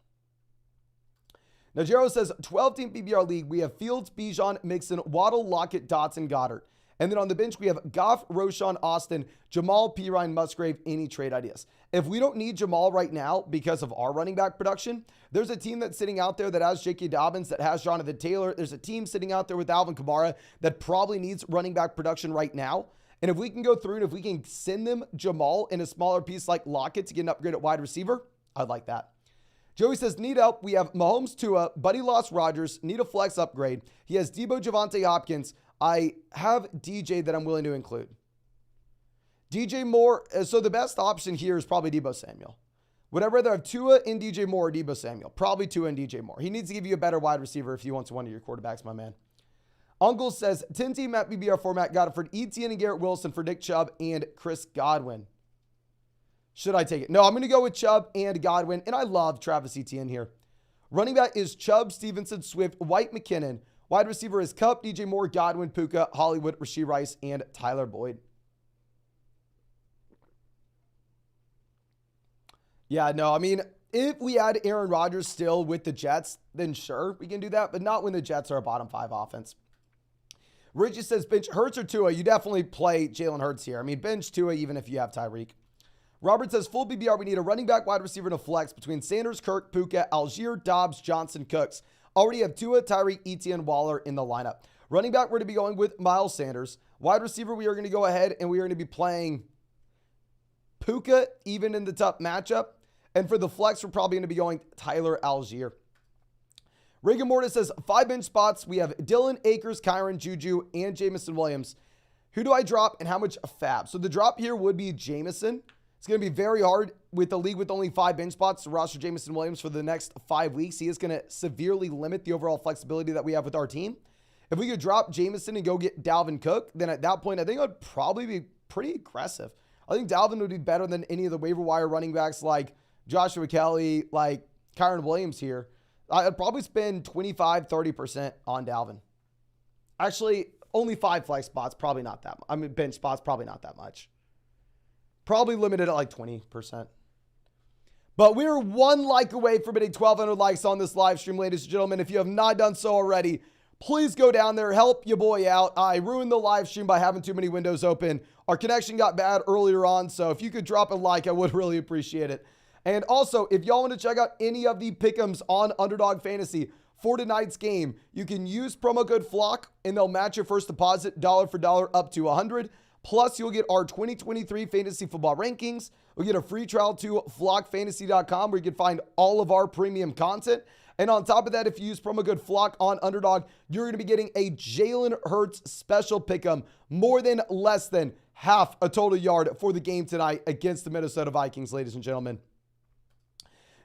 Now, Jero says, 12-team PBR league, we have Fields, Bijan, Mixon, Waddle, Lockett, Dotson, Goddard. And then on the bench, we have Goff, Roshan, Austin, Jamal, Pirine, Musgrave. Any trade ideas? If we don't need Jamal right now because of our running back production, there's a team that's sitting out there that has J.K. Dobbins, that has Jonathan Taylor. There's a team sitting out there with Alvin Kamara that probably needs running back production right now. And if we can go through and if we can send them Jamal in a smaller piece like Lockett to get an upgrade at wide receiver, I'd like that. Joey says, need help. We have Mahomes, Tua, Buddy lost Rodgers, need a flex upgrade. He has Debo, Javonte Hopkins. I have DJ that I'm willing to include. DJ Moore. So the best option here is probably Debo Samuel. Would I rather have Tua and DJ Moore or Deebo Samuel? Probably Tua and DJ Moore. He needs to give you a better wide receiver if he wants one of your quarterbacks, my man. Uncle says, 10-team at BBR format, got it for Etienne and Garrett Wilson for Nick Chubb and Chris Godwin. Should I take it? No, I'm going to go with Chubb and Godwin, and I love Travis Etienne here. Running back is Chubb, Stevenson, Swift, White, McKinnon. Wide receiver is Kupp, DJ Moore, Godwin, Puka, Hollywood, Rashee Rice, and Tyler Boyd. Yeah, no, I mean, if we had Aaron Rodgers still with the Jets, then sure, we can do that, but not when the Jets are a bottom 5 offense. Richie says, bench Hurts or Tua? You definitely play Jalen Hurts here. I mean, bench Tua even if you have Tyreek. Robert says, full BBR, we need a running back, wide receiver, and a flex between Sanders, Kirk, Puka, Algier, Dobbs, Johnson, Cooks. Already have Tua, Tyreek, Etienne, Waller in the lineup. Running back, we're going to be going with Miles Sanders. Wide receiver, we are going to go ahead and we are going to be playing Puka, even in the tough matchup. And for the flex, we're probably going to be going Tyler Algier. Reagan Mortis says, 5 bench spots. We have Dylan, Akers, Kyron, Juju, and Jamison Williams. Who do I drop and how much fab? So the drop here would be Jamison. It's going to be very hard with the league with only 5 bench spots to roster Jamison Williams for the next 5 weeks. He is going to severely limit the overall flexibility that we have with our team. If we could drop Jamison and go get Dalvin Cook, then at that point, I think it would probably be pretty aggressive. I think Dalvin would be better than any of the waiver wire running backs like Joshua Kelly, like Kyron Williams here. I'd probably spend 25, 30% on Dalvin. Actually, only 5 flex spots, probably not that much. I mean, bench spots, probably not that much. Probably limited at like 20%. But we're 1 like away from hitting 1,200 likes on this live stream, ladies and gentlemen. If you have not done so already, please go down there, help your boy out. I ruined the live stream by having too many windows open. Our connection got bad earlier on, so if you could drop a like, I would really appreciate it. And also, if y'all want to check out any of the pick'ems on Underdog Fantasy for tonight's game, you can use promo code FLOCK, and they'll match your first deposit dollar for dollar up to $100. Plus, you'll get our 2023 fantasy football rankings. You'll get a free trial to flockfantasy.com where you can find all of our premium content. And on top of that, if you use promo code FLOCK on Underdog, you're going to be getting a Jalen Hurts special pick'em, more than less than half a total yard for the game tonight against the Minnesota Vikings, ladies and gentlemen.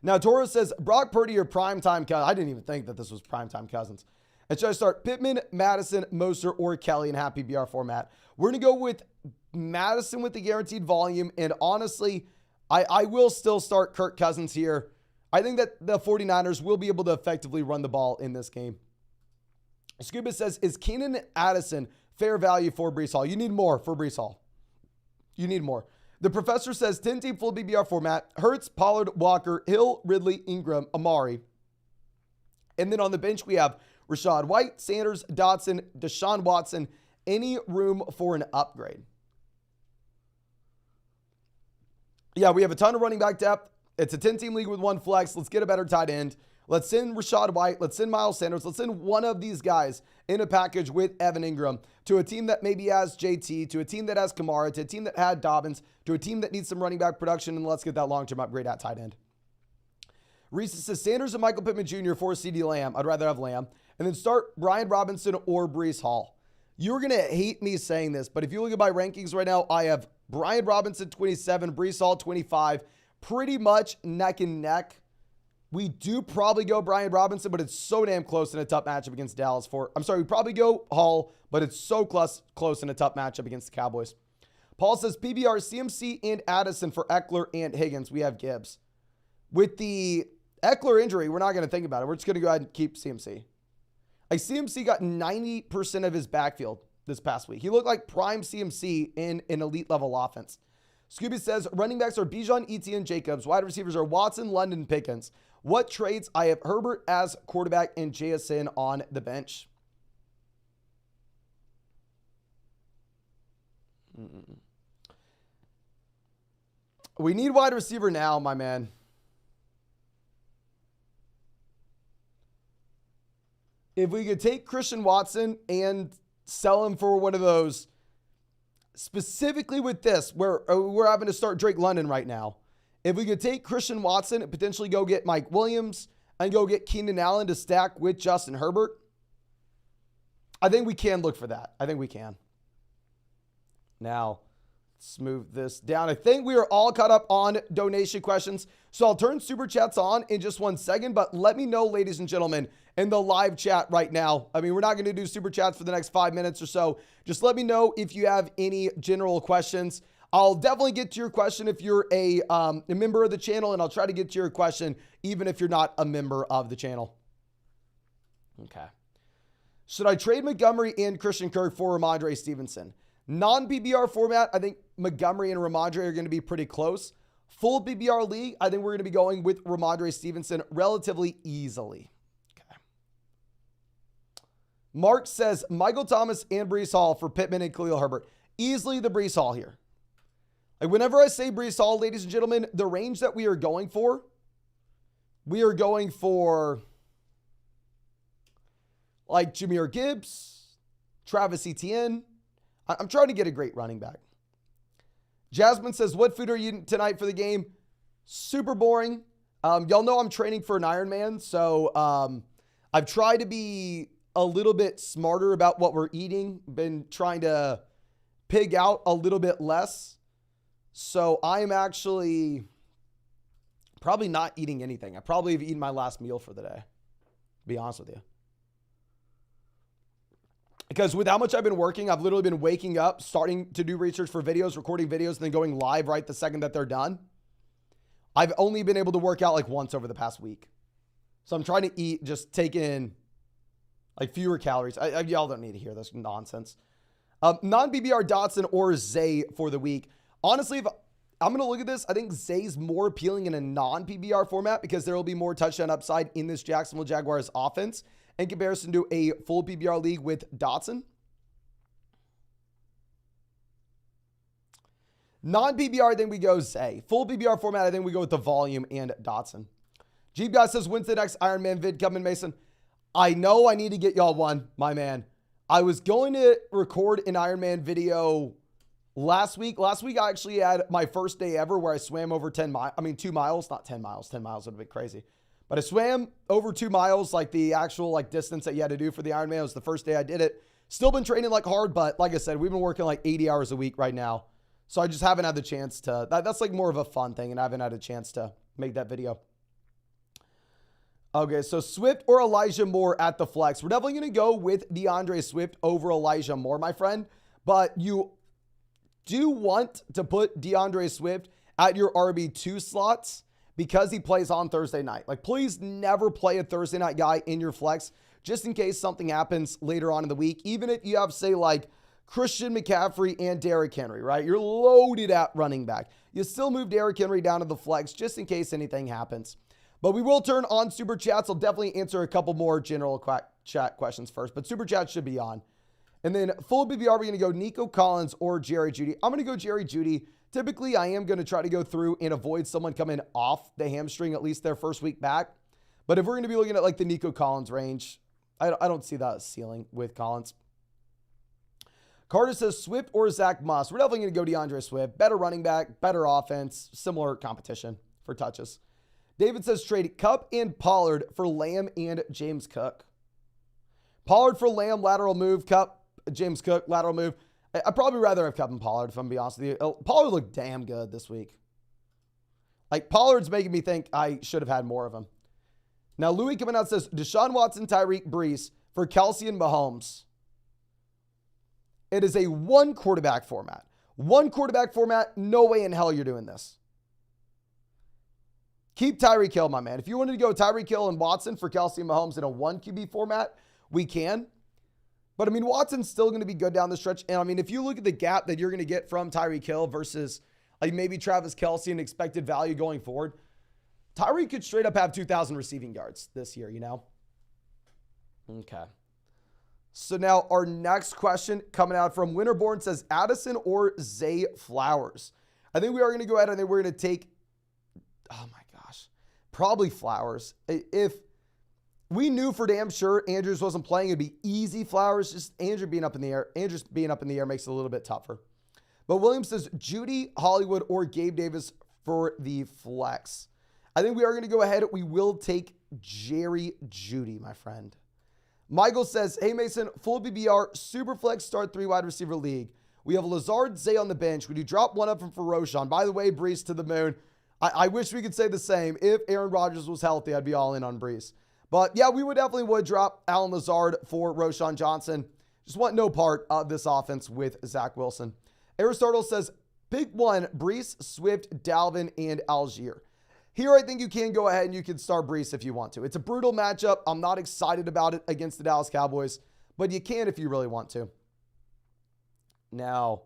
Now, Toro says, Brock Purdy or primetime cousin. I didn't even think that this was primetime cousins. And should I start Pittman, Madison, Moser, or Kelly in half PPR format? We're going to go with Madison with the guaranteed volume. And honestly, I will still start Kirk Cousins here. I think that the 49ers will be able to effectively run the ball in this game. Scuba says, is Keenan Addison fair value for Breece Hall? You need more for Breece Hall. You need more. The professor says 10-team full BBR format. Hurts, Pollard, Walker, Hill, Ridley, Ingram, Amari. And then on the bench, we have Rashad White, Sanders, Dotson, Deshaun Watson. Any room for an upgrade? Yeah, we have a ton of running back depth. It's a 10-team league with 1 flex. Let's get a better tight end. Let's send Rashad White. Let's send Miles Sanders. Let's send one of these guys in a package with Evan Ingram to a team that maybe has JT, to a team that has Kamara, to a team that had Dobbins, to a team that needs some running back production, and let's get that long-term upgrade at tight end. Reese says Sanders and Michael Pittman Jr. for CeeDee Lamb. I'd rather have Lamb. And then start Brian Robinson or Breece Hall. You're going to hate me saying this, but if you look at my rankings right now, I have Brian Robinson 27, Breece Hall 25, pretty much neck and neck. We do probably go Brian Robinson, but it's so damn close in a tough matchup against Dallas. We probably go Hall, but it's so close in a tough matchup against the Cowboys. Paul says PBR, CMC, and Addison for Eckler and Higgins. We have Gibbs. With the Eckler injury, we're not going to think about it. We're just going to go ahead and keep CMC. Like CMC got 90% of his backfield this past week. He looked like prime CMC in an elite level offense. Scooby says running backs are Bijan, Etienne, Jacobs. Wide receivers are Watson, London, Pickens. What trades? I have Herbert as quarterback and JSN on the bench. We need wide receiver now, my man. If we could take Christian Watson and sell him for one of those, specifically with this, where we're having to start Drake London right now. If we could take Christian Watson and potentially go get Mike Williams and go get Keenan Allen to stack with Justin Herbert, I think we can look for that. I think we can. Now, Let's move this down. I think we are all caught up on donation questions. So I'll turn super chats on in just 1 second, but let me know, ladies and gentlemen, in the live chat right now. I mean, we're not going to do super chats for the next 5 minutes or so. Just let me know if you have any general questions. I'll definitely get to your question if you're a member of the channel, and I'll try to get to your question even if you're not a member of the channel. Okay. Should I trade Montgomery and Christian Kirk for Ramondre Stevenson? Non-PPR format, I think Montgomery and Ramondre are going to be pretty close. Full PPR league, I think we're going to be going with Ramondre Stevenson relatively easily. Okay. Mark says Michael Thomas and Breece Hall for Pittman and Khalil Herbert. Easily the Breece Hall here. Like whenever I say Breece Hall, ladies and gentlemen, the range that we are going for like Jahmyr Gibbs, Travis Etienne. I'm trying to get a great running back. Jasmine says, what food are you eating tonight for the game? Super boring. Y'all know I'm training for an Ironman, so I've tried to be a little bit smarter about what we're eating. Been trying to pig out a little bit less. So I'm actually probably not eating anything. I probably have eaten my last meal for the day, to be honest with you. Because with how much I've been working, I've literally been waking up, starting to do research for videos, recording videos, and then going live right the second that they're done. I've only been able to work out like once over the past week. So I'm trying to eat, just take in like fewer calories. Y'all don't need to hear this nonsense. Non-BBR Dotson or Zay for the week. Honestly, if I'm going to look at this, I think Zay's more appealing in a non-PBR format because there will be more touchdown upside in this Jacksonville Jaguars offense in comparison to a full PBR league with Dotson. Non-PBR, I think we go Zay. Full PBR format, I think we go with the volume and Dotson. Jeep Guy says, when's the next Ironman vid coming, Mason? I know I need to get y'all one, my man. I was going to record an Ironman video last week. Last week, I actually had my first day ever where I swam over 2 miles, not 10 miles. 10 miles would have been crazy. But I swam over 2 miles, like the actual like distance that you had to do for the Ironman. It was the first day I did it. Still been training like hard, but like I said, we've been working like 80 hours a week right now. So I just haven't had the chance to, that's like more of a fun thing, and I haven't had a chance to make that video. Okay, so Swift or Elijah Moore at the flex. We're definitely going to go with DeAndre Swift over Elijah Moore, my friend. But you do want to put DeAndre Swift at your RB2 slots because he plays on Thursday night. Like, please never play a Thursday night guy in your flex just in case something happens later on in the week. Even if you have, say, like Christian McCaffrey and Derrick Henry, right? You're loaded at running back. You still move Derrick Henry down to the flex just in case anything happens. But we will turn on Super Chats. I'll definitely answer a couple more general chat questions first, but Super Chat should be on. And then full BBR, we're going to go Nico Collins or Jerry Jeudy. I'm going to go Jerry Jeudy. Typically, I am going to try to go through and avoid someone coming off the hamstring, at least their first week back. But if we're going to be looking at like the Nico Collins range, I don't see that ceiling with Collins. Carter says Swift or Zach Moss. We're definitely going to go DeAndre Swift. Better running back, better offense, similar competition for touches. David says trade Kupp and Pollard for Lamb and James Cook. Pollard for Lamb, lateral move. Kupp, James Cook, lateral move. I'd probably rather have Kupp and Pollard, if I'm being honest with you. Pollard looked damn good this week. Like, Pollard's making me think I should have had more of him. Now, Louis coming out says Deshaun Watson, Tyreek, Brees for Kelsey and Mahomes. It is a one quarterback format. One quarterback format, no way in hell you're doing this. Keep Tyreek Hill, my man. If you wanted to go Tyreek Hill and Watson for Kelsey and Mahomes in a 1 QB format, we can. But, I mean, Watson's still going to be good down the stretch. And, I mean, if you look at the gap that you're going to get from Tyreek Hill versus like maybe Travis Kelce and expected value going forward, Tyreek could straight up have 2,000 receiving yards this year, you know? Okay. So now our next question coming out from Winterborn says Addison or Zay Flowers. I think we are going to go ahead and then we're going to take, oh my gosh, probably Flowers. If we knew for damn sure Andrews wasn't playing, it'd be easy Flowers. Just Andrews being up in the air makes it a little bit tougher. But Williams says Judy, Hollywood, or Gabe Davis for the flex. I think we are going to go ahead. We will take Jerry Jeudy, my friend. Michael says, hey Mason, full BBR, super flex start 3 wide receiver league. We have Lazard, Zay on the bench. Would you drop one up from for Roschon? By the way, Brees to the moon. I wish we could say the same. If Aaron Rodgers was healthy, I'd be all in on Brees. But yeah, we would definitely drop Allen Lazard for Roschon Johnson. Just want no part of this offense with Zach Wilson. Aristotle says, pick one, Brees, Swift, Dalvin, and Algier. Here, I think you can go ahead and you can start Brees if you want to. It's a brutal matchup. I'm not excited about it against the Dallas Cowboys, but you can if you really want to. Now,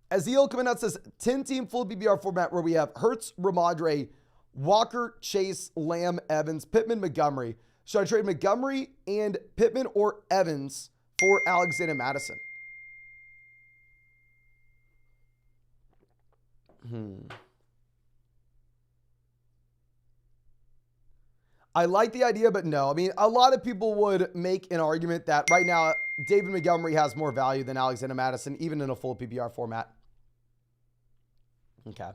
Aziel coming out says 10-team full PPR format where we have Hurts, Ramondre, Walker, Chase, Lamb, Evans, Pittman, Montgomery. Should I trade Montgomery and Pittman or Evans for Alexander Madison? I like the idea, but no. I mean, a lot of people would make an argument that right now, David Montgomery has more value than Alexander Madison, even in a full PPR format. Okay.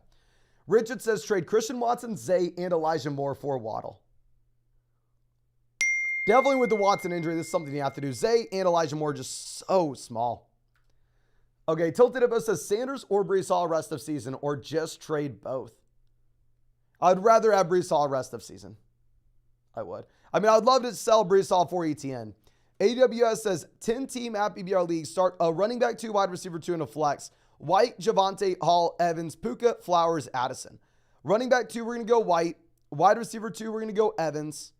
Richard says trade Christian Watson, Zay, and Elijah Moore for Waddle. Definitely with the Watson injury, this is something you have to do. Zay and Elijah Moore just so small. Okay, Tilted Hippo says Sanders or Brees Hall rest of season, or just trade both. I'd rather have Brees Hall rest of season. I would. I mean, I'd love to sell Brees Hall for ETN. AWS says 10-team at PBR league, start a running back 2, wide receiver 2, and a flex. White, Javonte, Hall, Evans, Puka, Flowers, Addison. Running back 2, we're going to go White. Wide receiver 2, we're going to go Evans.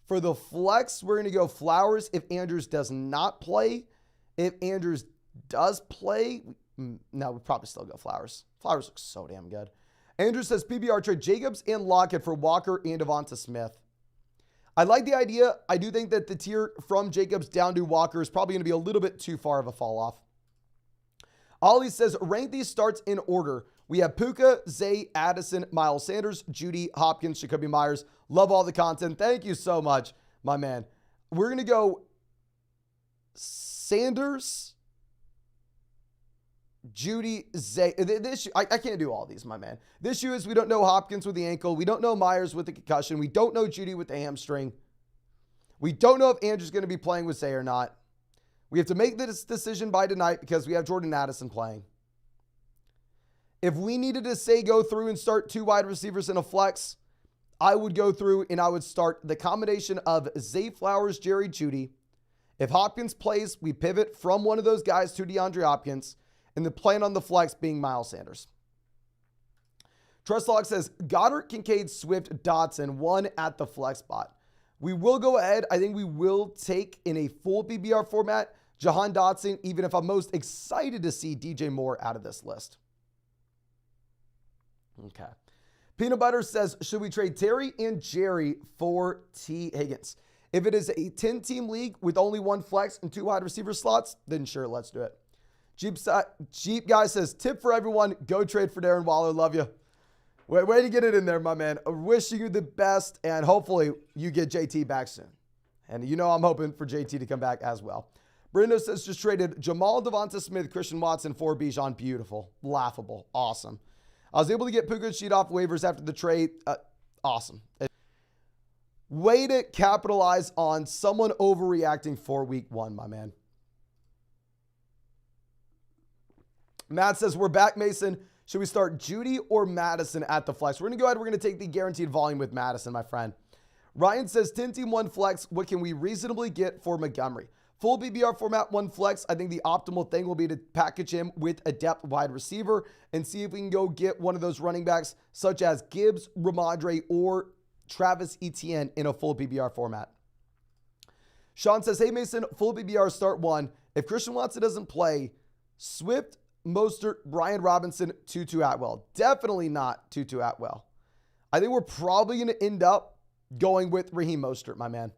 For the flex, we're going to go Flowers if Andrews does not play. If Andrews does play, no, we'd probably still go Flowers. Flowers looks so damn good. Andrews says PBR trade Jacobs and Lockett for Walker and Devonta Smith. I like the idea. I do think that the tier from Jacobs down to Walker is probably going to be a little bit too far of a fall off. Ollie says, rank these starts in order. We have Puka, Zay, Addison, Miles Sanders, Judy, Hopkins, Jacoby Myers. Love all the content. Thank you so much, my man. We're going to go Sanders, Judy, Zay. I can't do all these, my man. The issue is we don't know Hopkins with the ankle. We don't know Myers with the concussion. We don't know Judy with the hamstring. We don't know if Andrew's going to be playing with Zay or not. We have to make this decision by tonight because we have Jordan Addison playing. If we needed to say go through and start 2 wide receivers in a flex, I would go through and I would start the combination of Zay Flowers, Jerry Judy. If Hopkins plays, we pivot from one of those guys to DeAndre Hopkins, and the plan on the flex being Miles Sanders. Trustlog says Goddard, Kincaid, Swift, Dotson, 1 at the flex spot. We will go ahead. I think we will take in a full PBR format Jahan Dotson, even if I'm most excited to see DJ Moore out of this list. Okay. Peanut Butter says, should we trade Terry and Jerry for T. Higgins? If it is a 10-team league with only 1 flex and 2 wide receiver slots, then sure, let's do it. Jeep Guy says, tip for everyone, go trade for Darren Waller. Love you. Way to get it in there, my man. Wishing you the best, and hopefully you get JT back soon. And you know I'm hoping for JT to come back as well. Brendo says just traded Jamal, Devonta Smith, Christian Watson for Bijan. Beautiful. Laughable. Awesome. I was able to get Puka Sheet off waivers after the trade. Awesome. Way to capitalize on someone overreacting for week 1, my man. Matt says, we're back, Mason. Should we start Judy or Madison at the flex? We're going to go ahead. We're going to take the guaranteed volume with Madison, my friend. Ryan says 10-team 1 flex. What can we reasonably get for Montgomery? Full BBR format 1 flex. I think the optimal thing will be to package him with a depth wide receiver and see if we can go get one of those running backs such as Gibbs, Ramondre, or Travis Etienne in a full BBR format. Sean says, hey Mason, full BBR start 1. If Christian Watson doesn't play, Swift, Mostert, Brian Robinson, Tutu Atwell. Definitely not Tutu Atwell. I think we're probably going to end up going with Raheem Mostert, my man.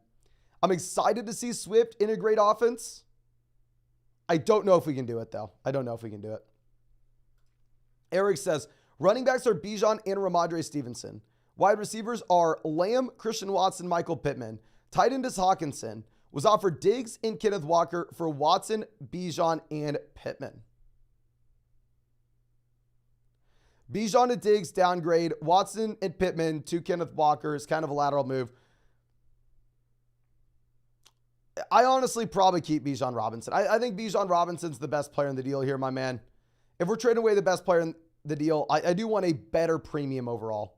I'm excited to see Swift in a great offense. I don't know if we can do it, though. I don't know if we can do it. Eric says, running backs are Bijan and Ramondre Stevenson. Wide receivers are Lamb, Christian Watson, Michael Pittman. Tight end is Hawkinson. Was offered Diggs and Kenneth Walker for Watson, Bijan, and Pittman. Bijan to Diggs, downgrade. Watson and Pittman to Kenneth Walker is kind of a lateral move. I honestly probably keep Bijan Robinson. I think Bijan Robinson's the best player in the deal here, my man. If we're trading away the best player in the deal, I do want a better premium overall.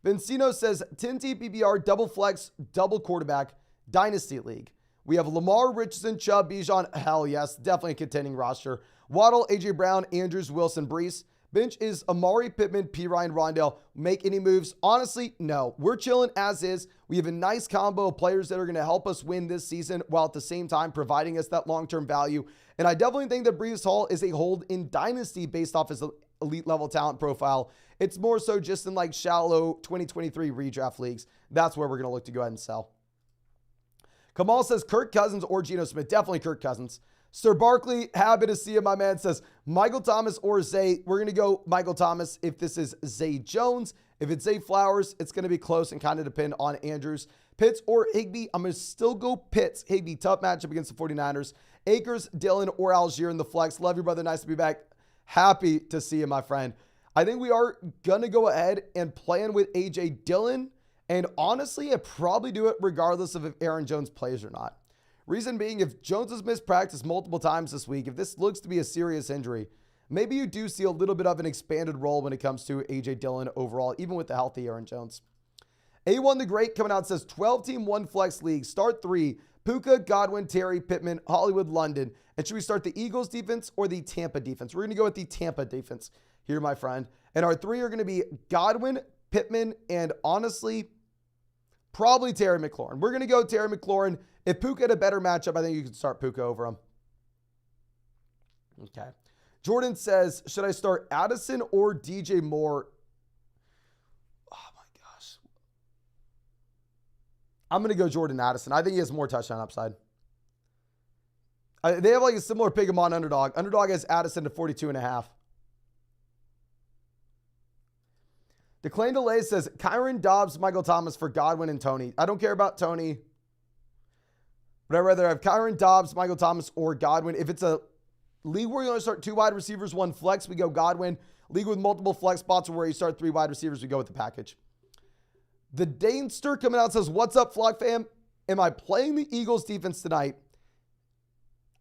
Vincino says 10-team PPR, double flex, double quarterback, dynasty league. We have Lamar, Richardson, Chubb, Bijan. Hell yes, definitely a contending roster. Waddle, AJ Brown, Andrews, Wilson, Brees. Bench is Amari, Pittman, P. Ryan, Rondale. Make any moves? Honestly, no. We're chilling as is. We have a nice combo of players that are going to help us win this season while at the same time providing us that long-term value. And I definitely think that Brees Hall is a hold in dynasty based off his elite level talent profile. It's more so just in like shallow 2023 redraft leagues. That's where we're going to look to go ahead and sell. Kamal says Kirk Cousins or Geno Smith. Definitely Kirk Cousins. Sir Barkley, happy to see you, my man, says Michael Thomas or Zay. We're going to go Michael Thomas if this is Zay Jones. If it's Zay Flowers, it's going to be close and kind of depend on Andrews. Pitts or Higbee, I'm going to still go Pitts. Higbee, tough matchup against the 49ers. Akers, Dillon, or Algier in the flex. Love you, brother. Nice to be back. Happy to see you, my friend. I think we are going to go ahead and plan with A.J. Dillon. And honestly, I probably do it regardless of if Aaron Jones plays or not. Reason being, if Jones has missed practice multiple times this week, if this looks to be a serious injury, maybe you do see a little bit of an expanded role when it comes to A.J. Dillon overall, even with the healthy Aaron Jones. A1 the Great coming out says 12-team, 1-flex league. Start 3. Puka, Godwin, Terry, Pittman, Hollywood, London. And should we start the Eagles defense or the Tampa defense? We're going to go with the Tampa defense here, my friend. And our 3 are going to be Godwin, Pittman, and honestly, probably Terry McLaurin. We're going to go Terry McLaurin. If Puka had a better matchup, I think you can start Puka over him. Okay. Jordan says, should I start Addison or DJ Moore? Oh my gosh. I'm going to go Jordan Addison. I think he has more touchdown upside. They have like a similar pick him on Underdog. Underdog has Addison to 42.5. Declan Delay says, Kyron Dobbs, Michael Thomas for Godwin and Tony. I don't care about Tony. But I'd rather have Kyron Dobbs, Michael Thomas, or Godwin. If it's a league where you only start 2 wide receivers, 1 flex, we go Godwin. League with multiple flex spots where you start 3 wide receivers, we go with the package. The Danester coming out says, what's up, Flock fam? Am I playing the Eagles defense tonight?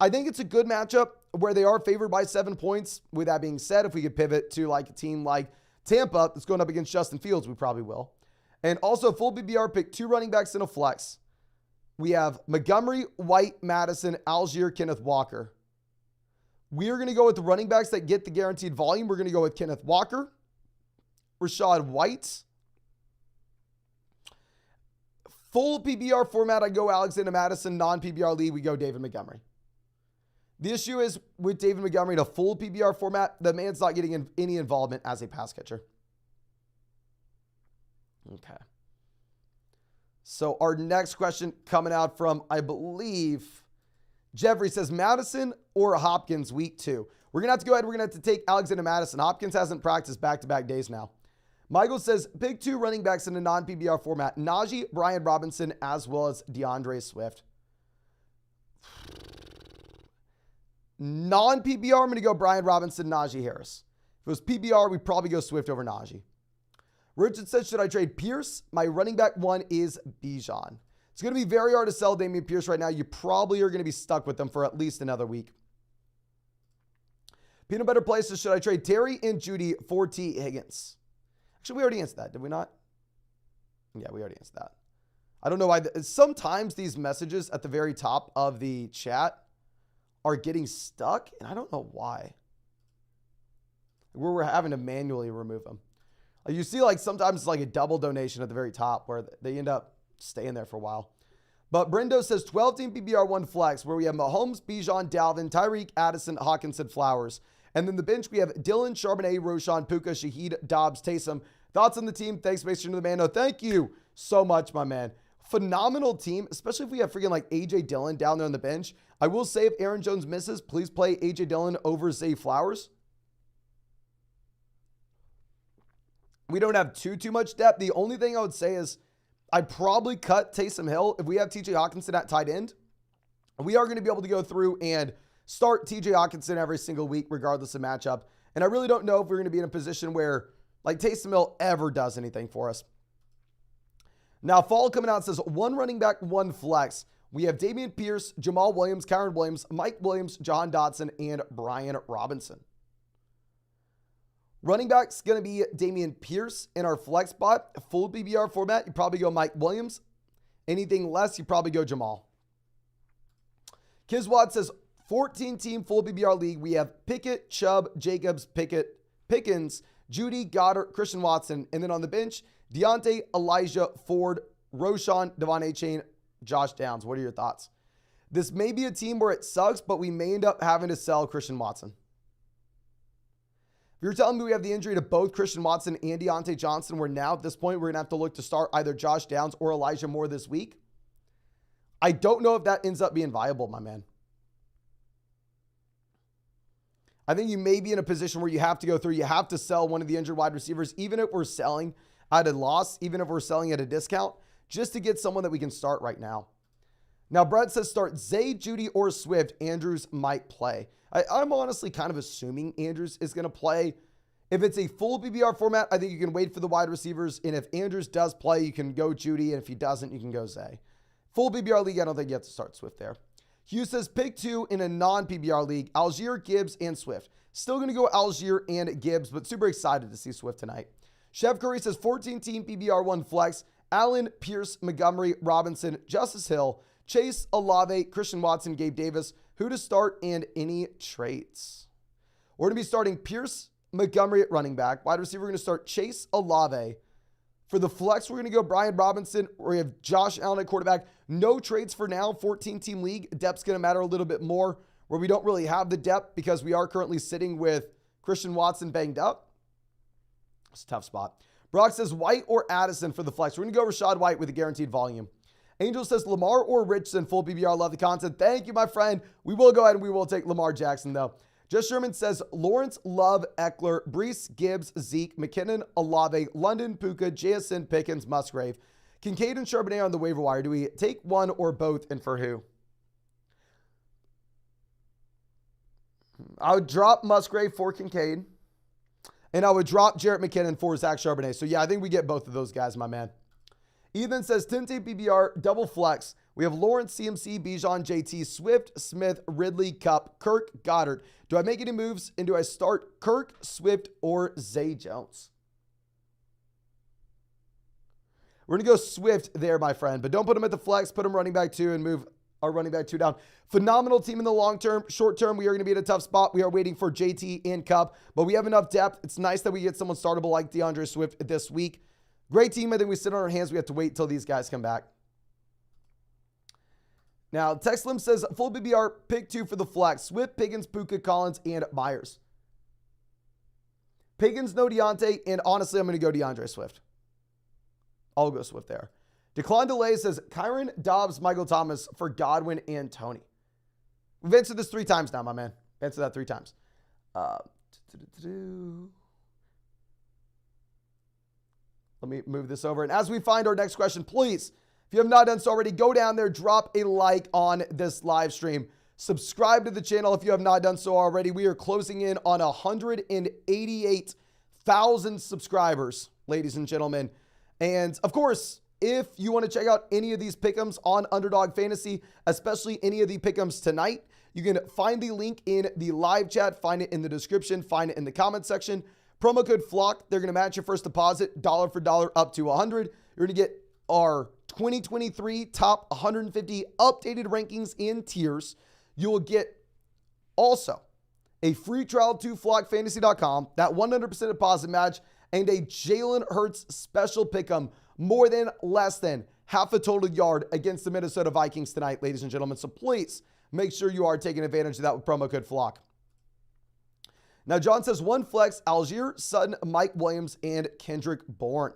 I think it's a good matchup where they are favored by 7 points. With that being said, if we could pivot to like a team like Tampa that's going up against Justin Fields, we probably will. And also full BBR pick 2 running backs in a flex. We have Montgomery, White, Madison, Algier, Kenneth Walker. We are going to go with the running backs that get the guaranteed volume. We're going to go with Kenneth Walker, Rashad White. Full PBR format, I go Alexander Madison. Non-PBR league, we go David Montgomery. The issue is with David Montgomery in a full PBR format, the man's not getting any involvement as a pass catcher. Okay. So our next question coming out from, I believe, Jeffrey says Madison or Hopkins week 2. We're going to have to go ahead. We're going to have to take Alexander Madison. Hopkins hasn't practiced back-to-back days now. Michael says pick 2 running backs in a non-PBR format. Najee, Brian Robinson, as well as DeAndre Swift. Non-PBR, I'm going to go Brian Robinson, Najee Harris. If it was PBR, we'd probably go Swift over Najee. Richard says, should I trade Pierce? My running back 1 is Bijan. It's going to be very hard to sell Dameon Pierce right now. You probably are going to be stuck with them for at least another week. Peanut Butter Places, should I trade Terry and Judy for T. Higgins? Actually, we already answered that, did we not? Yeah, we already answered that. I don't know why. Sometimes these messages at the very top of the chat are getting stuck, and I don't know why. Where we're having to manually remove them. You see, like, sometimes it's like a double donation at the very top where they end up staying there for a while. But Brendo says 12-team PBR 1 flex where we have Mahomes, Bijan, Dalvin, Tyreek, Addison, Hawkinson, Flowers. And then the bench, we have Dylan, Charbonnet, Roshan, Puka, Shaheed, Dobbs, Taysom. Thoughts on the team? Thanks, Mason to the man. No, thank you so much, my man. Phenomenal team, especially if we have freaking like A.J. Dillon down there on the bench. I will say if Aaron Jones misses, please play A.J. Dillon over Zay Flowers. We don't have too much depth. The only thing I would say is I'd probably cut Taysom Hill if we have TJ Hawkinson at tight end. We are going to be able to go through and start TJ Hawkinson every single week, regardless of matchup. And I really don't know if we're going to be in a position where like Taysom Hill ever does anything for us. Now, Fall coming out says 1 running back, 1 flex. we have Dameon Pierce, Jamal Williams, Kyron Williams, Mike Williams, Jahan Dotson, and Brian Robinson. Running back's going to be Dameon Pierce in our flex spot. Full PPR format, you probably go Mike Williams. Anything less, you probably go Jamal. Kiswat says 14-team full PPR league. We have Pickett, Chubb, Jacobs, Pickens, Judy, Goddard, Christian Watson. And then on the bench, Deontay, Elijah, Ford, Roshan, Devon Achane, Josh Downs. What are your thoughts? This may be a team where it sucks, but we may end up having to sell Christian Watson. If you're telling me we have the injury to both Christian Watson and Deontay Johnson, where now at this point we're going to have to look to start either Josh Downs or Elijah Moore this week, I don't know if that ends up being viable, my man. I think you may be in a position where you have to go through, you have to sell one of the injured wide receivers, even if we're selling at a loss, even if we're selling at a discount, just to get someone that we can start right now. Now, Brett says start Zay, Judy, or Swift. Andrews might play. I'm honestly kind of assuming Andrews is going to play. If it's a full PPR format, I think you can wait for the wide receivers. And if Andrews does play, you can go Judy. And if he doesn't, you can go Zay. Full PPR league, I don't think you have to start Swift there. Hugh says pick 2 in a non-PPR league, Algier, Gibbs, and Swift. Still going to go Algier and Gibbs, but super excited to see Swift tonight. Chef Curry says 14-team PPR 1 flex, Allen, Pierce, Montgomery, Robinson, Justice Hill, Chase, Olave, Christian Watson, Gabe Davis, who to start, and any traits. We're going to be starting Pierce, Montgomery at running back. Wide receiver, we're going to start Chase, Olave. For the flex, we're going to go Brian Robinson. We have Josh Allen at quarterback. No trades for now, 14-team league. Depth's going to matter a little bit more, where we don't really have the depth because we are currently sitting with Christian Watson banged up. It's a tough spot. Brock says White or Addison for the flex. We're going to go Rashad White with a guaranteed volume. Angel says Lamar or Richardson, full PPR. Love the content. Thank you, my friend. We will go ahead and we will take Lamar Jackson, though. Just Sherman says Lawrence, Love, Eckler, Brees, Gibbs, Zeke, McKinnon, Olave, London, Puka, JSN, Pickens, Musgrave. Kincaid and Charbonnet on the waiver wire. Do we take one or both, and for who? I would drop Musgrave for Kincaid, and I would drop Jarrett McKinnon for Zach Charbonnet. So, yeah, I think we get both of those guys, my man. Ethan says 10-team PPR, double flex. We have Lawrence, CMC, Bijan, JT, Swift, Smith, Ridley, Kupp, Kirk, Goddard. Do I make any moves, and do I start Kirk, Swift, or Zay Jones? We're going to go Swift there, my friend, but don't put him at the flex. Put him running back 2 and move our running back 2 down. Phenomenal team in the long term. Short term, we are going to be at a tough spot. We are waiting for JT and Kupp, but we have enough depth. It's nice that we get someone startable like DeAndre Swift this week. Great team. I think we sit on our hands. We have to wait till these guys come back. Now, Tex Slim says full PPR, pick 2 for the flex. Swift, Pickens, Puka, Collins, and Myers. Pickens, no Deontay, and honestly, I'm going to go DeAndre Swift. I'll go Swift there. Declan Delay says Kyron, Dobbs, Michael Thomas for Godwin and Tony. We've answered this 3 times now, my man. Answer that 3 times. Let me move this over. And as we find our next question, please, if you have not done so already, go down there, drop a like on this live stream. Subscribe to the channel if you have not done so already. We are closing in on 188,000 subscribers, ladies and gentlemen. And of course, if you want to check out any of these pick'ems on Underdog Fantasy, especially any of the pick'ems tonight, you can find the link in the live chat, find it in the description, find it in the comment section. Promo code FLOCK, they're going to match your first deposit dollar for dollar up to 100. You're going to get our 2023 top 150 updated rankings in tiers. You will get also a free trial to flockfantasy.com, that 100% deposit match, and a Jalen Hurts special pick'em, more than less than half a total yard against the Minnesota Vikings tonight, ladies and gentlemen. So please make sure you are taking advantage of that with promo code FLOCK. Now, John says 1 flex, Algier, Sutton, Mike Williams, and Kendrick Bourne.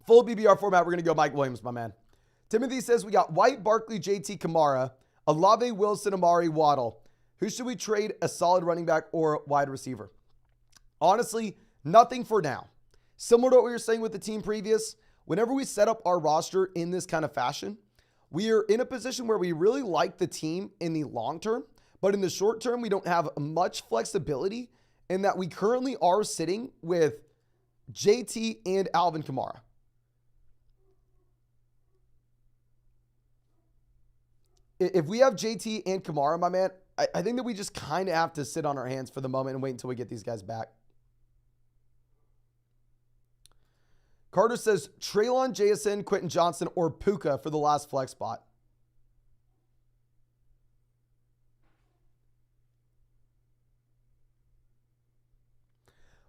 Full BBR format, we're going to go Mike Williams, my man. Timothy says we got White, Barkley, JT, Kamara, Olave, Wilson, Amari, Waddle. Who should we trade a solid running back or wide receiver? Honestly, nothing for now. Similar to what we were saying with the team previous, whenever we set up our roster in this kind of fashion, we are in a position where we really like the team in the long term, but in the short term, we don't have much flexibility in that we currently are sitting with JT and Alvin Kamara. If we have JT and Kamara, my man, I think that we just kind of have to sit on our hands for the moment and wait until we get these guys back. Carter says Traylon, JSN, Quentin Johnson, or Puka for the last flex spot.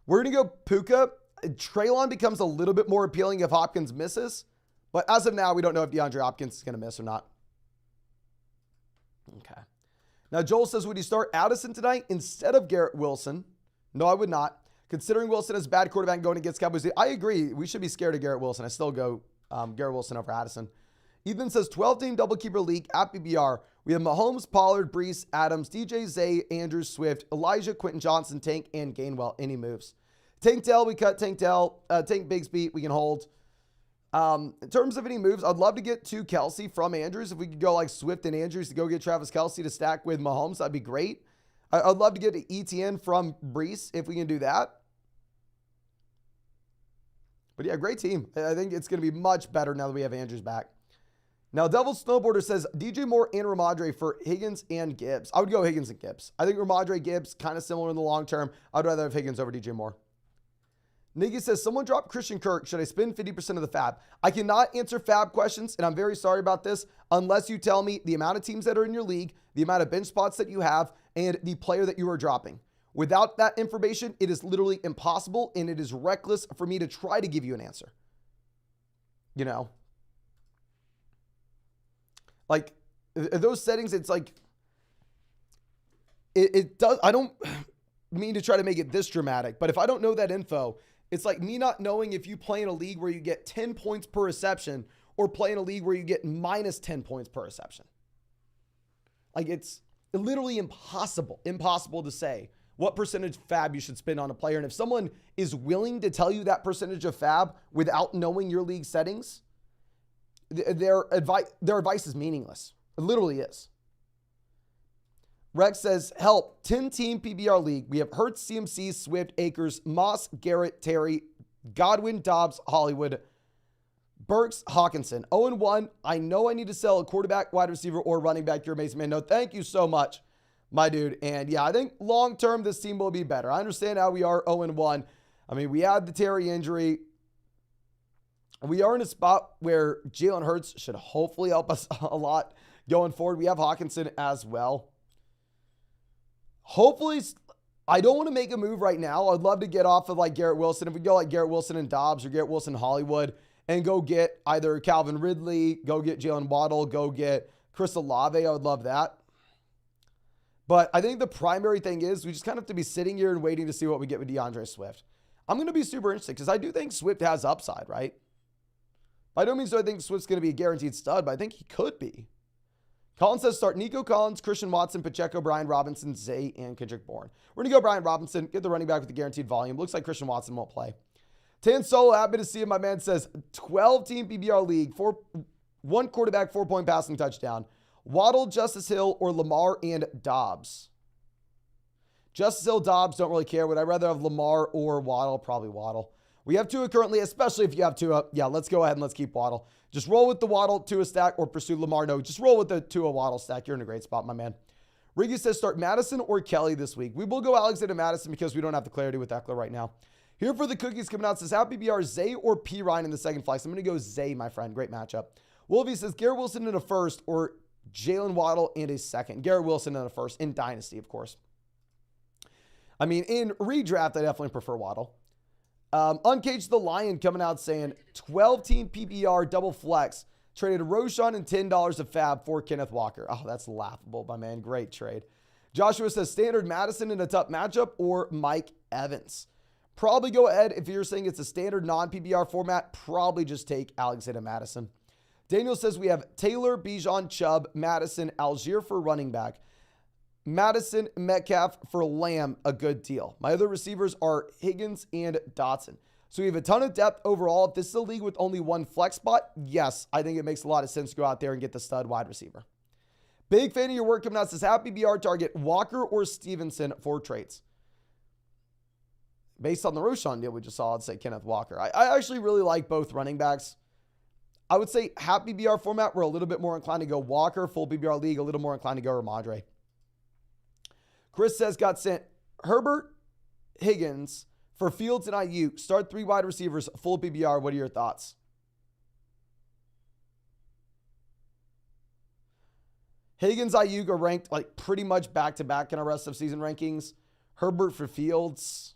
We're going to go Puka. Traylon becomes a little bit more appealing if Hopkins misses. But as of now, we don't know if DeAndre Hopkins is going to miss or not. Okay. Now, Joel says, would you start Addison tonight instead of Garrett Wilson? No, I would not. Considering Wilson is a bad quarterback going against Cowboys, I agree. We should be scared of Garrett Wilson. I still go Garrett Wilson over Addison. Ethan says, 12-team double keeper league at PBR. We have Mahomes, Pollard, Brees, Adams, DJ, Zay, Andrews, Swift, Elijah, Quentin Johnson, Tank, and Gainwell. Any moves? Tank Dell, we cut Tank Dell. Tank Bigsby, we can hold. In terms of any moves, I'd love to get to Kelsey from Andrews. If we could go like Swift and Andrews to go get Travis Kelsey to stack with Mahomes, that'd be great. I'd love to get to ETN from Brees if we can do that. But yeah, great team. I think it's going to be much better now that we have Andrews back. Now, Devil Snowboarder says DJ Moore and Ramondre for Higgins and Gibbs. I would go Higgins and Gibbs. I think Ramondre, Gibbs, kind of similar in the long term. I'd rather have Higgins over DJ Moore. Niggy says, someone drop Christian Kirk. Should I spend 50% of the fab? I cannot answer fab questions, and I'm very sorry about this, unless you tell me the amount of teams that are in your league, the amount of bench spots that you have, and the player that you are dropping. Without that information, it is literally impossible, and it is reckless for me to try to give you an answer. You know? Like, those settings, it's like, it does, I don't mean to try to make it this dramatic, but if I don't know that info, it's like me not knowing if you play in a league where you get 10 points per reception or play in a league where you get minus 10 points per reception. Like, it's literally impossible to say what percentage fab you should spend on a player. And if someone is willing to tell you that percentage of fab without knowing your league settings, their advice is meaningless. It literally is. Rex says, help, 10-team PBR league. We have Hurts, CMC, Swift, Akers, Moss, Garrett, Terry, Godwin, Dobbs, Hollywood, Burks, Hawkinson. 0-1. I know I need to sell a quarterback, wide receiver, or running back. You're amazing, man. No, thank you so much, my dude. And yeah, I think long-term this team will be better. I understand how we are 0-1. I mean, we had the Terry injury. We are in a spot where Jalen Hurts should hopefully help us a lot going forward. We have Hawkinson as well. Hopefully, I don't want to make a move right now. I'd love to get off of like Garrett Wilson. If we go like Garrett Wilson and Dobbs or Garrett Wilson Hollywood and go get either Calvin Ridley, go get Jalen Waddle, go get Chris Olave, I would love that. But I think the primary thing is we just kind of have to be sitting here and waiting to see what we get with DeAndre Swift. I'm going to be super interested because I do think Swift has upside, right? By no means do I think Swift's going to be a guaranteed stud, but I think he could be. Collins says start Nico Collins, Christian Watson, Pacheco, Brian Robinson, Zay, and Kendrick Bourne. We're going to go Brian Robinson, get the running back with the guaranteed volume. Looks like Christian Watson won't play. Tan Solo, happy to see him. My man says 12-team PBR league, one quarterback, 4-point passing touchdown. Waddle, Justice Hill, or Lamar and Dobbs. Justice Hill, Dobbs, don't really care. Would I rather have Lamar or Waddle? Probably Waddle. We have Tua currently, especially if you have Tua. Yeah, let's go ahead and let's keep Waddle. Just roll with the Waddle Tua stack or pursue Lamar. No, just roll with the Tua Waddle stack. You're in a great spot, my man. Riggy says start Madison or Kelly this week. We will go Alexander Madison because we don't have the clarity with Eckler right now. Here for the cookies coming out says how PBR, Zay or P. Ryan in the second flex. I'm going to go Zay, my friend. Great matchup. Wolfie says Garrett Wilson in a first or Jalen Waddle in a second. Garrett Wilson in a first in Dynasty, of course. I mean, in redraft, I definitely prefer Waddle. Uncaged the Lion coming out saying 12-team PPR double flex. Traded Roshan and $10 of fab for Kenneth Walker. Oh, that's laughable, my man. Great trade. Joshua says standard Madison in a tough matchup or Mike Evans. Probably go ahead if you're saying it's a standard non-PPR format. Probably just take Alexander Madison. Daniel says we have Taylor, Bijan, Chubb, Madison, Algier for running back. Madison, Metcalf for Lamb, a good deal. My other receivers are Higgins and Dotson. So we have a ton of depth overall. If this is a league with only one flex spot, yes, I think it makes a lot of sense to go out there and get the stud wide receiver. Big fan of your work coming out. Says happy BR target Walker or Stevenson for trades. Based on the Roshan deal we just saw, I'd say Kenneth Walker. I actually really like both running backs. I would say half PPR format, we're a little bit more inclined to go Walker. Full PPR league, a little more inclined to go Ramondre. Chris says, got sent Herbert, Higgins for Fields and Ayuk. Start 3 wide receivers, full PPR. What are your thoughts? Higgins, Ayuk are ranked like pretty much back-to-back in our rest of season rankings. Herbert for Fields.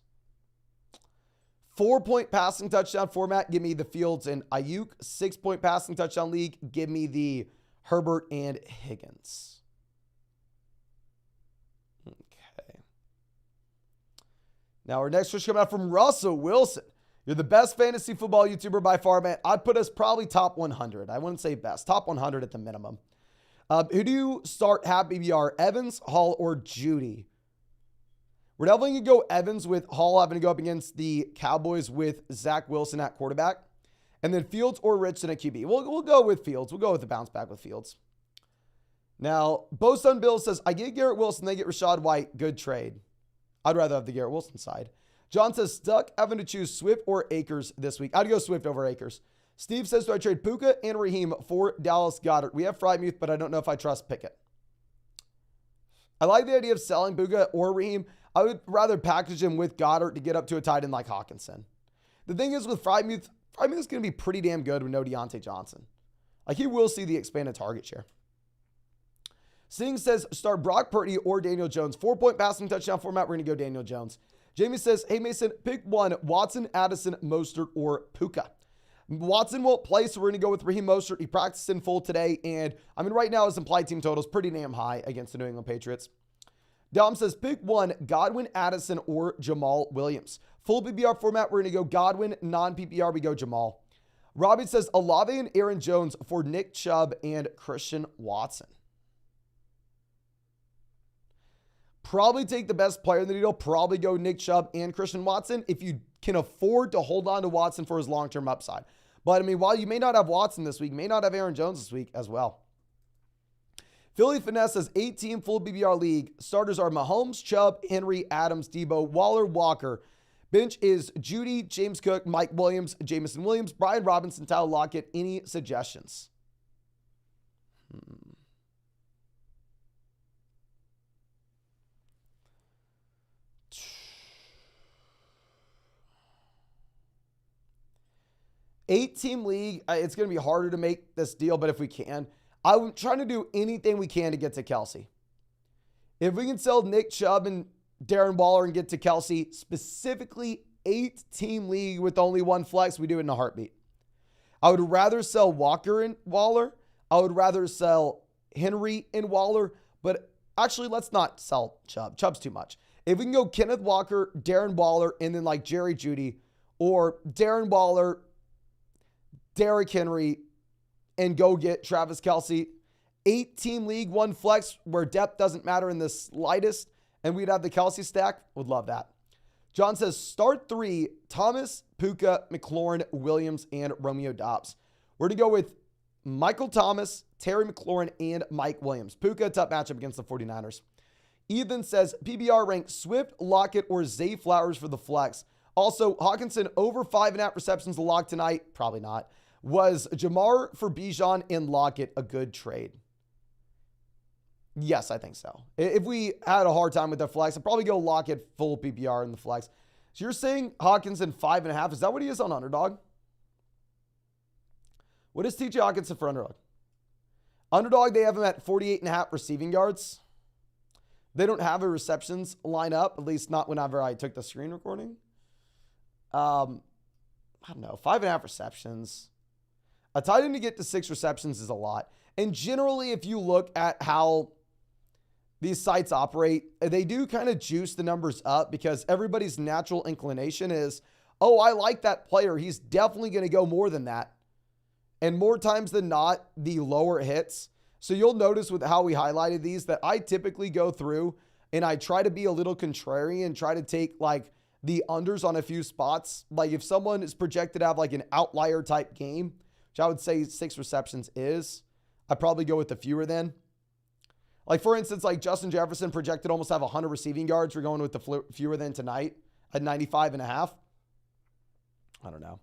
4-point passing touchdown format, give me the Fields and Ayuk. 6-point passing touchdown league, give me the Herbert and Higgins. Okay. Now our next question coming out from Russell Wilson. You're the best fantasy football YouTuber by far, man. I'd put us probably top 100. I wouldn't say best. Top 100 at the minimum. Who do you start half PPR? Evans, Hall, or Judy? We're definitely going to go Evans with Hall having to go up against the Cowboys with Zach Wilson at quarterback. And then Fields or Richardson at QB. We'll go with Fields. We'll go with the bounce back with Fields. Now, Bosun Bill says, I get Garrett Wilson, they get Rashad White. Good trade. I'd rather have the Garrett Wilson side. John says, stuck having to choose Swift or Akers this week. I'd go Swift over Akers. Steve says, do I trade Puka and Raheem for Dallas Goedert? We have Freiermuth, but I don't know if I trust Pickett. I like the idea of selling Puka or Raheem. I would rather package him with Goddard to get up to a tight end like Hawkinson. The thing is with Freiermuth is going to be pretty damn good with no Deontay Johnson. Like, he will see the expanded target share. Singh says, start Brock Purdy or Daniel Jones. 4-point passing touchdown format, we're going to go Daniel Jones. Jamie says, hey, Mason, pick one, Watson, Addison, Mostert, or Puka. Watson won't play, so we're going to go with Raheem Mostert. He practiced in full today, and I mean, right now his implied team total is pretty damn high against the New England Patriots. Dom says, pick one, Godwin, Addison, or Jamal Williams. Full PPR format, we're going to go Godwin. Non-PPR, we go Jamal. Robbie says, Olave and Aaron Jones for Nick Chubb and Christian Watson. Probably take the best player in the deal. Probably go Nick Chubb and Christian Watson if you can afford to hold on to Watson for his long-term upside. But, I mean, while you may not have Watson this week, you may not have Aaron Jones this week as well. Philly Finesse says 8-team full PPR league. Starters are Mahomes, Chubb, Henry, Adams, Debo, Waller, Walker. Bench is Judy, James Cook, Mike Williams, Jameson Williams, Brian Robinson, Tyler Lockett. Any suggestions? 8-team league, it's going to be harder to make this deal, but if we can, I'm trying to do anything we can to get to Kelsey. If we can sell Nick Chubb and Darren Waller and get to Kelsey, specifically 8-team league with only one flex, we do it in a heartbeat. I would rather sell Walker and Waller. I would rather sell Henry and Waller, but actually let's not sell Chubb. Chubb's too much. If we can go Kenneth Walker, Darren Waller, and then like Jerry Jeudy, or Darren Waller, Derrick Henry, and go get Travis Kelce. 8-team league, one flex where depth doesn't matter in the slightest, and we'd have the Kelce stack. Would love that. John says, start 3, Thomas, Puka, McLaurin, Williams, and Romeo Doubs. We're going to go with Michael Thomas, Terry McLaurin, and Mike Williams. Puka, tough matchup against the 49ers. Ethan says, PBR rank Swift, Lockett, or Zay Flowers for the flex. Also, Hawkinson over 5.5 receptions a lock tonight. Probably not. Was Jamar for Bijan and Lockett a good trade? Yes, I think so. If we had a hard time with the flex, I'd probably go Lockett full PPR in the flex. So you're saying Hawkinson 5.5. Is that what he is on Underdog? What is TJ Hawkinson for Underdog? Underdog, they have him at 48.5 receiving yards. They don't have a receptions line up, at least not whenever I took the screen recording. I don't know, 5.5 receptions. A tight end to get to 6 receptions is a lot. And generally, if you look at how these sites operate, they do kind of juice the numbers up because everybody's natural inclination is, oh, I like that player. He's definitely going to go more than that. And more times than not, the lower hits. So you'll notice with how we highlighted these that I typically go through and I try to be a little contrarian, try to take like the unders on a few spots. Like if someone is projected to have like an outlier type game, which I would say 6 receptions is, I'd probably go with the fewer then. Like for instance, like Justin Jefferson projected almost have 100 receiving yards. We're going with the fewer than tonight at 95.5. I don't know.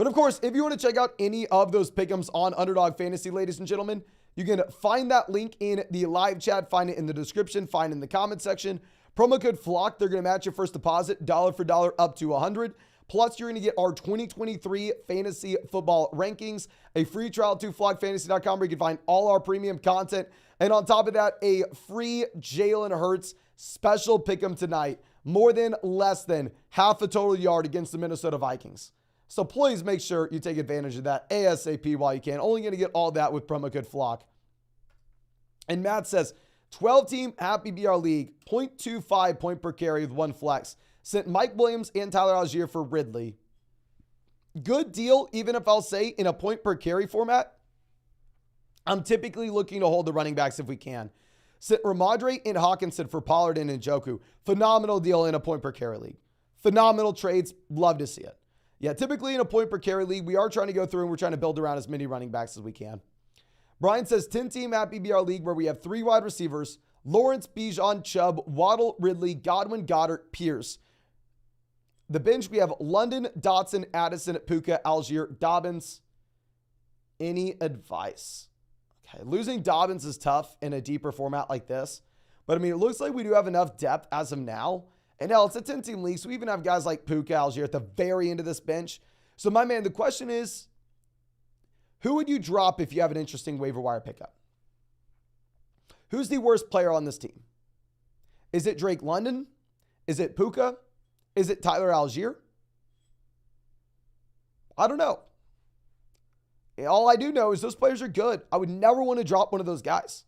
But of course, if you want to check out any of those pick'ems on Underdog Fantasy, ladies and gentlemen, you can find that link in the live chat, find it in the description, find it in the comment section. Promo code FLOCK, they're going to match your first deposit, dollar for dollar, up to $100. Plus, you're going to get our 2023 fantasy football rankings, a free trial to flockfantasy.com where you can find all our premium content. And on top of that, a free Jalen Hurts special pick'em tonight, more than less than half a total yard against the Minnesota Vikings. So please make sure you take advantage of that ASAP while you can. Only going to get all that with promo code FLOCK. And Matt says, 12-team Happy BR League, 0.25 point per carry with one flex. Sent Mike Williams and Tyler Algier for Ridley. Good deal, even if I'll say in a point per carry format. I'm typically looking to hold the running backs if we can. Sent Ramondre and Hawkinson for Pollard and Njoku. Phenomenal deal in a point per carry league. Phenomenal trades. Love to see it. Yeah, typically in a point per carry league, we are trying to go through and we're trying to build around as many running backs as we can. Brian says 10-team Happy BR League where we have 3 wide receivers: Lawrence, Bijan, Chubb, Waddle, Ridley, Godwin, Goddard, Pierce. The bench, we have London, Dotson, Addison, Puka, Algier, Dobbins. Any advice? Okay, losing Dobbins is tough in a deeper format like this. But I mean, it looks like we do have enough depth as of now. And hell, it's a 10-team league, so we even have guys like Puka, Algier at the very end of this bench. So my man, the question is, who would you drop if you have an interesting waiver wire pickup? Who's the worst player on this team? Is it Drake London? Is it Puka? Is it Tyler Algier? I don't know. All I do know is those players are good. I would never want to drop one of those guys.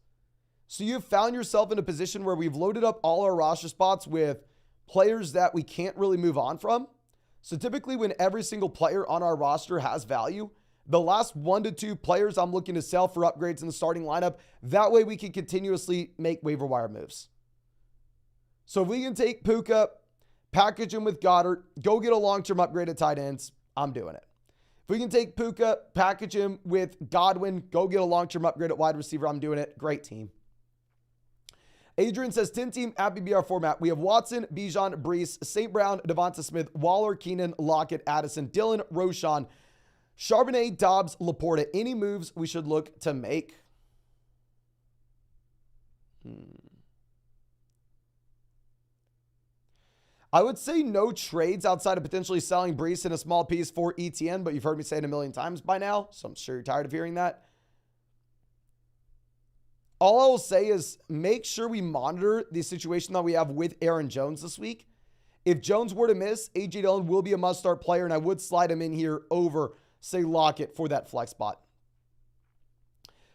So you've found yourself in a position where we've loaded up all our roster spots with players that we can't really move on from. So typically when every single player on our roster has value, the last 1 to 2 players I'm looking to sell for upgrades in the starting lineup. That way we can continuously make waiver wire moves. So if we can take Puka, package him with Goddard, go get a long-term upgrade at tight ends, I'm doing it. If we can take Puka, package him with Godwin, go get a long-term upgrade at wide receiver, I'm doing it. Great team. Adrian says 10-team Happy BR format. We have Watson, Bijan, Brees, St. Brown, Devonta Smith, Waller, Keenan, Lockett, Addison, Dillon, Roshan, Charbonnet, Dobbs, Laporta. Any moves we should look to make? I would say no trades outside of potentially selling Brees in a small piece for ETN, but you've heard me say it a million times by now, so I'm sure you're tired of hearing that. All I will say is make sure we monitor the situation that we have with Aaron Jones this week. If Jones were to miss, A.J. Dillon will be a must-start player, and I would slide him in here over, say, Lockett for that flex spot.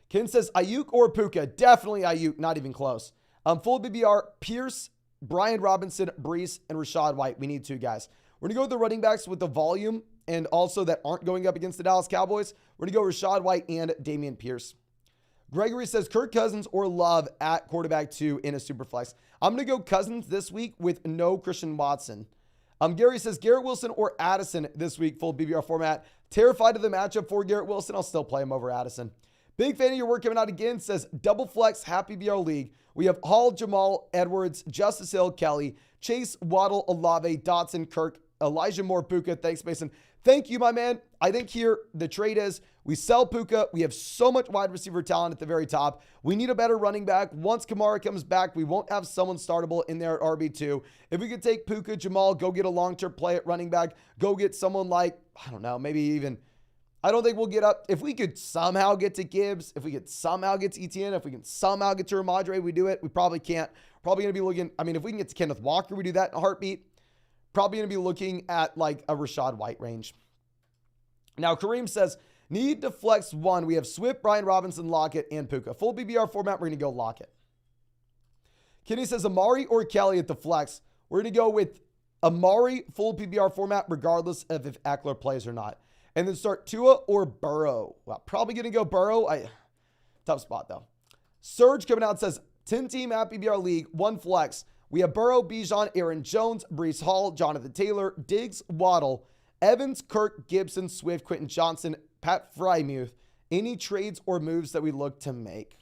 Ken says Ayuk or Puka. Definitely Ayuk, not even close. Full BBR, Pierce, Brian Robinson, Brees, and Rachaad White. We need 2 guys. We're going to go with the running backs with the volume and also that aren't going up against the Dallas Cowboys. We're going to go Rachaad White and Damian Pierce. Gregory says Kirk Cousins or Love at quarterback 2 in a super flex. I'm going to go Cousins this week with no Christian Watson. Gary says Garrett Wilson or Addison this week, full BBR format. Terrified of the matchup for Garrett Wilson. I'll still play him over Addison. Big fan of your work coming out again. Says double flex Happy BR League. We have Hall, Jamal, Edwards, Justice Hill, Kelly, Chase, Waddle, Olave, Dotson, Kirk, Elijah Moore, Puka. Thanks, Mason. Thank you, my man. I think here the trade is we sell Puka. We have so much wide receiver talent at the very top. We need a better running back. Once Kamara comes back, we won't have someone startable in there at RB2. If we could take Puka, Jamal, go get a long-term play at running back, go get someone like, I don't know, maybe even, I don't think we'll get up. If we could somehow get to Gibbs, if we could somehow get to Etienne, if we can somehow get to Ramondre, we do it. We probably can't. Probably going to be looking, I mean, if we can get to Kenneth Walker, we do that in a heartbeat. Probably going to be looking at like a Rachaad White range. Now, Kareem says, need to flex 1. We have Swift, Brian Robinson, Lockett, and Puka. Full BBR format, we're going to go Lockett. Kenny says Amari or Kelly at the flex. We're going to go with Amari, full PBR format, regardless of if Eckler plays or not. And then start Tua or Burrow. Well, probably going to go Burrow. Tough spot, though. Surge coming out says, 10-team Happy BR League, 1 flex. We have Burrow, Bijan, Aaron Jones, Breece Hall, Jonathan Taylor, Diggs, Waddle, Evans, Kirk, Gibson, Swift, Quentin Johnson, Pat Frymuth. Any trades or moves that we look to make?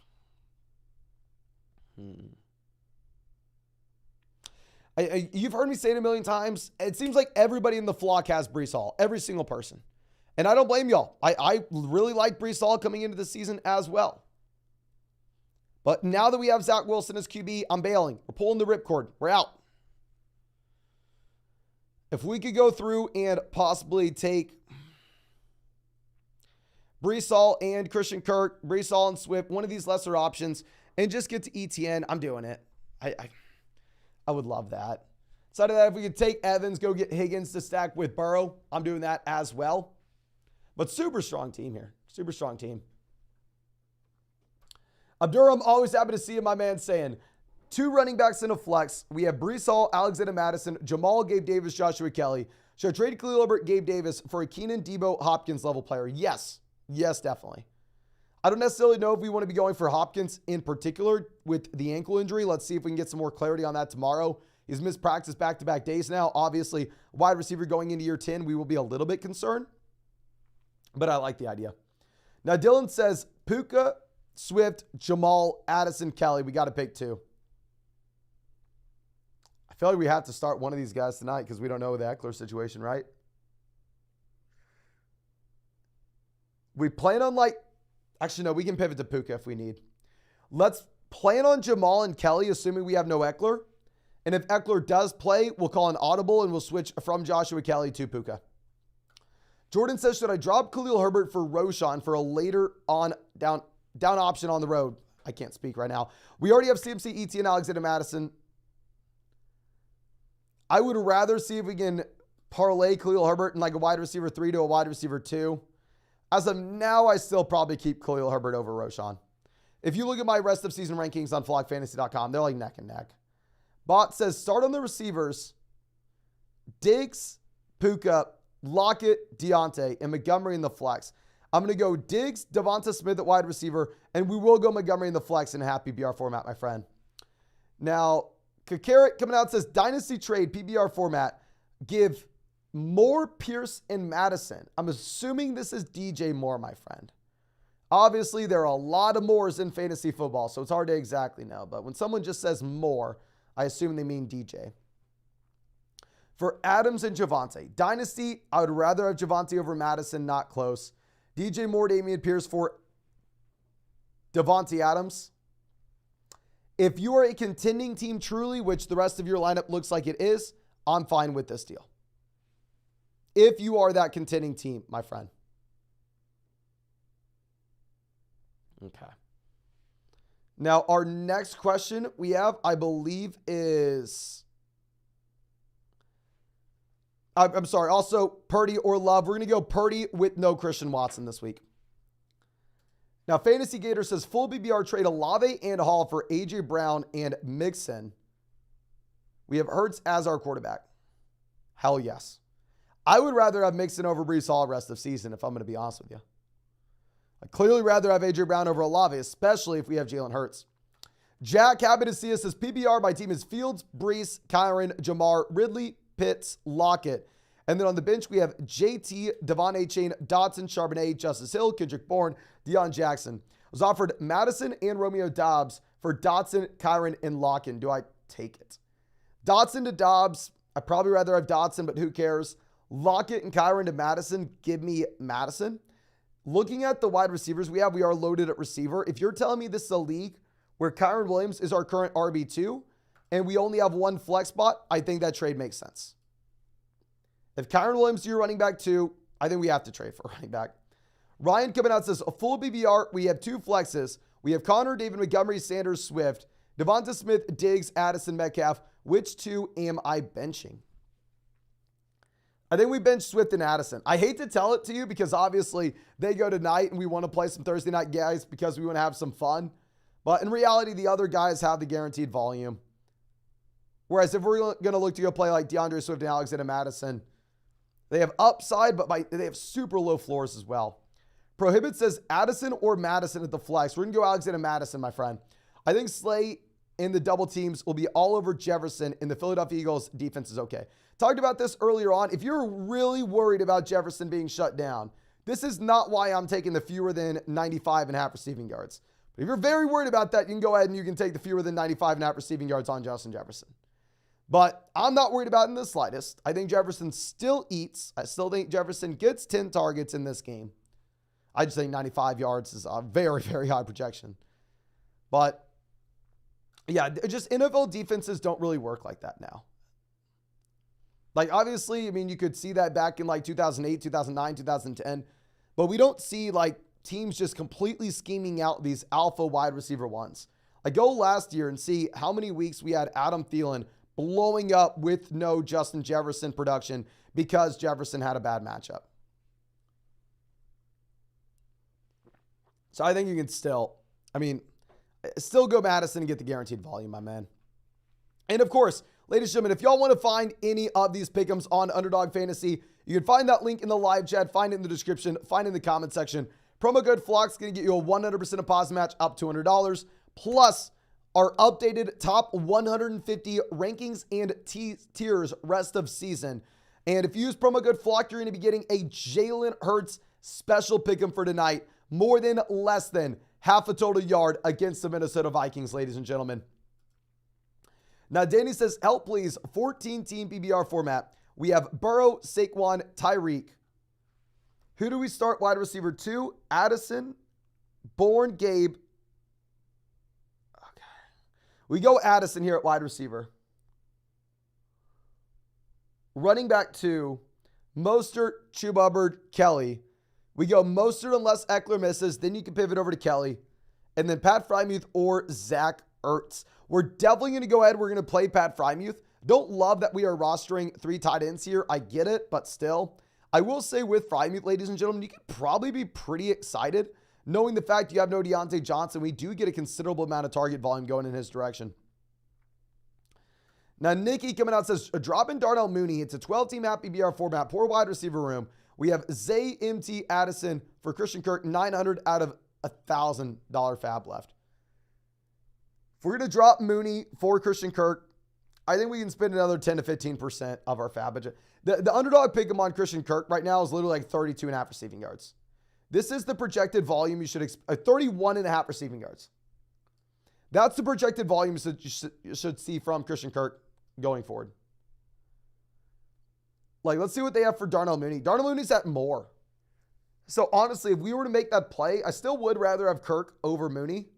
You've heard me say it a million times. It seems like everybody in the flock has Breece Hall. Every single person. And I don't blame y'all. I really like Breece Hall coming into the season as well. But now that we have Zach Wilson as QB, I'm bailing. We're pulling the ripcord. We're out. If we could go through and possibly take Breece Hall and Christian Kirk, Breece Hall and Swift, one of these lesser options, and just get to ETN, I'm doing it. I would love that. Aside of that, if we could take Evans, go get Higgins to stack with Burrow, I'm doing that as well. But super strong team here. Super strong team. Abdur, I'm always happy to see you, my man, saying 2 running backs in a flex. We have Breece Hall, Alexander Madison, Jamal, Gabe Davis, Joshua Kelly. Should I trade Khalil Herbert, Gabe Davis for a Keenan, Debo, Hopkins level player? Yes. Yes, definitely. I don't necessarily know if we want to be going for Hopkins in particular with the ankle injury. Let's see if we can get some more clarity on that tomorrow. He's missed practice back-to-back days now. Obviously, wide receiver going into year 10, we will be a little bit concerned. But I like the idea. Now, Dylan says, Puka, Swift, Jamal, Addison, Kelly. We got to pick 2. I feel like we have to start one of these guys tonight because we don't know the Eckler situation, right? We plan on actually, no, we can pivot to Puka if we need. Let's plan on Jamal and Kelly, assuming we have no Eckler. And if Eckler does play, we'll call an audible and we'll switch from Joshua Kelly to Puka. Jordan says, should I drop Khalil Herbert for Roshan for a later on down option on the road? I can't speak right now. We already have CMC, ET, and Alexander Madison. I would rather see if we can parlay Khalil Herbert in like a wide receiver 3 to a wide receiver 2. As of now, I still probably keep Khalil Herbert over Roshan. If you look at my rest of season rankings on flockfantasy.com, they're like neck and neck. Bot says, start on the receivers. Diggs, Puka, Lockett, Deontay, and Montgomery in the flex. I'm going to go Diggs, Devonta Smith at wide receiver, and we will go Montgomery in the flex in a half PBR format, my friend. Now, Kakarot coming out says, Dynasty trade, PBR format, give Moore, Pierce, and Madison. I'm assuming this is DJ Moore, my friend. Obviously, there are a lot of Moores in fantasy football, so it's hard to exactly know. But when someone just says Moore, I assume they mean DJ. For Adams and Javonte. Dynasty, I would rather have Javonte over Madison, not close. DJ Moore, Dameon Pierce for Devontae Adams. If you are a contending team truly, which the rest of your lineup looks like it is, I'm fine with this deal. If you are that contending team, my friend. Okay. Now, our next question we have, I believe, is... I'm sorry. Also, Purdy or Love. We're going to go Purdy with no Christian Watson this week. Now, Fantasy Gator says full BBR trade Olave and Hall for A.J. Brown and Mixon. We have Hurts as our quarterback. Hell yes. I would rather have Mixon over Breece Hall rest of season, if I'm going to be honest with you. I'd clearly rather have A.J. Brown over Olave, especially if we have Jalen Hurts. Jack, happy to see us. Says PBR, my team is Fields, Breece, Kyron, Jamar, Ridley, Pitts, Lockett. And then on the bench, we have JT, Devon A-Chain, Dotson, Charbonnet, Justice Hill, Kendrick Bourne, Deion Jackson. I was offered Madison and Romeo Dobbs for Dotson, Kyron, and Lockett. Do I take it? Dotson to Dobbs. I'd probably rather have Dotson, but who cares? Lockett and Kyron to Madison. Give me Madison. Looking at the wide receivers we are loaded at receiver. If you're telling me this is a league where Kyron Williams is our current RB2 and we only have one flex spot, I think that trade makes sense. If Kyron Williams is your running back 2, I think we have to trade for running back. Ryan coming out says, a full BBR, we have 2 flexes. We have Connor, David Montgomery, Sanders, Swift, Devonta Smith, Diggs, Addison, Metcalf. Which 2 am I benching? I think we bench Swift and Addison. I hate to tell it to you because obviously they go tonight and we want to play some Thursday night guys because we want to have some fun. But in reality, the other guys have the guaranteed volume. Whereas if we're going to look to go play like DeAndre Swift and Alexander Madison, they have upside, but they have super low floors as well. Prohibit says Addison or Madison at the flex. We're going to go Alexander Madison, my friend. I think Slay in the double teams will be all over Jefferson, and the Philadelphia Eagles defense is okay. Talked about this earlier on. If you're really worried about Jefferson being shut down, this is not why I'm taking the fewer than 95.5 receiving yards. But if you're very worried about that, you can go ahead and you can take the fewer than 95.5 receiving yards on Justin Jefferson. But I'm not worried about it in the slightest. I think Jefferson still eats. I still think Jefferson gets 10 targets in this game. I just think 95 yards is a very, very high projection. But yeah, just NFL defenses don't really work like that now. Like, obviously, I mean, you could see that back in like 2008, 2009, 2010. But we don't see like teams just completely scheming out these alpha wide receiver ones. Like, go last year and see how many weeks we had Adam Thielen blowing up with no Justin Jefferson production because Jefferson had a bad matchup. So I think you can still go Madison and get the guaranteed volume, my man. And of course, ladies and gentlemen, if y'all want to find any of these pick'ems on Underdog Fantasy, you can find that link in the live chat, find it in the description, find it in the comment section. Promo code FLOCK is going to get you a 100% deposit match up to $200, plus our updated top 150 rankings and tiers rest of season. And if you use promo code FLOCK, you're going to be getting a Jalen Hurts special pick'em for tonight, more than less than half a total yard against the Minnesota Vikings, ladies and gentlemen. Now, Danny says, help please, 14-team PBR format. We have Burrow, Saquon, Tyreek. Who do we start wide receiver 2? Addison, Bourne, Gabe. Okay. We go Addison here at wide receiver. Running back 2, Mostert, Chuba Hubbard, Kelly. We go Mostert unless Eckler misses. Then you can pivot over to Kelly. And then Pat Freiermuth or Zach Ertz. We're definitely going to go ahead. We're going to play Pat Freiermuth. Don't love that we are rostering 3 tight ends here. I get it, but still. I will say with Freiermuth, ladies and gentlemen, you could probably be pretty excited knowing the fact you have no Deontay Johnson. We do get a considerable amount of target volume going in his direction. Now, Nikki coming out says, drop in Darnell Mooney. It's a 12-team app PBR format, poor wide receiver room. We have Zay, MT, Addison for Christian Kirk, 900 out of $1,000 fab left. If we're going to drop Mooney for Christian Kirk, I think we can spend another 10 to 15% of our fab budget. The underdog pick him on Christian Kirk right now is literally like 32.5 receiving yards. This is the projected volume you should expect, 31.5 receiving yards. That's the projected volume you should see from Christian Kirk going forward. Like, let's see what they have for Darnell Mooney. Darnell Mooney's at more. So, honestly, if we were to make that play, I still would rather have Kirk over Mooney.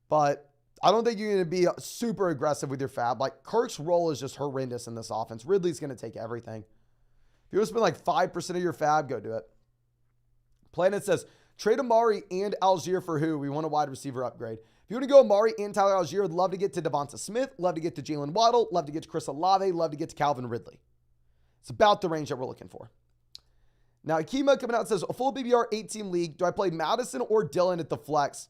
But I don't think you're going to be super aggressive with your fab. Like, Kirk's role is just horrendous in this offense. Ridley's going to take everything. If you want to spend like 5% of your fab, go do it. Planet says, trade Amari and Algier for who? We want a wide receiver upgrade. If you want to go Amari and Tyler Algier, I'd love to get to Devonta Smith, love to get to Jalen Waddle, love to get to Chris Olave, love to get to Calvin Ridley. It's about the range that we're looking for. Now, Akima coming out says, a full BBR 8-team league. Do I play Madison or Dillon at the flex?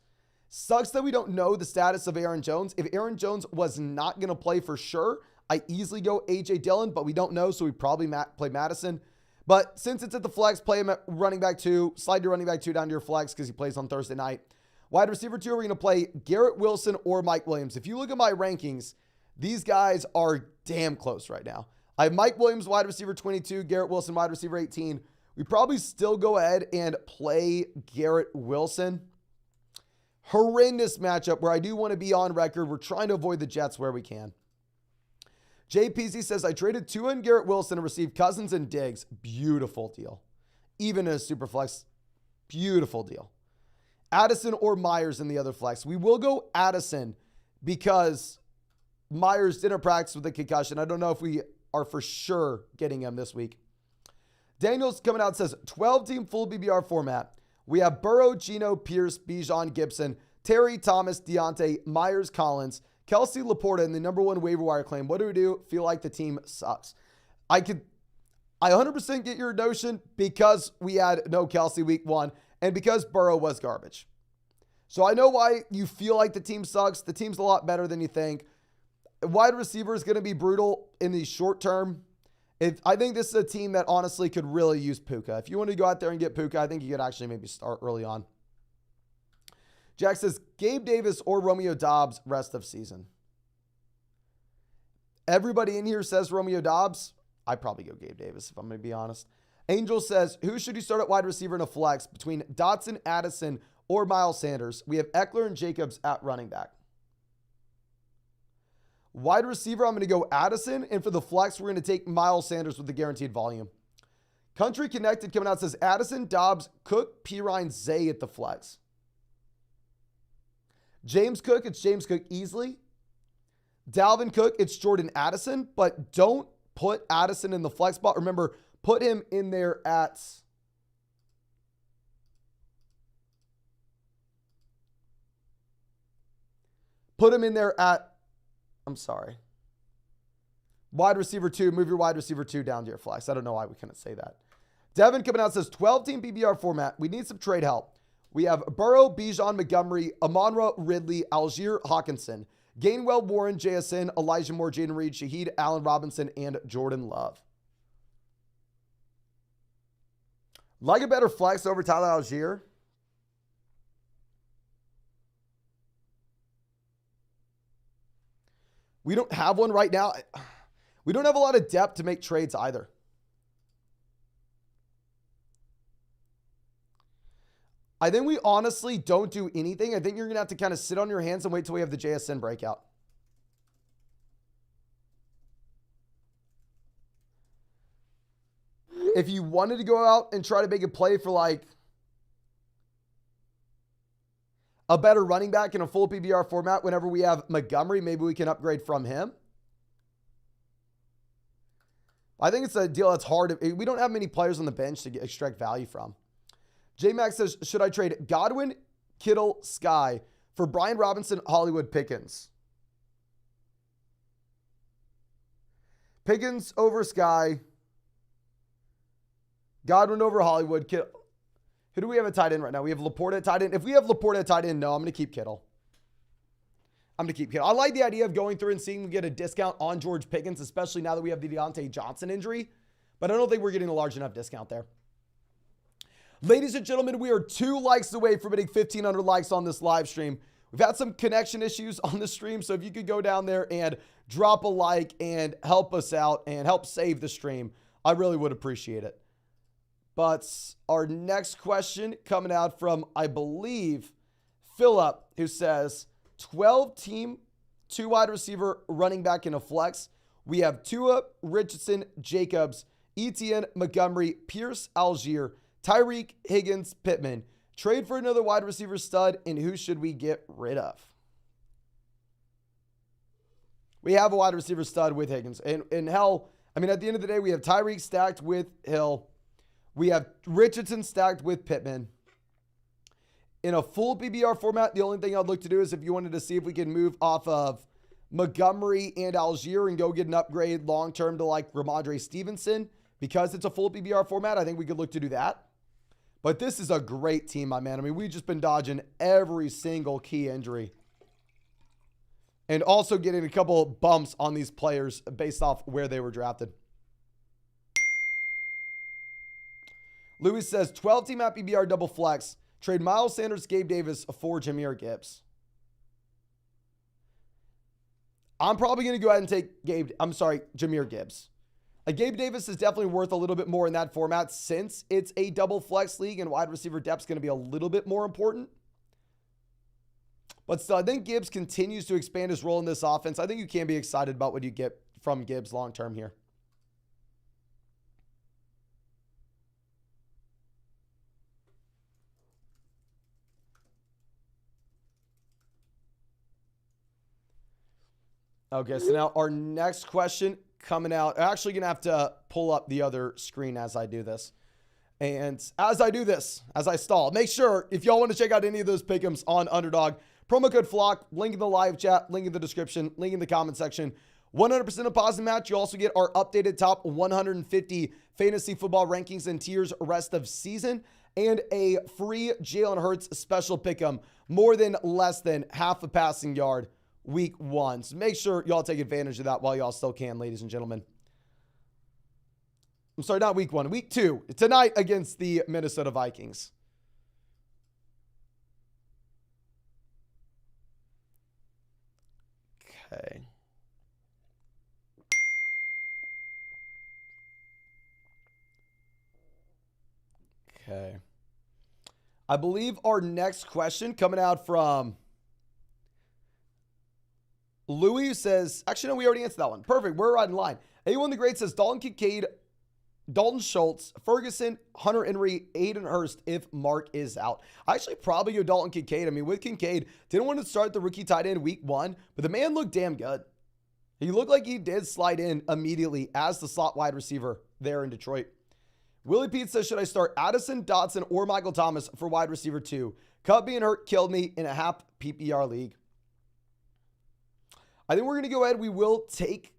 Sucks that we don't know the status of Aaron Jones. If Aaron Jones was not going to play for sure, I easily go A.J. Dillon, but we don't know, so we probably play Madison. But since it's at the flex, play him at running back 2. Slide your running back 2 down to your flex because he plays on Thursday night. Wide receiver 2, we're going to play Garrett Wilson or Mike Williams. If you look at my rankings, these guys are damn close right now. I have Mike Williams, wide receiver 22, Garrett Wilson, wide receiver 18. We probably still go ahead and play Garrett Wilson. Horrendous matchup where I do want to be on record. We're trying to avoid the Jets where we can. JPZ says, I traded 2 on Garrett Wilson and received Cousins and Diggs. Beautiful deal. Even in a super flex, beautiful deal. Addison or Myers in the other flex. We will go Addison because Myers didn't practice with a concussion. I don't know if we are for sure getting him this week. Daniel's coming out and says, 12-team full BBR format. We have Burrow, Geno, Pierce, Bijan, Gibson, Terry, Thomas, Deontay, Myers, Collins, Kelsey, Laporta, and the number 1 waiver wire claim. What do we do? Feel like the team sucks. I 100% get your notion because we had no Kelsey week 1 and because Burrow was garbage. So I know why you feel like the team sucks. The team's a lot better than you think. Wide receiver is going to be brutal in the short term. I think this is a team that honestly could really use Puka. If you want to go out there and get Puka, I think you could actually maybe start early on. Jack says, Gabe Davis or Romeo Doubs rest of season. Everybody in here says Romeo Doubs. I'd probably go Gabe Davis if I'm going to be honest. Angel says, who should you start at wide receiver in a flex between Dotson, Addison, or Miles Sanders? We have Eckler and Jacobs at running back. Wide receiver, I'm going to go Addison. And for the flex, we're going to take Miles Sanders with the guaranteed volume. Country Connected coming out says Addison, Dobbs, Cook, Pirine, Zay at the flex. James Cook, it's James Cook easily. Dalvin Cook, it's Jordan Addison. But don't put Addison in the flex spot. Remember, put him in there at... Put him in there at... I'm sorry. Wide receiver 2. Move your wide receiver 2 down to your flex. I don't know why we couldn't say that. Devin coming out says 12-team PPR format. We need some trade help. We have Burrow, Bijan, Montgomery, Amon-Ra, Ridley, Algier, Hawkinson, Gainwell, Warren, JSN, Elijah Moore, Jaden Reed, Shaheed, Allen Robinson, and Jordan Love. Like a better flex over Tyler Algier. We don't have one right now. We don't have a lot of depth to make trades either. I think we honestly don't do anything. I think you're going to have to kind of sit on your hands and wait till we have the JSN breakout. If you wanted to go out and try to make a play for like a better running back in a full PPR format whenever we have Montgomery, maybe we can upgrade from him. I think it's a deal that's hard. We don't have many players on the bench to extract value from. J-Max says, should I trade Godwin, Kittle, Sky for Brian Robinson, Hollywood, Pickens? Pickens over Sky. Godwin over Hollywood. Kittle. Who do we have at tight end right now? We have Laporta at tight end. If we have Laporta at tight end, no, I'm going to keep Kittle. I like the idea of going through and seeing we get a discount on George Pickens, especially now that we have the Deontay Johnson injury. But I don't think we're getting a large enough discount there. Ladies and gentlemen, we are 2 likes away from hitting 1,500 likes on this live stream. We've had some connection issues on the stream, so if you could go down there and drop a like and help us out and help save the stream, I really would appreciate it. But our next question coming out from, I believe, Philip, who says, 12-team, 2 wide receiver running back in a flex. We have Tua, Richardson, Jacobs, Etienne, Montgomery, Pierce, Algier, Tyreek, Higgins, Pittman. Trade for another wide receiver stud, and who should we get rid of? We have a wide receiver stud with Higgins. And hell, I mean, at the end of the day, we have Tyreek stacked with Hill. We have Richardson stacked with Pittman. In a full PPR format, the only thing I'd look to do is if you wanted to see if we can move off of Montgomery and Algier and go get an upgrade long-term to like Ramondre Stevenson, because it's a full PPR format, I think we could look to do that. But this is a great team, my man. I mean, we've just been dodging every single key injury. And also getting a couple bumps on these players based off where they were drafted. Louis says, 12-team at PBR double flex. Trade Miles Sanders, Gabe Davis for Jahmyr Gibbs. I'm probably going to go ahead and take Jahmyr Gibbs. Gabe Davis is definitely worth a little bit more in that format since it's a double flex league and wide receiver depth is going to be a little bit more important. But still, I think Gibbs continues to expand his role in this offense. I think you can be excited about what you get from Gibbs long-term here. Okay, so now our next question coming out. I'm actually going to have to pull up the other screen as I do this. And as I do this, as I stall, make sure if y'all want to check out any of those pick'ems on Underdog, promo code FLOCK, link in the live chat, link in the description, link in the comment section. 100% a positive match. You also get our updated top 150 fantasy football rankings and tiers rest of season and a free Jalen Hurts special pick'em, more than less than half a passing yard week 1. So make sure y'all take advantage of that while y'all still can, ladies and gentlemen. I'm sorry, not week 1, week 2. Tonight against the Minnesota Vikings. Okay. Okay. I believe our next question coming out from Louis says, actually, no, we already answered that one. Perfect. We're right in line. A1 the Great says Dalton Kincaid, Dalton Schultz, Ferguson, Hunter Henry, Aiden Hurst if Mark is out. I actually probably go Dalton Kincaid. I mean, with Kincaid, didn't want to start the rookie tight end week 1, but the man looked damn good. He looked like he did slide in immediately as the slot wide receiver there in Detroit. Willie Pete says, should I start Addison, Dotson, or Michael Thomas for wide receiver 2? Cup being hurt killed me in a half PPR league. I think we're going to go ahead. We will take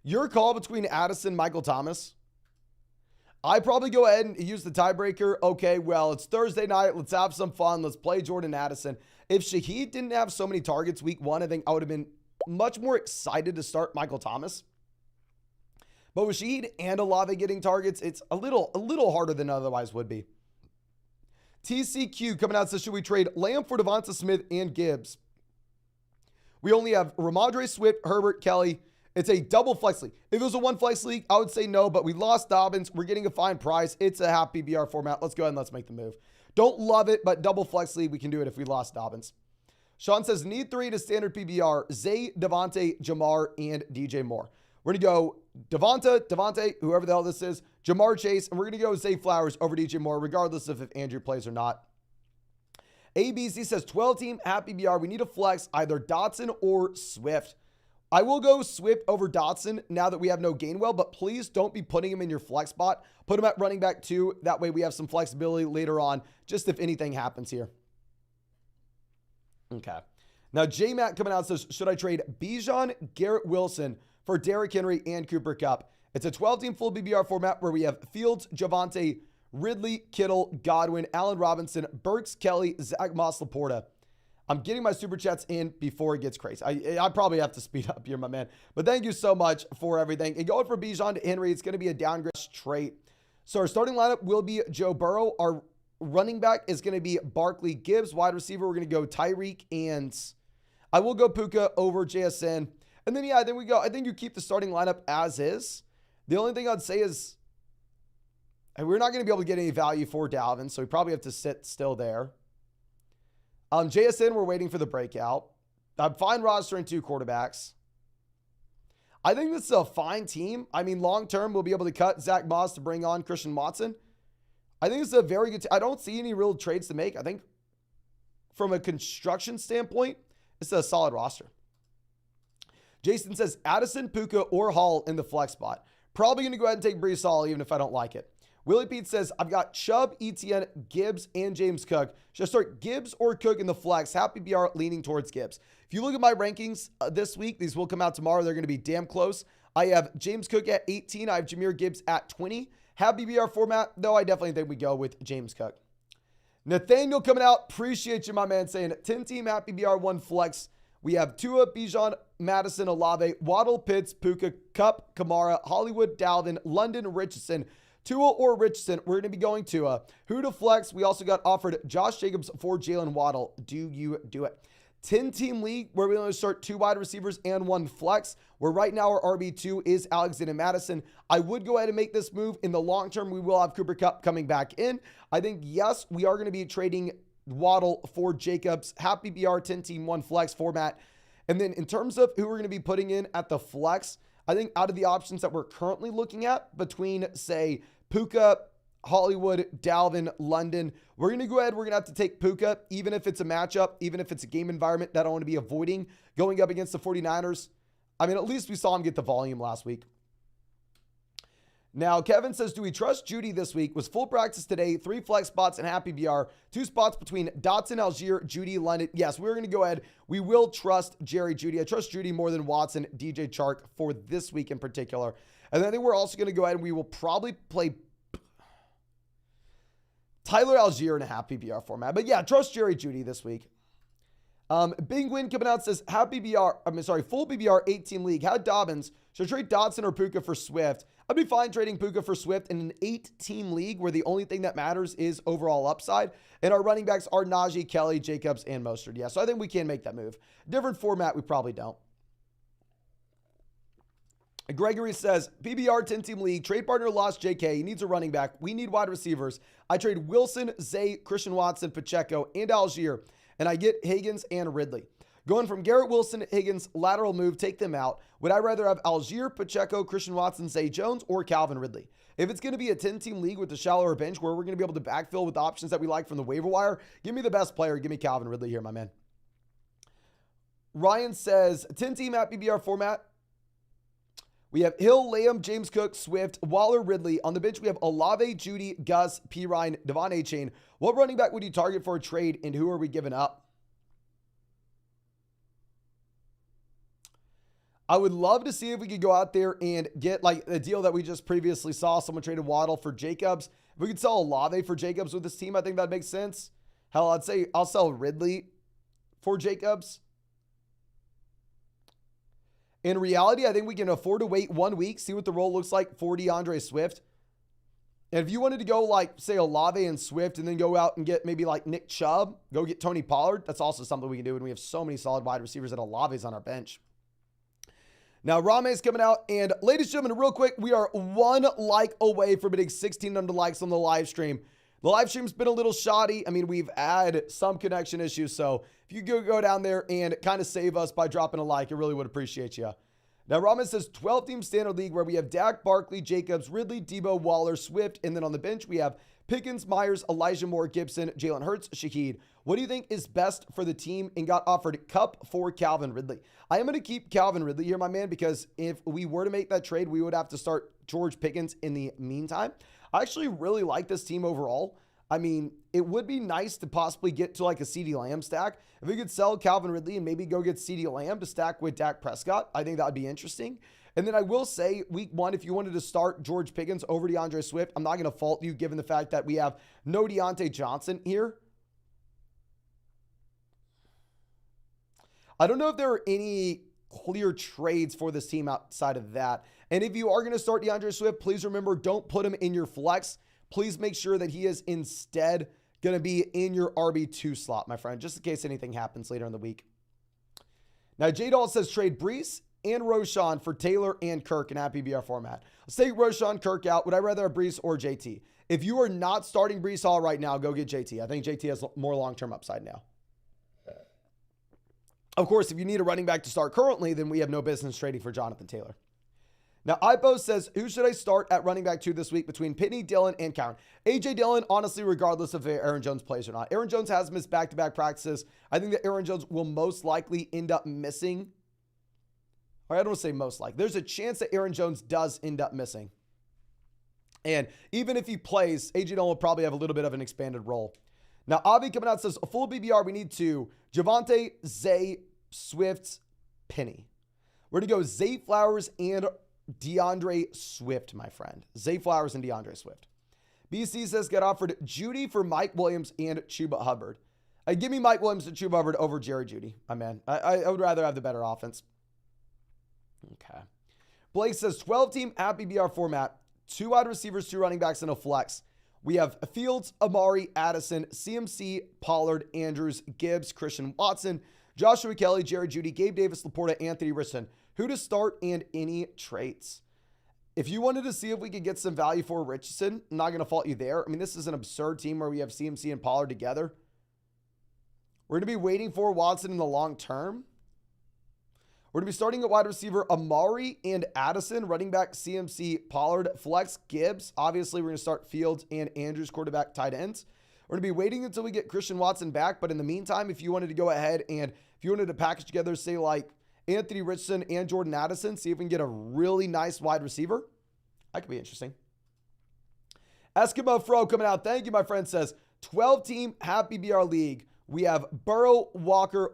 your call between Addison and Michael Thomas. I probably go ahead and use the tiebreaker. Okay, well, it's Thursday night. Let's have some fun. Let's play Jordan Addison. If Shaheed didn't have so many targets week 1, I think I would have been much more excited to start Michael Thomas. But with Shaheed and Olave getting targets, it's a little harder than otherwise would be. TCQ coming out says, should we trade Lamb for Devonta Smith and Gibbs? We only have Ramondre Swift, Herbert, Kelly. It's a double flex league. If it was a one flex league, I would say no, but we lost Dobbins. We're getting a fine price. It's a half PBR format. Let's go ahead and let's make the move. Don't love it, but double flex league, we can do it if we lost Dobbins. Sean says, need 3 to standard PBR. Zay, Devontae, Jamar, and DJ Moore. We're going to go Devontae, whoever the hell this is, Jamar Chase, and we're going to go Zay Flowers over DJ Moore, regardless of if Andrew plays or not. ABC says 12-team half PBR. We need a flex, either Dotson or Swift. I will go Swift over Dotson now that we have no Gainwell, but please don't be putting him in your flex spot. Put him at running back 2. That way we have some flexibility later on, just if anything happens here. Okay. Now, J-Matt coming out says, should I trade Bijan, Garrett Wilson for Derrick Henry and Cooper Kupp? It's a 12-team full PBR format where we have Fields, Javonte, Ridley, Kittle, Godwin, Allen Robinson, Burks, Kelly, Zach Moss, Laporta. I'm getting my super chats in before it gets crazy. I probably have to speed up here, my man. But thank you so much for everything. And going for Bijan to Henry, it's going to be a downgrade trait. So our starting lineup will be Joe Burrow. Our running back is going to be Barkley Gibbs. Wide receiver, we're going to go Tyreek. And I will go Puka over JSN. And then, yeah, I think you keep the starting lineup as is. The only thing I'd say is, and we're not going to be able to get any value for Dalvin, so we probably have to sit still there. JSN, we're waiting for the breakout. I'm fine rostering 2 quarterbacks. I think this is a fine team. I mean, long-term, we'll be able to cut Zach Moss to bring on Christian Watson. I think it's a very good team. I don't see any real trades to make. I think from a construction standpoint, it's a solid roster. Jason says, Addison, Puka, or Hall in the flex spot. Probably going to go ahead and take Brees Hall even if I don't like it. Willie Pete says, I've got Chubb, Etienne, Gibbs, and James Cook. Should I start Gibbs or Cook in the flex? Happy PBR leaning towards Gibbs. If you look at my rankings this week, these will come out tomorrow. They're going to be damn close. I have James Cook at 18. I have Jahmyr Gibbs at 20. Happy PBR format, though I definitely think we go with James Cook. Nathaniel coming out. Appreciate you, my man, saying 10-team Happy PBR 1 flex. We have Tua, Bijan, Madison, Olave, Waddle, Pitts, Puka, Kupp, Kamara, Hollywood, Dalvin, London, Richardson, Tua or Richardson. We're going to be going Tua. Who to flex? We also got offered Josh Jacobs for Jalen Waddle. Do you do it? 10-team league where we only start 2 wide receivers and 1 flex, where right now our RB2 is Alexander Madison. I would go ahead and make this move. In the long term, we will have Cooper Kupp coming back in. I think, yes, we are going to be trading Waddle for Jacobs. Happy BR 10-team 1 flex format. And then in terms of who we're going to be putting in at the flex, I think out of the options that we're currently looking at between, say, Puka, Hollywood, Dalvin, London, we're going to go ahead. We're going to have to take Puka, even if it's a matchup, even if it's a game environment that I want to be avoiding going up against the 49ers. I mean, at least we saw him get the volume last week. Now, Kevin says, do we trust Judy this week? Was full practice today, 3 flex spots and Happy BR, 2 spots between Dotson, Algier, Judy, London. Yes, we're going to go ahead. We will trust Jerry Judy. I trust Judy more than Watson, DJ Chark for this week in particular. And then I think we're also going to go ahead and we will probably play Tyler Algier in a half PBR format. But yeah, trust Jerry Judy this week. Big Win coming out says, full PBR 8-team league. How Dobbins? Should I trade Dotson or Puka for Swift? I'd be fine trading Puka for Swift in an 8-team league where the only thing that matters is overall upside. And our running backs are Najee, Kelly, Jacobs, and Mostert. Yeah, so I think we can make that move. Different format, we probably don't. Gregory says, PBR 10-team league, trade partner lost JK. He needs a running back. We need wide receivers. I trade Wilson, Zay, Christian Watson, Pacheco, and Algier, and I get Higgins and Ridley. Going from Garrett Wilson, Higgins, lateral move, take them out. Would I rather have Algier, Pacheco, Christian Watson, Zay Jones, or Calvin Ridley? If it's going to be a 10-team league with a shallower bench where we're going to be able to backfill with options that we like from the waiver wire, give me the best player. Give me Calvin Ridley here, my man. Ryan says, 10-team at PBR format. We have Hill, Lamb, James Cook, Swift, Waller, Ridley. On the bench, we have Olave, Judy, Gus, P. Ryan, Devon A-Chain. What running back would you target for a trade, and who are we giving up? I would love to see if we could go out there and get like a deal that we just previously saw. Someone traded Waddle for Jacobs. If we could sell Olave for Jacobs with this team, I think that makes sense. Hell, I'd say I'll sell Ridley for Jacobs. In reality, I think we can afford to wait 1 week, see what the role looks like for DeAndre Swift. And if you wanted to go like, say, Olave and Swift and then go out and get maybe like Nick Chubb, go get Tony Pollard, that's also something we can do. And we have so many solid wide receivers and Olave's on our bench. Now, Rame's coming out, and ladies and gentlemen, real quick, we are 1 like away from hitting 1,600 likes on the live stream. The live stream's been a little shoddy. I mean, we've had some connection issues, so if you could go down there and kind of save us by dropping a like, I really would appreciate you. Now, Rame says 12-team standard league where we have Dak, Barkley, Jacobs, Ridley, Debo, Waller, Swift, and then on the bench, we have Pickens, Myers, Elijah Moore, Gibson, Jalen Hurts, Shaheed. What do you think is best for the team and got offered Cup for Calvin Ridley? I am going to keep Calvin Ridley here, my man, because if we were to make that trade, we would have to start George Pickens in the meantime. I actually really like this team overall. I mean, it would be nice to possibly get to like a CeeDee Lamb stack. If we could sell Calvin Ridley and maybe go get CeeDee Lamb to stack with Dak Prescott, I think that would be interesting. And then I will say, week 1, if you wanted to start George Pickens over DeAndre Swift, I'm not going to fault you given the fact that we have no Deontay Johnson here. I don't know if there are any clear trades for this team outside of that. And if you are going to start DeAndre Swift, please remember, don't put him in your flex. Please make sure that he is instead going to be in your RB2 slot, my friend, just in case anything happens later in the week. Now, J-Doll says trade Breece and Roshan for Taylor and Kirk in PBR format. Let's take Roshan, Kirk out. Would I rather have Breece or JT? If you are not starting Breece Hall right now, go get JT. I think JT has more long-term upside now. Of course, if you need a running back to start currently, then we have no business trading for Jonathan Taylor. Now, Ipo says, who should I start at running back 2 this week between Pitney, Dillon, and Cowan? A.J. Dillon, honestly, regardless of if Aaron Jones plays or not. Aaron Jones has missed back-to-back practices. I think that Aaron Jones will most likely end up missing. Or I don't want to say most likely. There's a chance that Aaron Jones does end up missing. And even if he plays, A.J. Dillon will probably have a little bit of an expanded role. Now, Avi coming out says, a full BBR, we need 2. Javonte, Zay, Swift, Penny. We're going to go Zay Flowers and DeAndre Swift, my friend. Zay Flowers and DeAndre Swift. BC says get offered Judy for Mike Williams and Chuba Hubbard. Give me Mike Williams and Chuba Hubbard over Jerry Judy, my man. I would rather have the better offense. Okay. Blake says 12-team at BBR format. 2 wide receivers, 2 running backs, and a flex. We have Fields, Amari, Addison, CMC, Pollard, Andrews, Gibbs, Christian Watson, Joshua Kelly, Jerry Judy, Gabe Davis, Laporta, Anthony Richardson. Who to start and any traits. If you wanted to see if we could get some value for Richardson, I'm not going to fault you there. I mean, this is an absurd team where we have CMC and Pollard together. We're going to be waiting for Watson in the long term. We're going to be starting at wide receiver Amari and Addison, running back CMC, Pollard, flex Gibbs. Obviously, we're going to start Fields and Andrews, quarterback, tight ends. We're going to be waiting until we get Christian Watson back. But in the meantime, if you wanted to go ahead and if you wanted to package together, say like Anthony Richardson and Jordan Addison, see if we can get a really nice wide receiver. That could be interesting. Eskimo Fro coming out. Thank you, my friend. Says 12-team half BBR league. We have Burrow, Walker,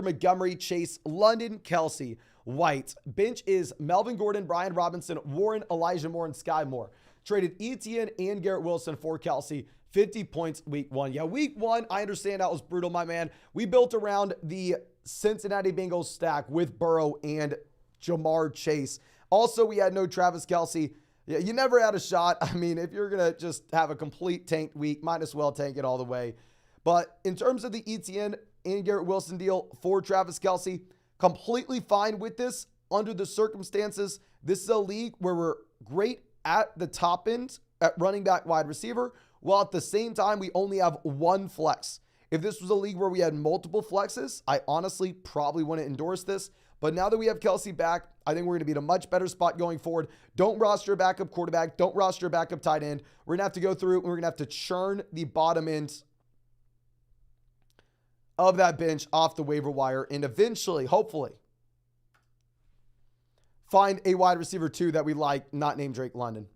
Montgomery, Chase, London, Kelsey, White. Bench is Melvin Gordon, Brian Robinson, Warren, Elijah Moore, and Sky Moore. Traded Etienne and Garrett Wilson for Kelsey. 50 points week 1. Yeah, week 1, I understand that was brutal, my man. We built around the Cincinnati Bengals stack with Burrow and Jamar Chase. Also, we had no Travis Kelce. Yeah, you never had a shot. I mean, if you're going to just have a complete tanked week, might as well tank it all the way. But in terms of the Etienne and Garrett Wilson deal for Travis Kelce, completely fine with this under the circumstances. This is a league where we're great at the top end at running back, wide receiver, while at the same time, we only have 1 flex. If this was a league where we had multiple flexes, I honestly probably wouldn't endorse this. But now that we have Kelsey back, I think we're going to be in a much better spot going forward. Don't roster a backup quarterback. Don't roster a backup tight end. We're going to have to go through and we're going to have to churn the bottom end of that bench off the waiver wire and eventually, hopefully, find a wide receiver 2 that we like, not named Drake London.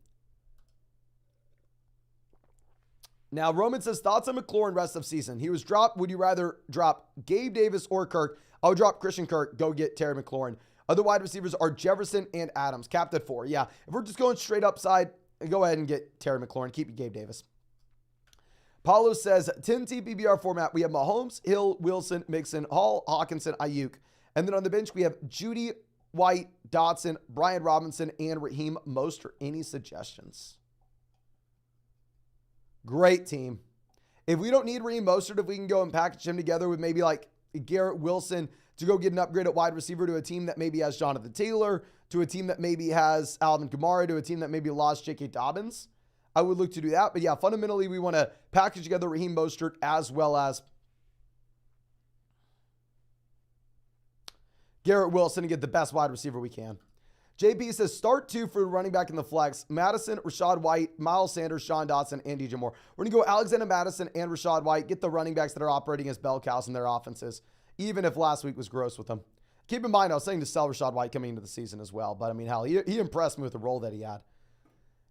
Now, Roman says, thoughts on McLaurin rest of season. He was dropped. Would you rather drop Gabe Davis or Kirk? I would drop Christian Kirk. Go get Terry McLaurin. Other wide receivers are Jefferson and Adams, capped at 4. Yeah, if we're just going straight upside, go ahead and get Terry McLaurin. Keep your Gabe Davis. Paulo says, 10-team PBR format. We have Mahomes, Hill, Wilson, Mixon, Hall, Hawkinson, Ayuk. And then on the bench, we have Judy, White, Dotson, Brian Robinson, and Raheem Mostert. Any suggestions? Great team. If we don't need Raheem Mostert, if we can go and package him together with maybe like Garrett Wilson to go get an upgrade at wide receiver to a team that maybe has Jonathan Taylor, to a team that maybe has Alvin Kamara, to a team that maybe lost J.K. Dobbins, I would look to do that. But yeah, fundamentally, we want to package together Raheem Mostert as well as Garrett Wilson and get the best wide receiver we can. JP says, start 2 for running back in the flex. Madison, Rashad White, Miles Sanders, Sean Dotson, and DJ Moore. We're going to go Alexander Madison and Rashad White. Get the running backs that are operating as bell cows in their offenses, even if last week was gross with them. Keep in mind, I was saying to sell Rashad White coming into the season as well. But, I mean, hell, he impressed me with the role that he had.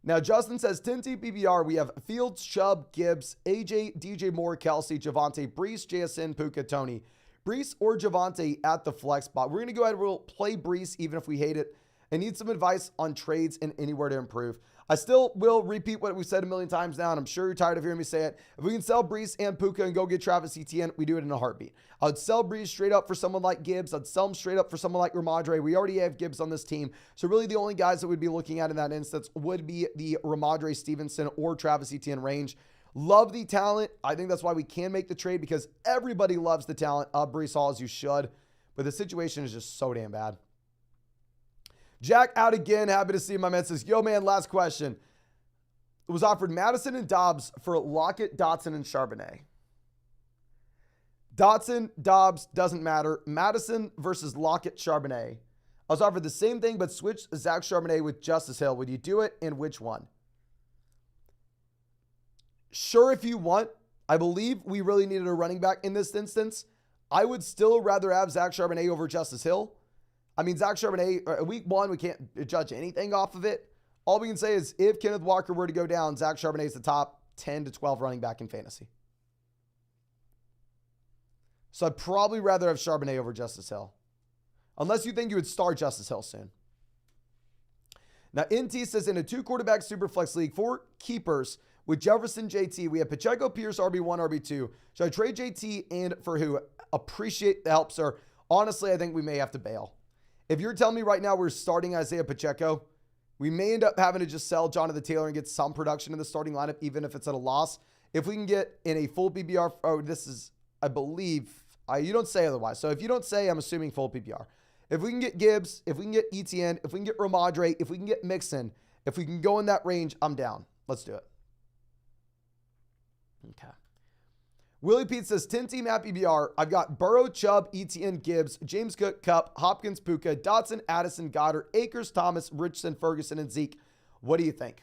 Now, Justin says, 10-team PBR, we have Fields, Chubb, Gibbs, AJ, DJ Moore, Kelsey, Javonte, Brees, JSN, Puka, Tony. Brees or Javonte at the flex spot. We're going to go ahead and we'll play Brees even if we hate it. And need some advice on trades and anywhere to improve. I still will repeat what we've said a million times now, and I'm sure you're tired of hearing me say it. If we can sell Brees and Puka and go get Travis Etienne, we do it in a heartbeat. I would sell Brees straight up for someone like Gibbs. I'd sell him straight up for someone like Ramondre. We already have Gibbs on this team. So really the only guys that we'd be looking at in that instance would be the Ramondre Stevenson or Travis Etienne range. Love the talent. I think that's why we can make the trade, because everybody loves the talent of Brees Hall, as you should. But the situation is just so damn bad. Jack out again. Happy to see my man. Says, yo, man, last question. It was offered Madison and Dobbs for Lockett, Dotson, and Charbonnet. Dotson, Dobbs, doesn't matter. Madison versus Lockett, Charbonnet. I was offered the same thing, but switch Zach Charbonnet with Justice Hill. Would you do it, and which one? Sure, if you want. I believe we really needed a running back in this instance. I would still rather have Zach Charbonnet over Justice Hill. I mean, Zach Charbonnet, week 1, we can't judge anything off of it. All we can say is if Kenneth Walker were to go down, Zach Charbonnet is the top 10 to 12 running back in fantasy. So I'd probably rather have Charbonnet over Justice Hill. Unless you think you would start Justice Hill soon. Now, NT says in a 2-quarterback superflex league, 4 keepers with Jefferson, JT, we have Pacheco, Pierce, RB1, RB2. Should I trade JT and for who? Appreciate the help, sir. Honestly, I think we may have to bail. If you're telling me right now we're starting Isaiah Pacheco, we may end up having to just sell Jonathan Taylor and get some production in the starting lineup, even if it's at a loss. If we can get in a full PPR, oh, this is, I believe, you don't say otherwise. So if you don't say, I'm assuming full PPR. If we can get Gibbs, if we can get Etienne, if we can get Ramondre, if we can get Mixon, if we can go in that range, I'm down. Let's do it. Okay. Willie Pete says, 10-team at PBR. I've got Burrow, Chubb, Etienne, Gibbs, James Cook, Kupp, Hopkins, Puka, Dotson, Addison, Goddard, Akers, Thomas, Richardson, Ferguson, and Zeke. What do you think?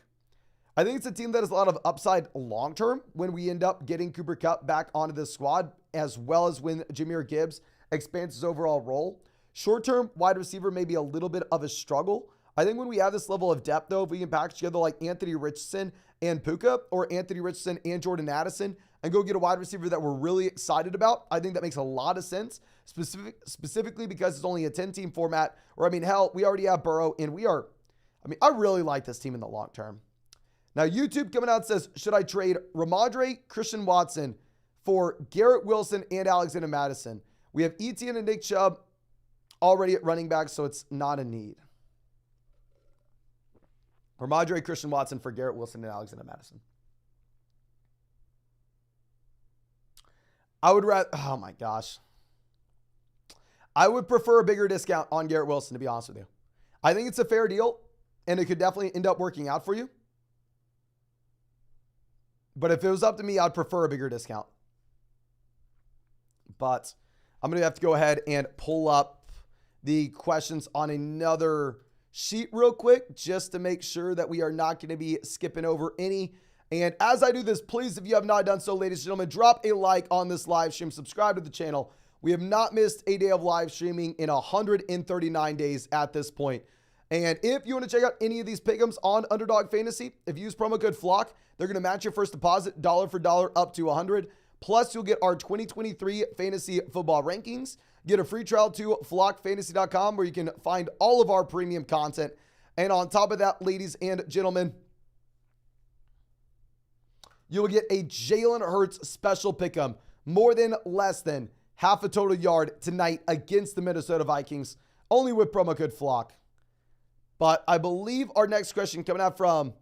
I think it's a team that has a lot of upside long-term when we end up getting Cooper Kupp back onto the squad, as well as when Jahmyr Gibbs expands his overall role. Short-term, wide receiver may be a little bit of a struggle. I think when we have this level of depth, though, if we can package together like Anthony Richardson and Puka, or Anthony Richardson and Jordan Addison, and go get a wide receiver that we're really excited about, I think that makes a lot of sense, specifically because it's only a 10-team format, or, I mean, hell, we already have Burrow, and I really like this team in the long term. Now, YouTube coming out says, should I trade Ramondre, Christian Watson for Garrett Wilson and Alexander Madison? We have Etienne and Nick Chubb already at running back, so it's not a need. Ramondre, Christian Watson for Garrett Wilson and Alexander Madison. I would rather, oh my gosh. I would prefer a bigger discount on Garrett Wilson, to be honest with you. I think it's a fair deal, and it could definitely end up working out for you. But if it was up to me, I'd prefer a bigger discount. but I'm going to have to go ahead and pull up the questions on another sheet real quick just to make sure that we are not going to be skipping over any. And as I do this, please, if you have not done so, ladies and gentlemen, drop a like on this live stream, subscribe to the channel. We have not missed a day of live streaming in 139 days at this point. And if you want to check out any of these pick'ems on Underdog Fantasy, if you use promo code FLOCK, they're going to match your first deposit dollar for dollar up to $100. Plus, you'll get our 2023 fantasy football rankings. Get a free trial to flockfantasy.com where you can find all of our premium content. And on top of that, ladies and gentlemen, you'll get a Jalen Hurts special pick'em, more than less than half a total yard tonight against the Minnesota Vikings, only with promo code FLOCK. But I believe our next question coming out from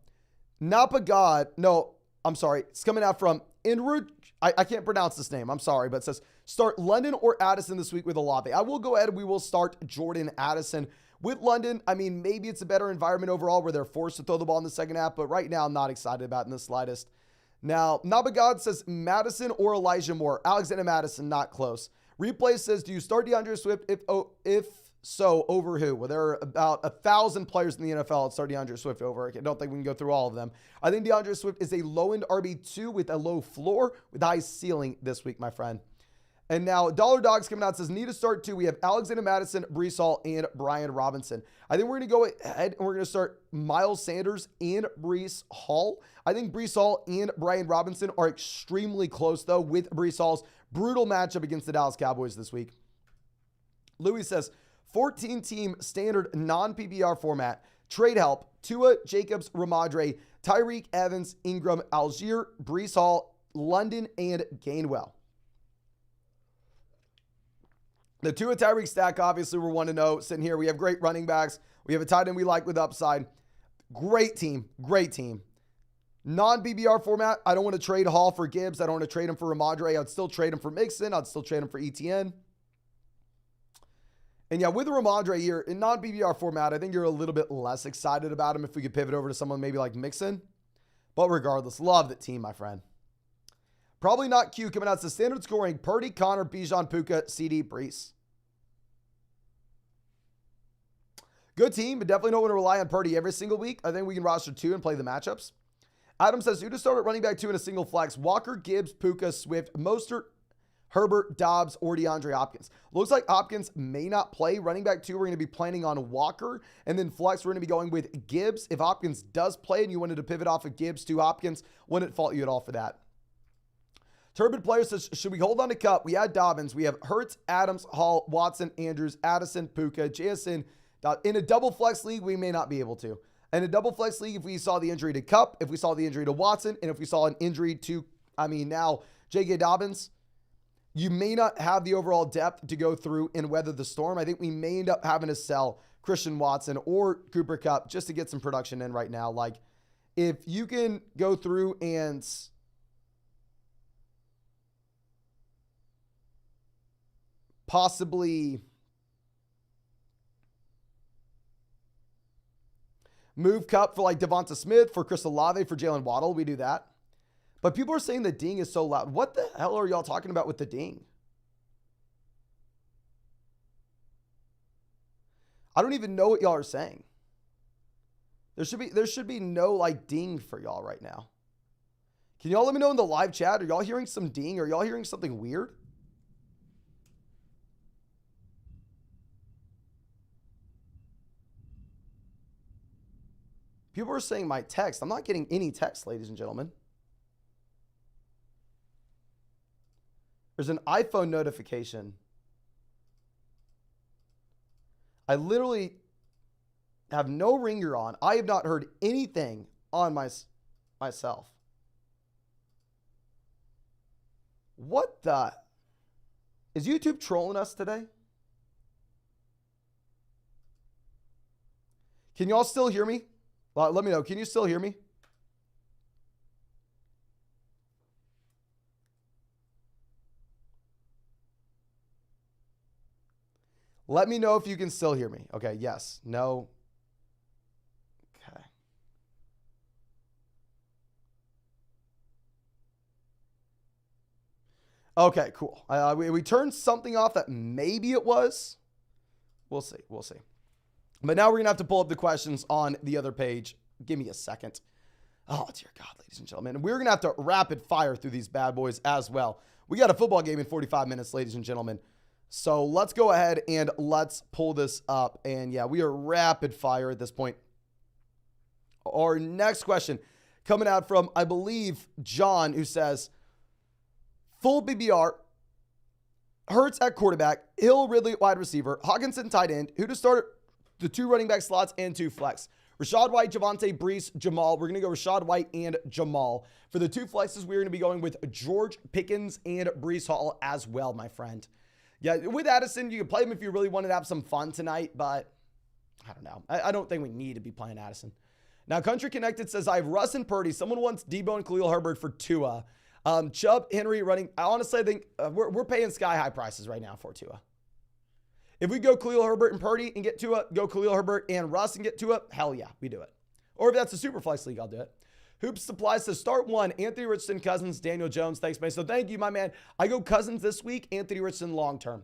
Napa God. No, I'm sorry. It's coming out from Inroot. I can't pronounce this name. I'm sorry, but it says start London or Addison this week with Olave. I will go ahead and we will start Jordan Addison. With London, I mean, maybe it's a better environment overall where they're forced to throw the ball in the second half, but right now I'm not excited about it in the slightest. Now, Nabagad says Madison or Elijah Moore. Alexander Madison, not close. Replay says, do you start DeAndre Swift? If so, over who? Well, there are about 1,000 players in the NFL that start DeAndre Swift over. I don't think we can go through all of them. I think DeAndre Swift is a low-end RB2 with a low floor with high ceiling this week, my friend. And now Dollar Dogs coming out says, need to start two. We have Alexander Madison, Breece Hall, and Brian Robinson. I think we're going to go ahead and we're going to start Miles Sanders and Breece Hall. I think Breece Hall and Brian Robinson are extremely close, though, with Breece Hall's brutal matchup against the Dallas Cowboys this week. Louis says, 14-team standard non-PPR format. Trade help, Tua, Jacobs, Ramadre, Tyreek, Evans, Ingram, Algier, Breece Hall, London, and Gainwell. The Tua Tyreek stack, obviously, we're 1-0. Sitting here, we have great running backs. We have a tight end we like with upside. Great team. Great team. Non-BBR format, I don't want to trade Hall for Gibbs. I don't want to trade him for Ramadre. I'd still trade him for Mixon. I'd still trade him for ETN. And yeah, with Ramadre here, in non-BBR format, I think you're a little bit less excited about him if we could pivot over to someone maybe like Mixon. But regardless, love the team, my friend. Probably not Q coming out to standard scoring. Purdy, Connor, Bijan, Puka, CD, Breece. Good team, but definitely don't want to rely on Purdy every single week. I think we can roster two and play the matchups. Adam says, who to start at running back two in a single flex? Walker, Gibbs, Puka, Swift, Mostert, Herbert, Dobbs, or DeAndre Hopkins. Looks like Hopkins may not play. Running back two, we're going to be planning on Walker. And then flex, we're going to be going with Gibbs. If Hopkins does play and you wanted to pivot off of Gibbs to Hopkins, wouldn't fault you at all for that. Turbid Player says, should we hold on to Cup? We had Dobbins. We have Hurts, Adams, Hall, Watson, Andrews, Addison, Puka, JSN. In a double flex league, we may not be able to. In a double flex league, if we saw the injury to Cup, if we saw the injury to Watson, and if we saw an injury to, now J.K. Dobbins, you may not have the overall depth to go through and weather the storm. I think we may end up having to sell Christian Watson or Cooper Kupp just to get some production in right now. Like, if you can go through and possibly move Kupp for like Devonta Smith, for Chris Olave, for Jalen Waddle, we do that. But people are saying the ding is so loud. What the hell are y'all talking about with the ding? I don't even know what y'all are saying. There should be no like ding for y'all right now. Can y'all let me know in the live chat? Are y'all hearing some ding? Are y'all hearing something weird? People are saying my text. I'm not getting any text, ladies and gentlemen. There's an iPhone notification. I literally have no ringer on. I have not heard anything on myself. What the? Is YouTube trolling us today? Can y'all still hear me? Well, let me know. Can you still hear me? Let me know if you can still hear me. Okay, yes, no. Okay. Okay, cool. We turned something off that maybe it was. We'll see. We'll see. But now we're going to have to pull up the questions on the other page. Give me a second. Oh, dear God, ladies and gentlemen. We're going to have to rapid fire through these bad boys as well. We got a football game in 45 minutes, ladies and gentlemen. So let's go ahead and let's pull this up. And yeah, we are rapid fire at this point. Our next question coming out from, I believe, John, who says, full BBR, Hurts at quarterback, Hill, Ridley at wide receiver, Hawkinson tight end, who to start the 2 running back slots and 2 flex. Rachaad White, Javonte, Breece, Jamal. We're going to go Rachaad White and Jamal. For the 2 flexes, we're going to be going with George Pickens and Breece Hall as well, my friend. Yeah, with Addison, you can play him if you really wanted to have some fun tonight, but I don't know. I don't think we need to be playing Addison. Now, Country Connected says, I have Russ and Purdy. Someone wants Debo and Khalil Herbert for Tua. Chubb, Henry running. I honestly think we're paying sky-high prices right now for Tua. If we go Khalil Herbert and Purdy and get Tua, go Khalil Herbert and Russ and get Tua, hell yeah, we do it. Or if that's a super flex league, I'll do it. Hoops Supplies says, start 1, Anthony Richardson, Cousins, Daniel Jones. Thanks, man. So thank you, my man. I go Cousins this week, Anthony Richardson long-term.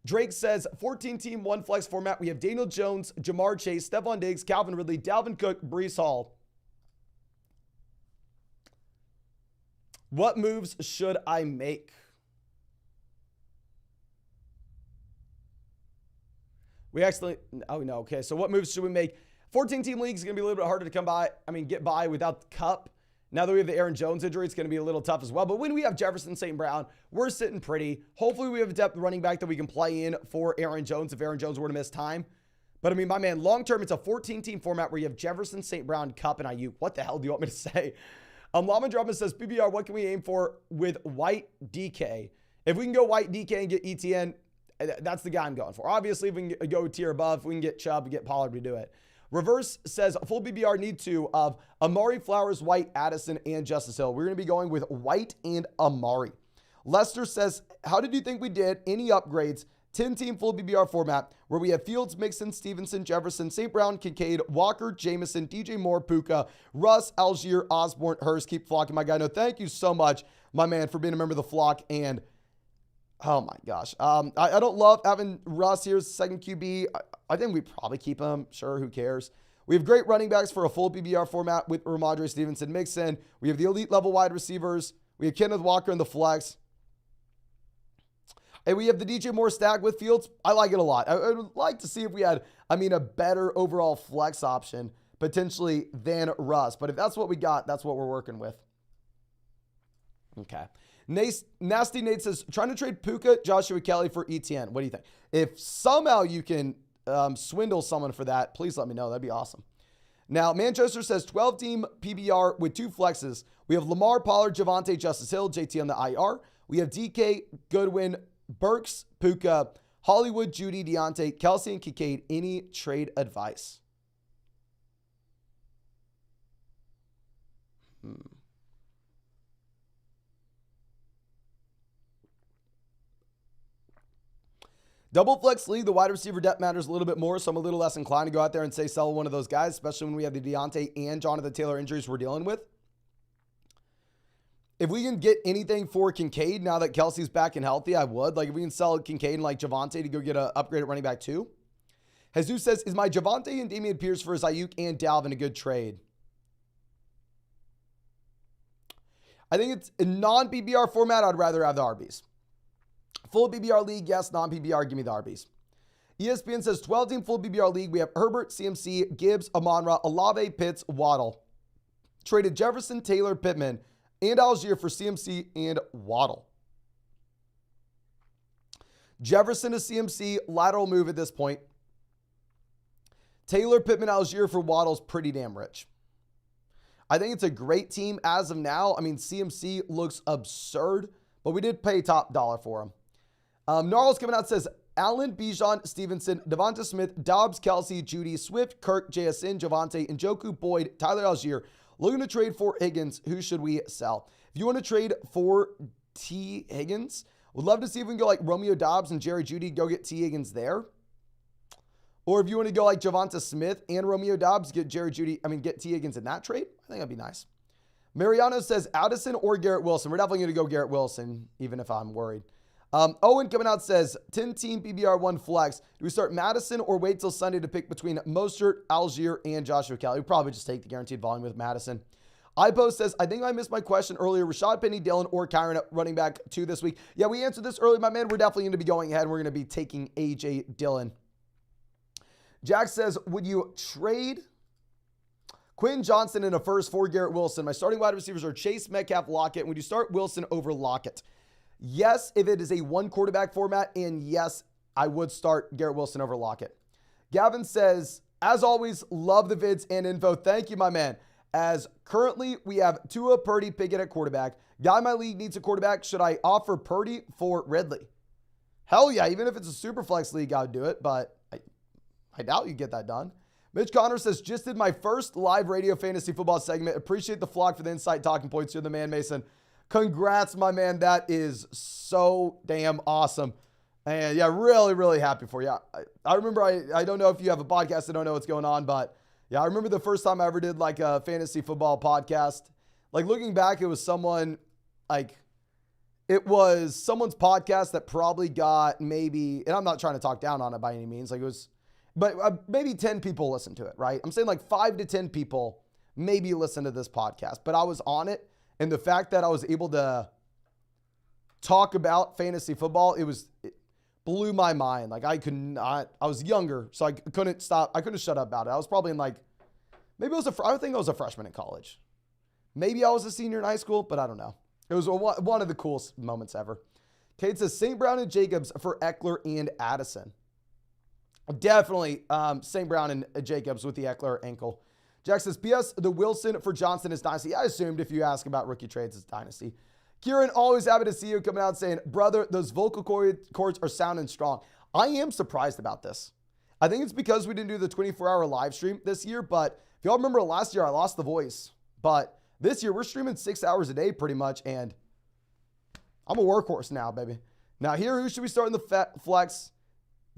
Drake says, 14-team, 1 flex format. We have Daniel Jones, Jamar Chase, Stephon Diggs, Calvin Ridley, Dalvin Cook, Breece Hall. What moves should I make? We actually, oh no, okay. So what moves should we make? 14-team league is going to be a little bit harder to come by. Get by without Cup. Now that we have the Aaron Jones injury, it's going to be a little tough as well. But when we have Jefferson, St. Brown, we're sitting pretty. Hopefully we have a depth running back that we can play in for Aaron Jones if Aaron Jones were to miss time. But my man, long-term, it's a 14-team format where you have Jefferson, St. Brown, Cup, and Ayuk. What the hell do you want me to say? Lama Drummond says, PBR, what can we aim for with White DK? If we can go White DK and get ETN, that's the guy I'm going for. Obviously, if we can go tier above, if we can get Chubb and get Pollard, we do it. Reverse says, full BBR need 2 of Amari, Flowers, White, Addison, and Justice Hill. We're going to be going with White and Amari. Lester says, how did you think we did? Any upgrades? 10-team full BBR format where we have Fields, Mixon, Stevenson, Jefferson, St. Brown, Kincaid, Walker, Jameson, DJ Moore, Puka, Russ, Algier, Osborne, Hurst. Keep flocking, my guy. No, thank you so much, my man, for being a member of the flock. And oh my gosh, I don't love having Russ here as second QB. I think we probably keep him. Sure, who cares? We have great running backs for a full BBR format with Ramondre Stevenson, Mixon. We have the elite level wide receivers. We have Kenneth Walker in the flex. And we have the DJ Moore stack with Fields. I like it a lot. I would like to see if we had, a better overall flex option potentially than Russ. But if that's what we got, that's what we're working with. Okay. Nasty Nate says, trying to trade Puka, Joshua Kelly for ETN. What do you think? If somehow you can swindle someone for that, please let me know. That'd be awesome. Now, Manchester says 12-team PBR with 2 flexes. We have Lamar, Pollard, Javonte, Justice Hill, JT on the IR. We have DK, Goodwin, Burks, Puka, Hollywood, Judy, Deontay, Kelsey, and Kincaid. Any trade advice? Double flex league, the wide receiver depth matters a little bit more, so I'm a little less inclined to go out there and say sell one of those guys, especially when we have the Deontay and Jonathan Taylor injuries we're dealing with. If we can get anything for Kincaid now that Kelsey's back and healthy, I would. Like, if we can sell Kincaid and like Javonte to go get an upgraded running back too. Jesus says, is my Javonte and Damian Pierce for Ayuk and Dalvin a good trade? I think it's a non-PBR format. I'd rather have the RBs. Full BBR league, yes. Non-PBR, give me the RBs. ESPN says 12-team full BBR league. We have Herbert, CMC, Gibbs, Amon-Ra, Olave, Pitts, Waddle. Traded Jefferson, Taylor, Pittman, and Algier for CMC and Waddle. Jefferson to CMC, lateral move at this point. Taylor, Pittman, Algier for Waddle's pretty damn rich. I think it's a great team as of now. CMC looks absurd, but we did pay top dollar for him. Gnarls coming out says, Allen, Bijan, Stevenson, Devonta Smith, Dobbs, Kelsey, Judy, Swift, Kirk, JSN, Javonte, Njoku, Boyd, Tyler Algier. Looking to trade for Higgins. Who should we sell? If you want to trade for T. Higgins, would love to see if we can go like Romeo Dobbs and Jerry Judy, go get T. Higgins there. Or if you want to go like Javonta Smith and Romeo Dobbs, get Jerry Judy, get T. Higgins in that trade. I think that'd be nice. Mariano says Addison or Garrett Wilson. We're definitely going to go Garrett Wilson, even if I'm worried. Owen coming out says 10-team PBR 1 flex. Do we start Madison or wait till Sunday to pick between Mostert, Algier, and Joshua Kelly? We probably just take the guaranteed volume with Madison. iPost says, I think I missed my question earlier. Rashad Penny, Dillon, or Kyron running back 2 this week. Yeah, we answered this early, my man. We're definitely going to be going ahead. We're going to be taking A.J. Dillon. Jack says, would you trade Quinn Johnson in a first for Garrett Wilson? My starting wide receivers are Chase, Metcalf, Lockett. Would you start Wilson over Lockett? Yes, if it is a 1 quarterback format, and yes, I would start Garrett Wilson over Lockett. Gavin says, as always, love the vids and info. Thank you, my man. As currently we have Tua, Purdy, Pickett at quarterback. Guy in my league needs a quarterback. Should I offer Purdy for Ridley? Hell yeah, even if it's a super flex league, I would do it, but I doubt you get that done. Mitch Connor says, just did my first live radio fantasy football segment. Appreciate the flock for the insight talking points. You're the man, Mason. Congrats, my man. That is so damn awesome. And yeah, really, really happy for you. I remember, I don't know if you have a podcast, I don't know what's going on, but yeah, I remember the first time I ever did like a fantasy football podcast. Like looking back, it was someone's podcast that probably got maybe, and I'm not trying to talk down on it by any means, like it was, but maybe 10 people listened to it, right? I'm saying like 5 to 10 people maybe listen to this podcast, but I was on it. And the fact that I was able to talk about fantasy football, it blew my mind. Like I was younger, so I couldn't stop. I couldn't shut up about it. I was probably in like, maybe I think I was a freshman in college. Maybe I was a senior in high school, but I don't know. It was one of the coolest moments ever. Kate says St. Brown and Jacobs for Eckler and Addison. Definitely St. Brown and Jacobs with the Eckler ankle. Jack says, P.S. the Wilson for Johnson is dynasty. I assumed if you ask about rookie trades, it's dynasty. Kieran, always happy to see you coming out saying, brother, those vocal cords are sounding strong. I am surprised about this. I think it's because we didn't do the 24-hour live stream this year, but if y'all remember last year, I lost the voice. But this year, we're streaming 6 hours a day pretty much, and I'm a workhorse now, baby. Now here, who should we start in the flex?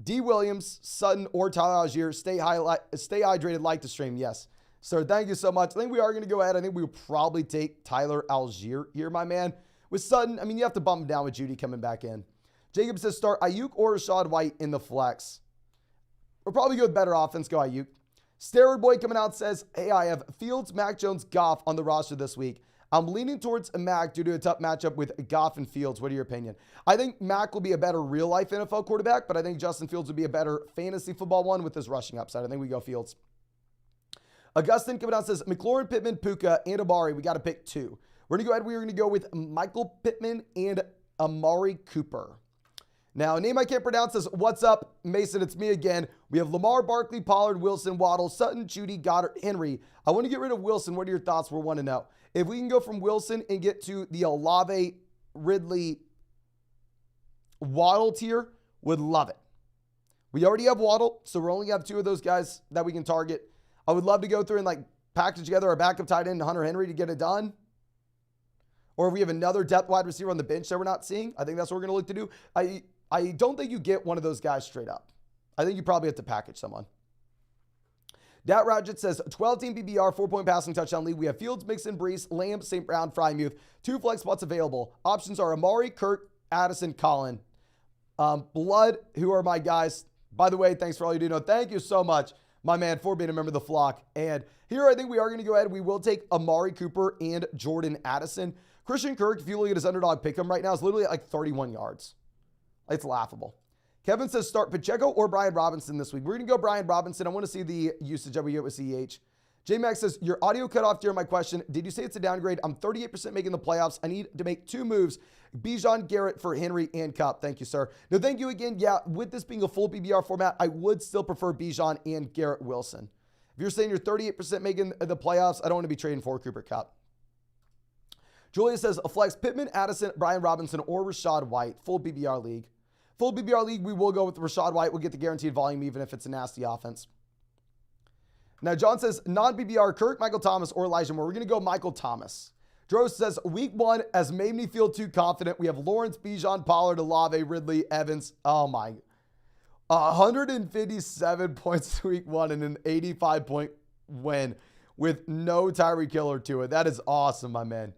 D. Williams, Sutton, or Tyler Algier. Stay hydrated, like the stream. Yes. Sir, thank you so much. I think we are going to go ahead. I think we will probably take Tyler Algier here, my man. With Sutton, I mean, you have to bump him down with Judy coming back in. Jacob says start Ayuk or Rashad White in the flex. We'll probably go with better offense. Go Ayuk. Steroid Boy coming out says, hey, I have Fields, Mac Jones, Goff on the roster this week. I'm leaning towards Mac due to a tough matchup with Goff and Fields. What are your opinion? I think Mac will be a better real-life NFL quarterback, but I think Justin Fields would be a better fantasy football one with his rushing upside. I think we go Fields. Augustine coming out says, McLaurin, Pittman, Puka, and Amari. We got to pick 2. We're going to go ahead. We're going to go with Michael Pittman and Amari Cooper. Now, a name I can't pronounce says, what's up, Mason? It's me again. We have Lamar, Barkley, Pollard, Wilson, Waddle, Sutton, Judy, Goddard, Henry. I want to get rid of Wilson. What are your thoughts? We want to know. If we can go from Wilson and get to the Olave, Ridley, Waddle tier, would love it. We already have Waddle, so we only have 2 of those guys that we can target. I would love to go through and like package together our backup tight end, Hunter Henry, to get it done. Or if we have another depth wide receiver on the bench that we're not seeing, I think that's what we're going to look to do. I don't think you get one of those guys straight up. I think you probably have to package someone. Dat Radget says, 12-team PBR, 4-point passing touchdown league. We have Fields, Mixon, Brees, Lamb, St. Brown, Frymuth. 2 flex spots available. Options are Amari, Kirk, Addison, Colin. Blood, who are my guys. By the way, thanks for all you do. No, thank you so much, my man, for being a member of the flock. And here I think we are going to go ahead. We will take Amari Cooper and Jordan Addison. Christian Kirk, if you look at his underdog pick him right now, is literally at like 31 yards. It's laughable. Kevin says start Pacheco or Brian Robinson this week. We're going to go Brian Robinson. I want to see the usage that we get with CEH. J-Max says, your audio cut off during my question. Did you say it's a downgrade? I'm 38% making the playoffs. I need to make 2 moves. Bijan, Garrett for Henry and Cup. Thank you, sir. No, thank you again. Yeah, with this being a full PBR format, I would still prefer Bijan and Garrett Wilson. If you're saying you're 38% making the playoffs, I don't want to be trading for Cooper Cup. Julia says, a flex Pittman, Addison, Brian Robinson, or Rashad White. Full PBR league. Full PBR league, we will go with Rashad White. We'll get the guaranteed volume even if it's a nasty offense. Now, John says, non-PBR, Kirk, Michael Thomas, or Elijah Moore. We're going to go Michael Thomas. Droz says, week 1 has made me feel too confident. We have Lawrence, Bijan, Pollard, Olave, Ridley, Evans. Oh, my. 157 points week 1 and an 85-point win with no Tyreek Hill or Tua. That is awesome, my man.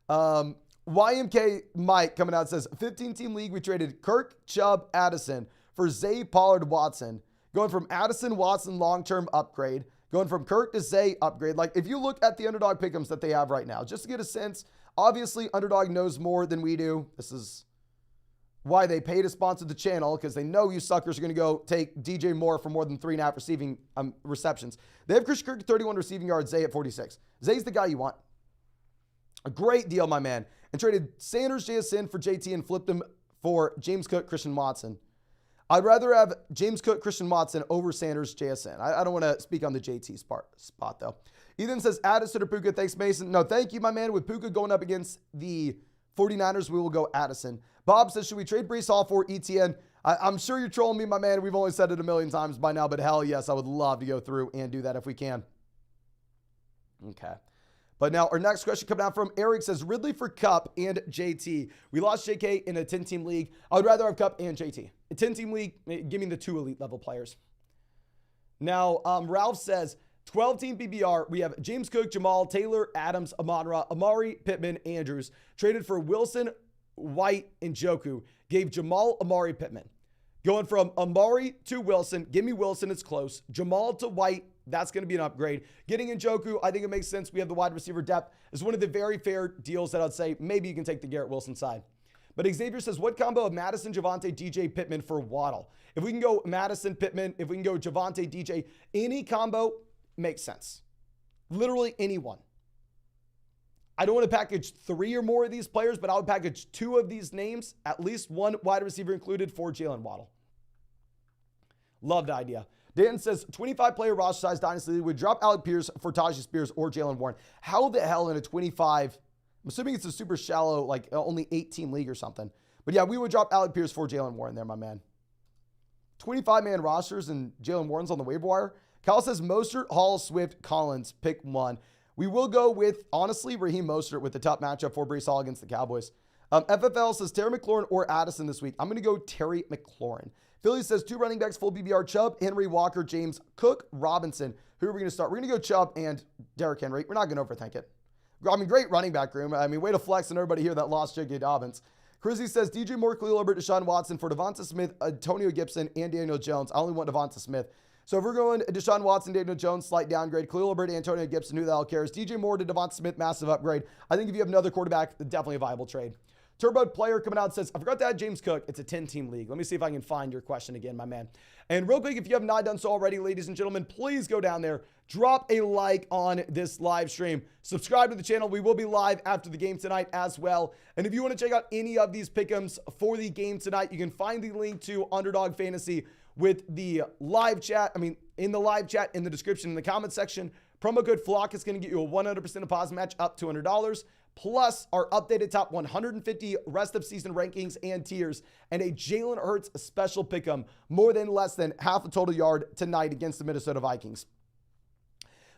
YMK Mike coming out says, 15-team league, we traded Kirk, Chubb, Addison for Zay, Pollard, Watson. Going from Addison, Watson, long-term upgrade. Going from Kirk to Zay, upgrade. Like, if you look at the Underdog pick'ems that they have right now, just to get a sense, obviously, Underdog knows more than we do. This is why they pay to sponsor the channel, because they know you suckers are going to go take DJ Moore for more than 3.5 receiving receptions. They have Chris Kirk at 31 receiving yards, Zay at 46. Zay's the guy you want. A great deal, my man. And traded Sanders, JSN for JT and flipped him for James Cook, Christian Watson. I'd rather have James Cook, Christian Watson over Sanders, JSN. I don't want to speak on the JT spot, though. Ethan says, Addison or Puka. Thanks, Mason. No, thank you, my man. With Puka going up against the 49ers, we will go Addison. Bob says, should we trade Breece Hall for ETN? I'm sure you're trolling me, my man. We've only said it a million times by now, but hell yes, I would love to go through and do that if we can. Okay. But now our next question coming out from Eric says, Ridley for Cup and JT. We lost JK in a 10-team league. I would rather have Cup and JT. A 10-team league, give me the 2 elite level players. Now, Ralph says, 12-team PBR, we have James Cook, Jamal, Taylor, Adams, Amon-Ra, Amari, Pittman, Andrews. Traded for Wilson, White, and Njoku. Gave Jamal, Amari, Pittman. Going from Amari to Wilson. Give me Wilson, it's close. Jamal to White, that's going to be an upgrade. Getting Njoku, I think it makes sense. We have the wide receiver depth. It's one of the very fair deals that I'd say maybe you can take the Garrett Wilson side. But Xavier says, what combo of Madison, Javonte, DJ, Pittman for Waddle? If we can go Madison, Pittman, if we can go Javonte, DJ, any combo makes sense. Literally anyone. I don't want to package 3 or more of these players, but I would package 2 of these names, at least 1 wide receiver included for Jalen Waddle. Love the idea. Dan says, 25-player roster size dynasty league would drop Alec Pierce for Tajay Spears or Jalen Warren. How the hell in a 25, I'm assuming it's a super shallow, like only 8-team league or something. But yeah, we would drop Alec Pierce for Jalen Warren there, my man. 25-man rosters and Jalen Warren's on the waiver wire. Kyle says, Mostert, Hall, Swift, Collins, pick 1. We will go with, honestly, Raheem Mostert with the top matchup for Breece Hall against the Cowboys. FFL says Terry McLaurin or Addison this week. I'm going to go Terry McLaurin. Philly says 2 running backs, full PBR, Chubb, Henry, Walker, James, Cook, Robinson. Who are we going to start? We're going to go Chubb and Derrick Henry. We're not going to overthink it. I mean, great running back room. I mean, way to flex on everybody here that lost J.K. Dobbins. Chrissy says DJ Moore, Khalil Herbert, Deshaun Watson for Devonta Smith, Antonio Gibson, and Daniel Jones. I only want Devonta Smith. So if we're going Deshaun Watson, Daniel Jones, slight downgrade. Khalil Herbert, Antonio Gibson, who the hell cares? DJ Moore to Devonta Smith, massive upgrade. I think if you have another quarterback, definitely a viable trade. Turbo Player coming out says, I forgot to add James Cook. It's a 10-team league. Let me see if I can find your question again, my man. And real quick, if you have not done so already, ladies and gentlemen, please go down there, drop a like on this live stream, subscribe to the channel. We will be live after the game tonight as well. And if you want to check out any of these pick'ems for the game tonight, you can find the link to Underdog Fantasy with the live chat. I mean, in the live chat, in the description, in the comment section. Promo code FLOCK is going to get you a 100% deposit match up to $200. Plus our updated top 150 rest of season rankings and tiers, and a Jalen Hurts special pick'em, more than less than half a total yard tonight against the Minnesota Vikings.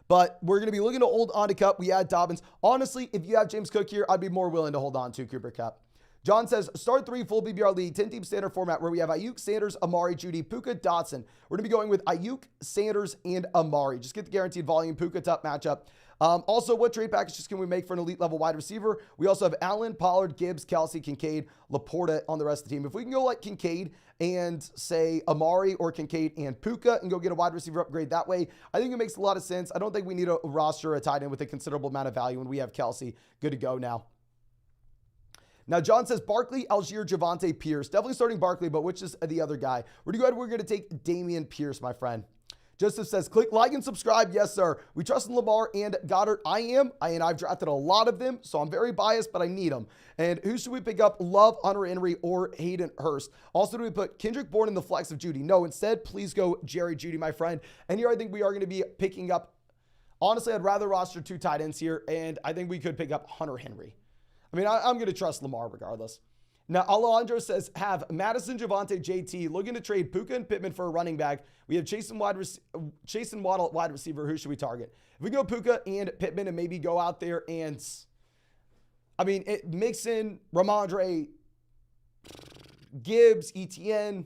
But we're going to be looking to hold on to Cup. We add Dobbins. Honestly, if you have James Cook here, I'd be more willing to hold on to Cooper Kupp. John says, start 3 full PBR league, 10-team standard format where we have Ayuk, Sanders, Amari, Judy, Puka, Dotson. We're going to be going with Ayuk, Sanders, and Amari. Just get the guaranteed volume, Puka, top matchup. Also, what trade packages can we make for an elite level wide receiver? We also have Allen, Pollard, Gibbs, Kelsey, Kincaid, Laporta on the rest of the team. If we can go like Kincaid and say Amari or Kincaid and Puka and go get a wide receiver upgrade that way, I think it makes a lot of sense. I don't think we need a roster, a tight end with a considerable amount of value when we have Kelsey good to go now. Now, John says Barkley, Algier, Javonte, Pierce. Definitely starting Barkley, but which is the other guy? We're going to take Damian Pierce, my friend. Joseph says, click like and subscribe. Yes, sir. We trust in Lamar and Goddard. I've drafted a lot of them, so I'm very biased, but I need them. And who should we pick up? Love, Hunter Henry, or Hayden Hurst? Also, do we put Kendrick Bourne in the flex of Judy? No, instead, please go Jerry Judy, my friend. And here I think we are going to be picking up, honestly, I'd rather roster 2 tight ends here, and I think we could pick up Hunter Henry. I mean, I'm going to trust Lamar regardless. Now, Alejandro says, have Madison, Javonte, JT looking to trade Puka and Pittman for a running back. We have Chase and Waddle at wide receiver. Who should we target? If we go Puka and Pittman and maybe go out there and, I mean, mix in Ramondre, Gibbs, ETN.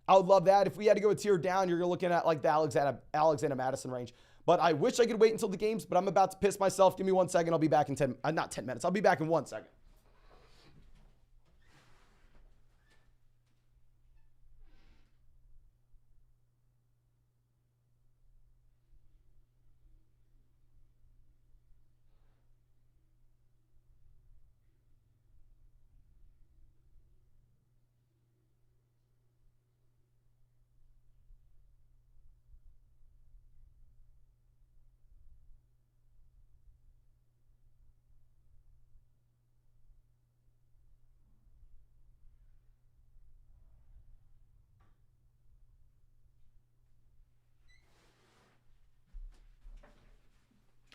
I would love that. If we had to go a tier down, you're looking at like the Alexander Madison range. But I wish I could wait until the games, but I'm about to piss myself. Give me 1 second. I'll be back in not 10 minutes. I'll be back in 1 second.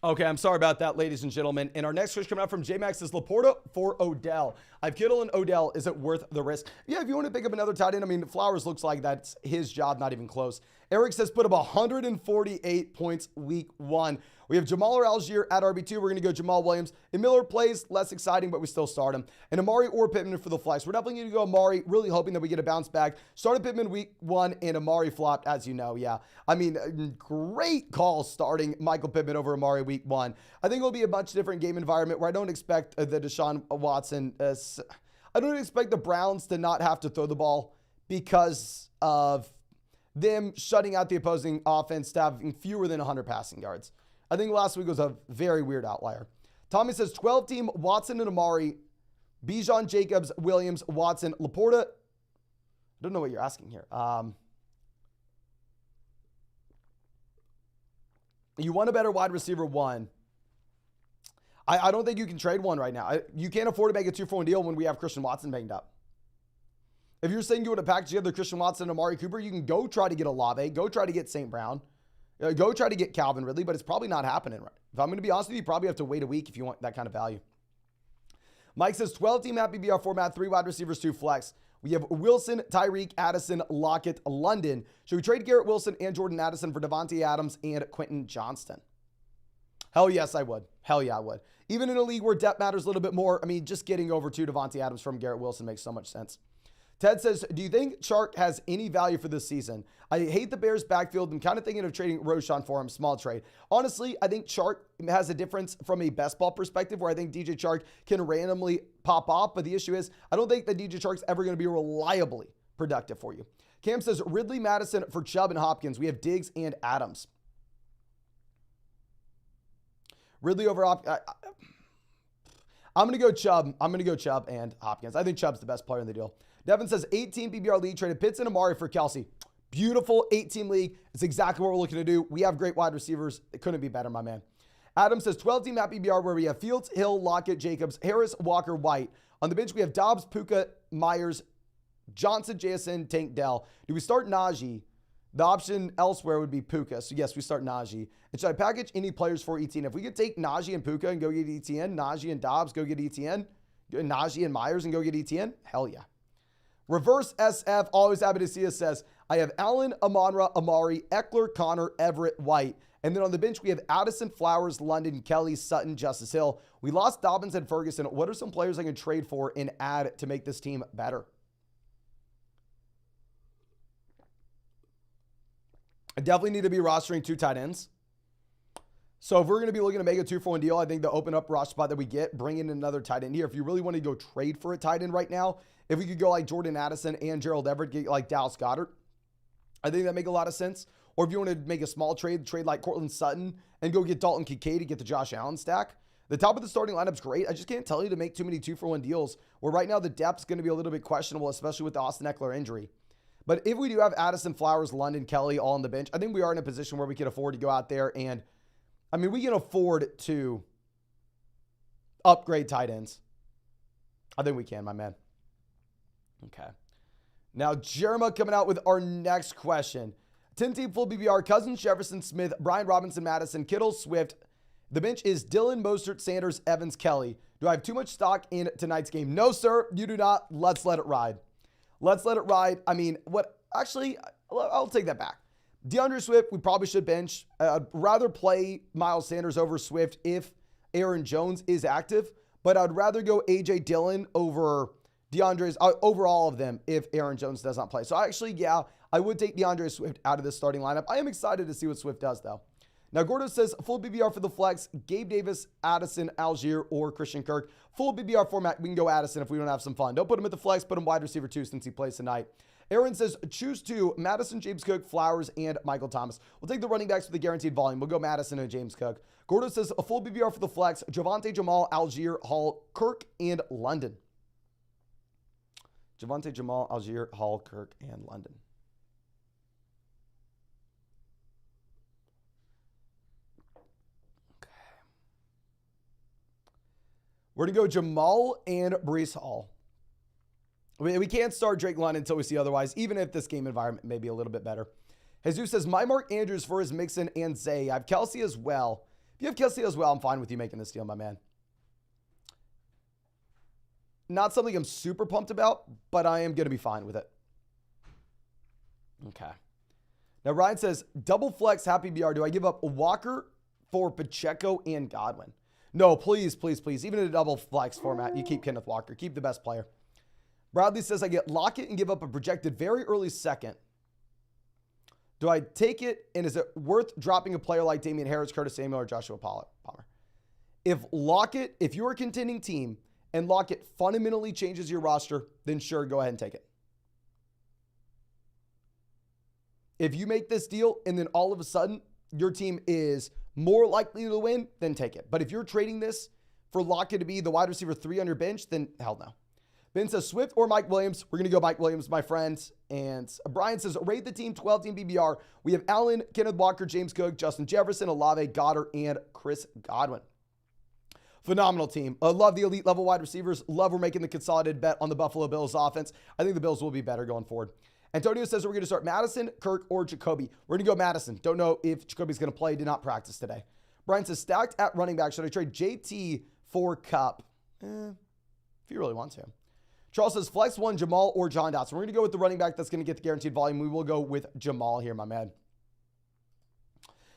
Okay, I'm sorry about that, ladies and gentlemen. And our next question coming out from J-Max is Laporta for Odell. I've Kittle and Odell. Is it worth the risk? Yeah, if you want to pick up another tight end, I mean, Flowers looks like that's his job, not even close. Eric says put up 148 points week 1. We have Jamal or Algier at RB2. We're going to go Jamal Williams. And Miller plays less exciting, but we still start him. And Amari or Pittman for the flex. We're definitely going to go Amari, really hoping that we get a bounce back. Started Pittman week 1 and Amari flopped, as you know. Yeah, I mean, great call starting Michael Pittman over Amari week 1. I think it'll be a much different game environment where I don't expect the Deshaun Watson. I don't expect the Browns to not have to throw the ball because of them shutting out the opposing offense to having fewer than 100 passing yards. I think last week was a very weird outlier. Tommy says 12-team Watson and Amari, Bijan, Jacobs, Williams, Watson, Laporta. I don't know what you're asking here. You want a better wide receiver 1. I don't think you can trade one right now. You can't afford to make a 2-for-1 deal when we have Christian Watson banged up. If you're saying you want to package together Christian Watson and Amari Cooper, you can go try to get Olave, go try to get St. Brown, go try to get Calvin Ridley, but it's probably not happening. Right? If I'm going to be honest with you, you probably have to wait a week if you want that kind of value. Mike says 12-team happy BR format, 3 wide receivers, 2 flex. We have Wilson, Tyreek, Addison, Lockett, London. Should we trade Garrett Wilson and Jordan Addison for Devontae Adams and Quentin Johnston? Hell yes, I would. Hell yeah, I would. Even in a league where depth matters a little bit more, I mean, just getting over to Devontae Adams from Garrett Wilson makes so much sense. Ted says, do you think Chark has any value for this season? I hate the Bears backfield. I'm kind of thinking of trading Roshan for him. Small trade. Honestly, I think Chark has a difference from a best ball perspective where I think DJ Chark can randomly pop off. But the issue is, I don't think that DJ Chark's ever going to be reliably productive for you. Cam says, Ridley, Madison for Chubb and Hopkins. We have Diggs and Adams. Ridley over Hopkins. I'm going to go Chubb. I'm going to go Chubb and Hopkins. I think Chubb's the best player in the deal. Devin says 18 PBR league, traded Pitts and Amari for Kelsey. Beautiful 18 league. It's exactly what we're looking to do. We have great wide receivers. It couldn't be better, my man. Adam says 12-team at PBR where we have Fields, Hill, Lockett, Jacobs, Harris, Walker, White. On the bench, we have Dobbs, Puka, Myers, Johnson, JSN, Tank, Dell. Do we start Najee? The option elsewhere would be Puka. So yes, we start Najee. And should I package any players for ETN? If we could take Najee and Puka and go get ETN, Najee and Dobbs, go get ETN, Najee and Myers and go get ETN, hell yeah. Reverse SF, always happy to see us, says, I have Allen, Amonra, Amari, Eckler, Connor, Everett, White. And then on the bench, we have Addison, Flowers, London, Kelly, Sutton, Justice Hill. We lost Dobbins and Ferguson. What are some players I can trade for and add to make this team better? I definitely need to be rostering 2 tight ends. So if we're going to be looking to make a 2-for-1 deal, I think the open up roster spot that we get, bring in another tight end here. If you really want to go trade for a tight end right now, if we could go like Jordan Addison and Gerald Everett, get like Dallas Goedert, I think that make a lot of sense. Or if you want to make a small trade like Cortland Sutton and go get Dalton Kincaid to get the Josh Allen stack. The top of the starting lineup's great. I just can't tell you to make too many 2-for-1 deals where right now the depth's going to be a little bit questionable, especially with the Austin Eckler injury. But if we do have Addison, Flowers, London, Kelly all on the bench, I think we are in a position where we can afford to go out there and, I mean, we can afford to upgrade tight ends. I think we can, my man. Okay. Now, Jeremiah coming out with our next question. 10-team full BBR, Cousins, Jefferson, Smith, Brian Robinson, Madison, Kittle, Swift. The bench is Dylan, Mostert, Sanders, Evans, Kelly. Do I have too much stock in tonight's game? No, sir, you do not. Let's let it ride. Let's let it ride. I mean, actually, I'll take that back. DeAndre Swift, we probably should bench. I'd rather play Miles Sanders over Swift if Aaron Jones is active, but I'd rather go A.J. Dillon over over all of them if Aaron Jones does not play. So actually, yeah, I would take DeAndre Swift out of this starting lineup. I am excited to see what Swift does, though. Now, Gordo says full BBR for the flex, Gabe Davis, Addison, Algier, or Christian Kirk. Full BBR format, we can go Addison if we don't have some fun. Don't put him at the flex, put him wide receiver 2 since he plays tonight. Aaron says choose 2, Madison, James Cook, Flowers, and Michael Thomas. We'll take the running backs with the guaranteed volume. We'll go Madison and James Cook. Gordo says a full BBR for the flex, Javonte, Jamal, Algier, Hall, Kirk, and London. Javonte, Jamal, Algier, Hall, Kirk, and London. We're going to go Jamal and Breece Hall. We can't start Drake London until we see otherwise, even if this game environment may be a little bit better. Jesus says, my Mark Andrews for his Mixon and Zay. I have Kelsey as well. If you have Kelsey as well, I'm fine with you making this deal, my man. Not something I'm super pumped about, but I am going to be fine with it. Okay. Now, Ryan says, double flex, happy BR. Do I give up Walker for Pacheco and Godwin? No, please, please, please. Even in a double flex format, you keep Kenneth Walker. Keep the best player. Bradley says, I get Lockett and give up a projected very early second. Do I take it, and is it worth dropping a player like Damian Harris, Curtis Samuel, or Joshua Palmer? If you're a contending team and Lockett fundamentally changes your roster, then sure, go ahead and take it. If you make this deal and then all of a sudden your team is more likely to win, then take it. But if you're trading this for Lockett to be the wide receiver 3 on your bench, then hell no. Ben says Swift or Mike Williams. We're going to go Mike Williams, my friend. And Brian says, rate the team 12-team BBR. We have Allen, Kenneth Walker, James Cook, Justin Jefferson, Olave, Goddard, and Chris Godwin. Phenomenal team. I love the elite level wide receivers. Love we're making the consolidated bet on the Buffalo Bills offense. I think the Bills will be better going forward. Antonio says we're going to start Madison, Kirk, or Jacoby. We're going to go Madison. Don't know if Jacoby's going to play. Did not practice today. Brian says stacked at running back. Should I trade JT for Cup? If you really want to. Charles says flex 1, Jamal or John Dotson. We're going to go with the running back that's going to get the guaranteed volume. We will go with Jamal here, my man.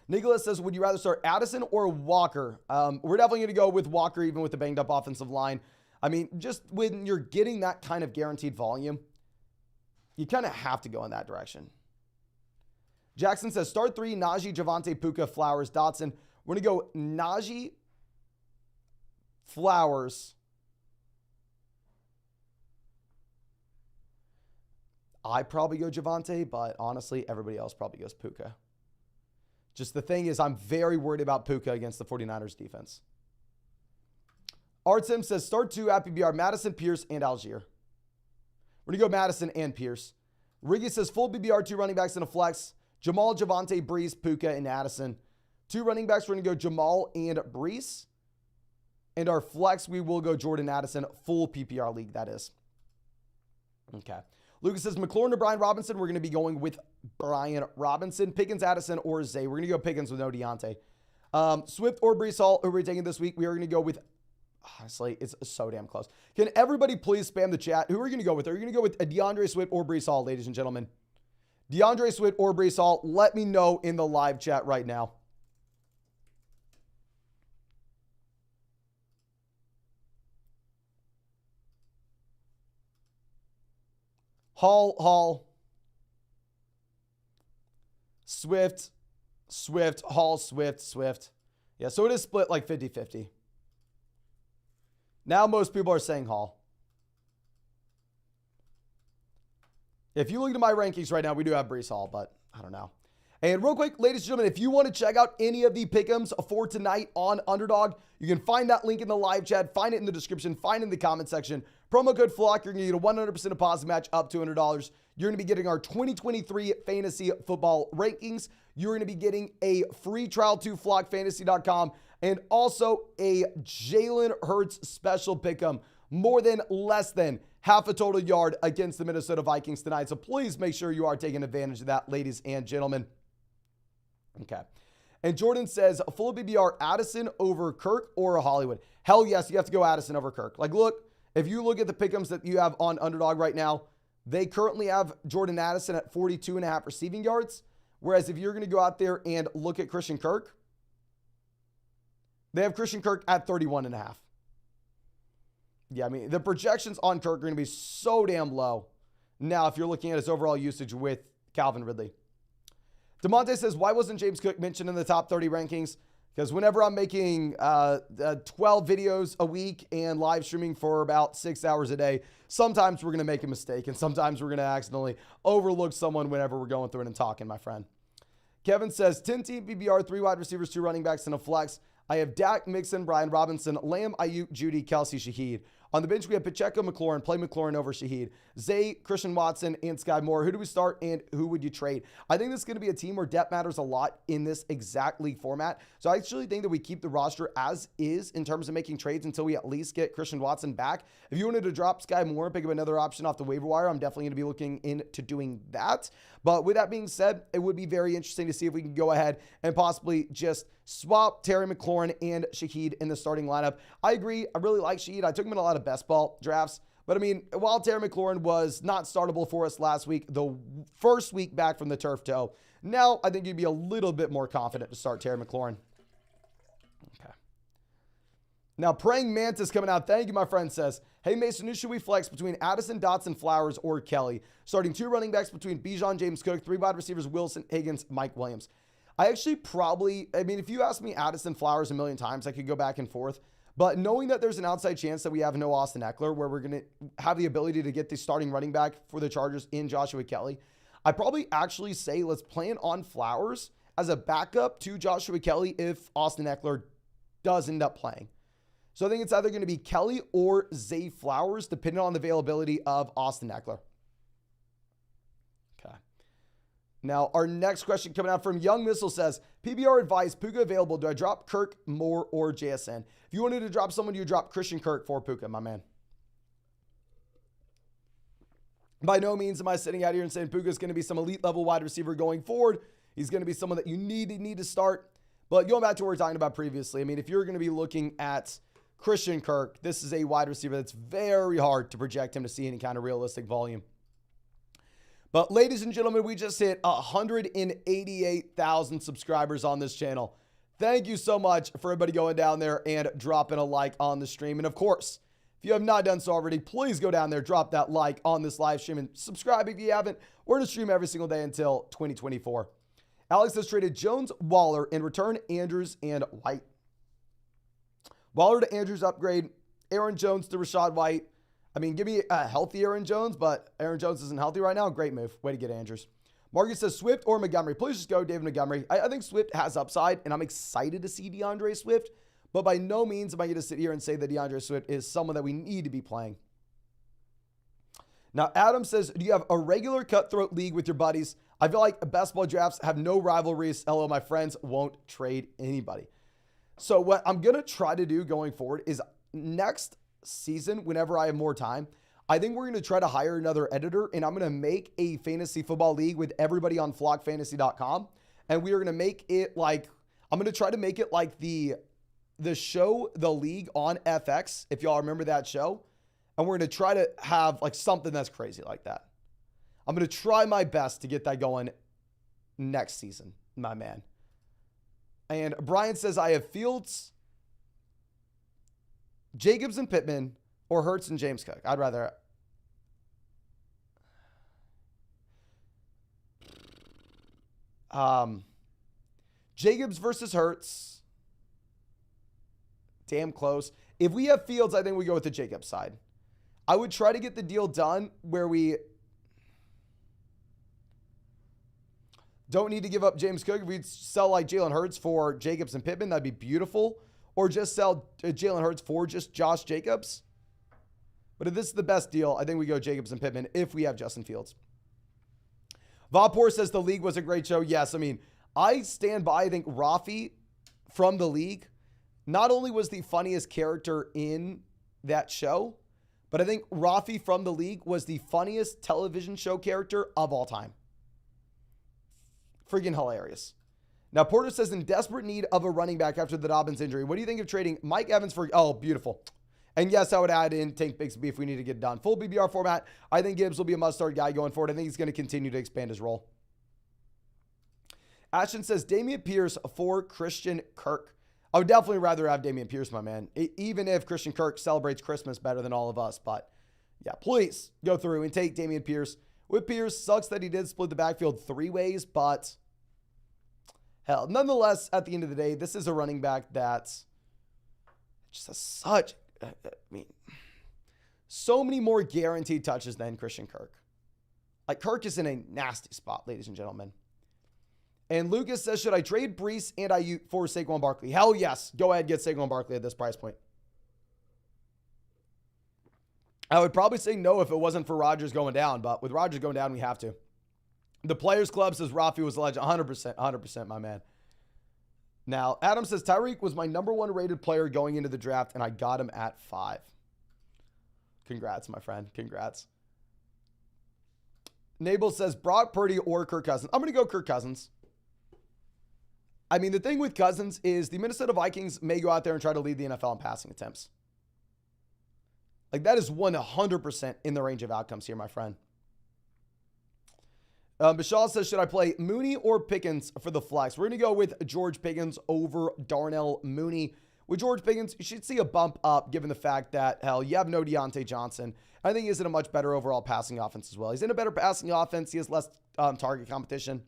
Nicholas says, would you rather start Addison or Walker? We're definitely going to go with Walker, even with the banged up offensive line. I mean, just when you're getting that kind of guaranteed volume, you kind of have to go in that direction. Jackson says start 3, Najee, Javonte, Puka, Flowers, Dotson. We're going to go Najee, Flowers. I probably go Javonte, but honestly, everybody else probably goes Puka. Just the thing is, I'm very worried about Puka against the 49ers defense. Artem says start 2 at PBR, Madison, Pierce, and Algier. We're going to go Madison and Pierce. Riggy says full BBR, 2 running backs and a flex. Jamal, Javonte, Breece, Puka, and Addison. 2 running backs, we're going to go Jamal and Breece. And our flex, we will go Jordan Addison, full PPR league, that is. Okay. Lucas says McLaurin or Brian Robinson. We're going to be going with Brian Robinson. Pickens, Addison, or Zay. We're going to go Pickens with no Deontay. Swift or Breece Hall, who we're taking this week. We are going to go with, honestly, it's so damn close. Can everybody please spam the chat? Who are you going to go with? Are you going to go with DeAndre Swift or Breece Hall, ladies and gentlemen? DeAndre Swift or Breece Hall, let me know in the live chat right now. Hall, Swift, Hall, Swift. Yeah, so it is split like 50-50. Now most people are saying Hall. If you look at my rankings right now, we do have Breece Hall, but I don't know. And real quick, ladies and gentlemen, if you want to check out any of the pick'ems for tonight on Underdog, you can find that link in the live chat, find it in the description, find it in the comment section. Promo code FLOCK, you're going to get a 100% deposit match up to $100. You're going to be getting our 2023 fantasy football rankings. You're going to be getting a free trial to flockfantasy.com and also a Jalen Hurts special pick'em. More than less than half a total yard against the Minnesota Vikings tonight. So please make sure you are taking advantage of that, ladies and gentlemen. Okay. And Jordan says, a full BBR, Addison over Kirk or a Hollywood? Hell yes, you have to go Addison over Kirk. Like, look, if you look at the pick'ems that you have on Underdog right now, they currently have Jordan Addison at 42.5 receiving yards. Whereas if you're going to go out there and look at Christian Kirk, they have Christian Kirk at 31.5. Yeah, I mean, the projections on Kirk are going to be so damn low. Now, if you're looking at his overall usage with Calvin Ridley. DeMonte says, why wasn't James Cook mentioned in the top 30 rankings? Because whenever I'm making 12 videos a week and live streaming for about 6 hours a day, sometimes we're going to make a mistake and sometimes we're going to accidentally overlook someone whenever we're going through it and talking, my friend. Kevin says, 10-team PPR, 3 wide receivers, 2 running backs, and a flex. I have Dak, Mixon, Brian Robinson, Lamb, Ayuk, Judy, Kelsey, Shaheed. On the bench, we have Pacheco, McLaurin. Play McLaurin over Shaheed. Zay, Christian Watson, and Sky Moore. Who do we start and who would you trade? I think this is going to be a team where depth matters a lot in this exact league format. So I actually think that we keep the roster as is in terms of making trades until we at least get Christian Watson back. If you wanted to drop Sky Moore and pick up another option off the waiver wire, I'm definitely going to be looking into doing that. But with that being said, it would be very interesting to see if we can go ahead and possibly just swap Terry McLaurin and Shaheed in the starting lineup. I agree. I really like Shaheed. I took him in a lot of best ball drafts. But I mean, while Terry McLaurin was not startable for us last week, the first week back from the turf toe, now I think you'd be a little bit more confident to start Terry McLaurin. Okay. Now, Praying Mantis coming out. Thank you, my friend, says, hey, Mason, who should we flex between Addison, Dotson, Flowers, or Kelly? Starting 2 running backs between Bijan, James Cook, 3 wide receivers, Wilson, Higgins, Mike Williams. I actually if you asked me Addison, Flowers a million times, I could go back and forth. But knowing that there's an outside chance that we have no Austin Eckler, where we're going to have the ability to get the starting running back for the Chargers in Joshua Kelly, I probably actually say let's plan on Flowers as a backup to Joshua Kelly if Austin Eckler does end up playing. So I think it's either going to be Kelly or Zay Flowers, depending on the availability of Austin Eckler. Okay. Now, our next question coming out from Young Missile says, PBR advice, Puka available. Do I drop Kirk, Moore, or JSN? If you wanted to drop someone, you drop Christian Kirk for Puka, my man. By no means am I sitting out here and saying Puka is going to be some elite level wide receiver going forward. He's going to be someone that you need to start. But going back to what we were talking about previously, I mean, if you're going to be looking at Christian Kirk, this is a wide receiver that's very hard to project him to see any kind of realistic volume. But ladies and gentlemen, we just hit 188,000 subscribers on this channel. Thank you so much for everybody going down there and dropping a like on the stream. And of course, if you have not done so already, please go down there, drop that like on this live stream, and subscribe if you haven't. We're going to stream every single day until 2024. Alex has traded Jones, Waller, in return Andrews and White. Waller to Andrews upgrade. Aaron Jones to Rashad White. I mean, give me a healthy Aaron Jones, but Aaron Jones isn't healthy right now. Great move. Way to get Andrews. Marcus says Swift or Montgomery. Please just go David Montgomery. I think Swift has upside, and I'm excited to see DeAndre Swift, but by no means am I going to sit here and say that DeAndre Swift is someone that we need to be playing. Now, Adam says, do you have a regular cutthroat league with your buddies? I feel like best ball drafts have no rivalries. Hello, my friends won't trade anybody. So what I'm going to try to do going forward is next season, whenever I have more time, I think we're going to try to hire another editor, and I'm going to make a fantasy football league with everybody on flockfantasy.com. And we are going to make it like, I'm going to try to make it like the show, The League on FX, if y'all remember that show. And we're going to try to have like something that's crazy like that. I'm going to try my best to get that going next season, my man. And Brian says, I have Fields, Jacobs and Pittman, or Hurts and James Cook. I'd rather. Jacobs versus Hurts. Damn close. If we have Fields, I think we go with the Jacobs side. I would try to get the deal done where we don't need to give up James Cook. If we sell like Jalen Hurts for Jacobs and Pittman, that'd be beautiful. Or just sell Jalen Hurts for just Josh Jacobs. But if this is the best deal, I think we go Jacobs and Pittman if we have Justin Fields. Vapor says the league was a great show. Yes, I mean, I stand by. I think Rafi from the league not only was the funniest character in that show, but I think Rafi from the league was the funniest television show character of all time. Freaking hilarious. Now, Porter says in desperate need of a running back after the Dobbins injury. What do you think of trading Mike Evans for... Oh, beautiful. And yes, I would add in Tank Bixby if we need to get it done. Full BBR format. I think Gibbs will be a must-start guy going forward. I think he's going to continue to expand his role. Ashton says Dameon Pierce for Christian Kirk. I would definitely rather have Dameon Pierce, my man. Even if Christian Kirk celebrates Christmas better than all of us. But yeah, please go through and take Dameon Pierce. With Pierce, sucks that he did split the backfield 3 ways, but Hell, nonetheless, at the end of the day, this is a running back that's just so many more guaranteed touches than Christian Kirk. Like, Kirk is in a nasty spot, ladies and gentlemen. And Lucas says, should I trade Breece and Ayuk for Saquon Barkley? Hell yes. Go ahead, get Saquon Barkley at this price point. I would probably say no if it wasn't for Rodgers going down, but with Rodgers going down, we have to. The Players Club says Rafi was a legend. 100%, my man. Now, Adam says, Tyreek was my number 1 rated player going into the draft, and I got him at 5. Congrats, my friend. Congrats. Nabel says, Brock Purdy or Kirk Cousins. I'm going to go Kirk Cousins. I mean, the thing with Cousins is the Minnesota Vikings may go out there and try to lead the NFL in passing attempts. Like, that is 100% in the range of outcomes here, my friend. Bashal says, should I play Mooney or Pickens for the flex? We're going to go with George Pickens over Darnell Mooney. With George Pickens, you should see a bump up given the fact that, hell, you have no Deontay Johnson. I think he's in a much better overall passing offense as well. He's in a better passing offense. He has less target competition.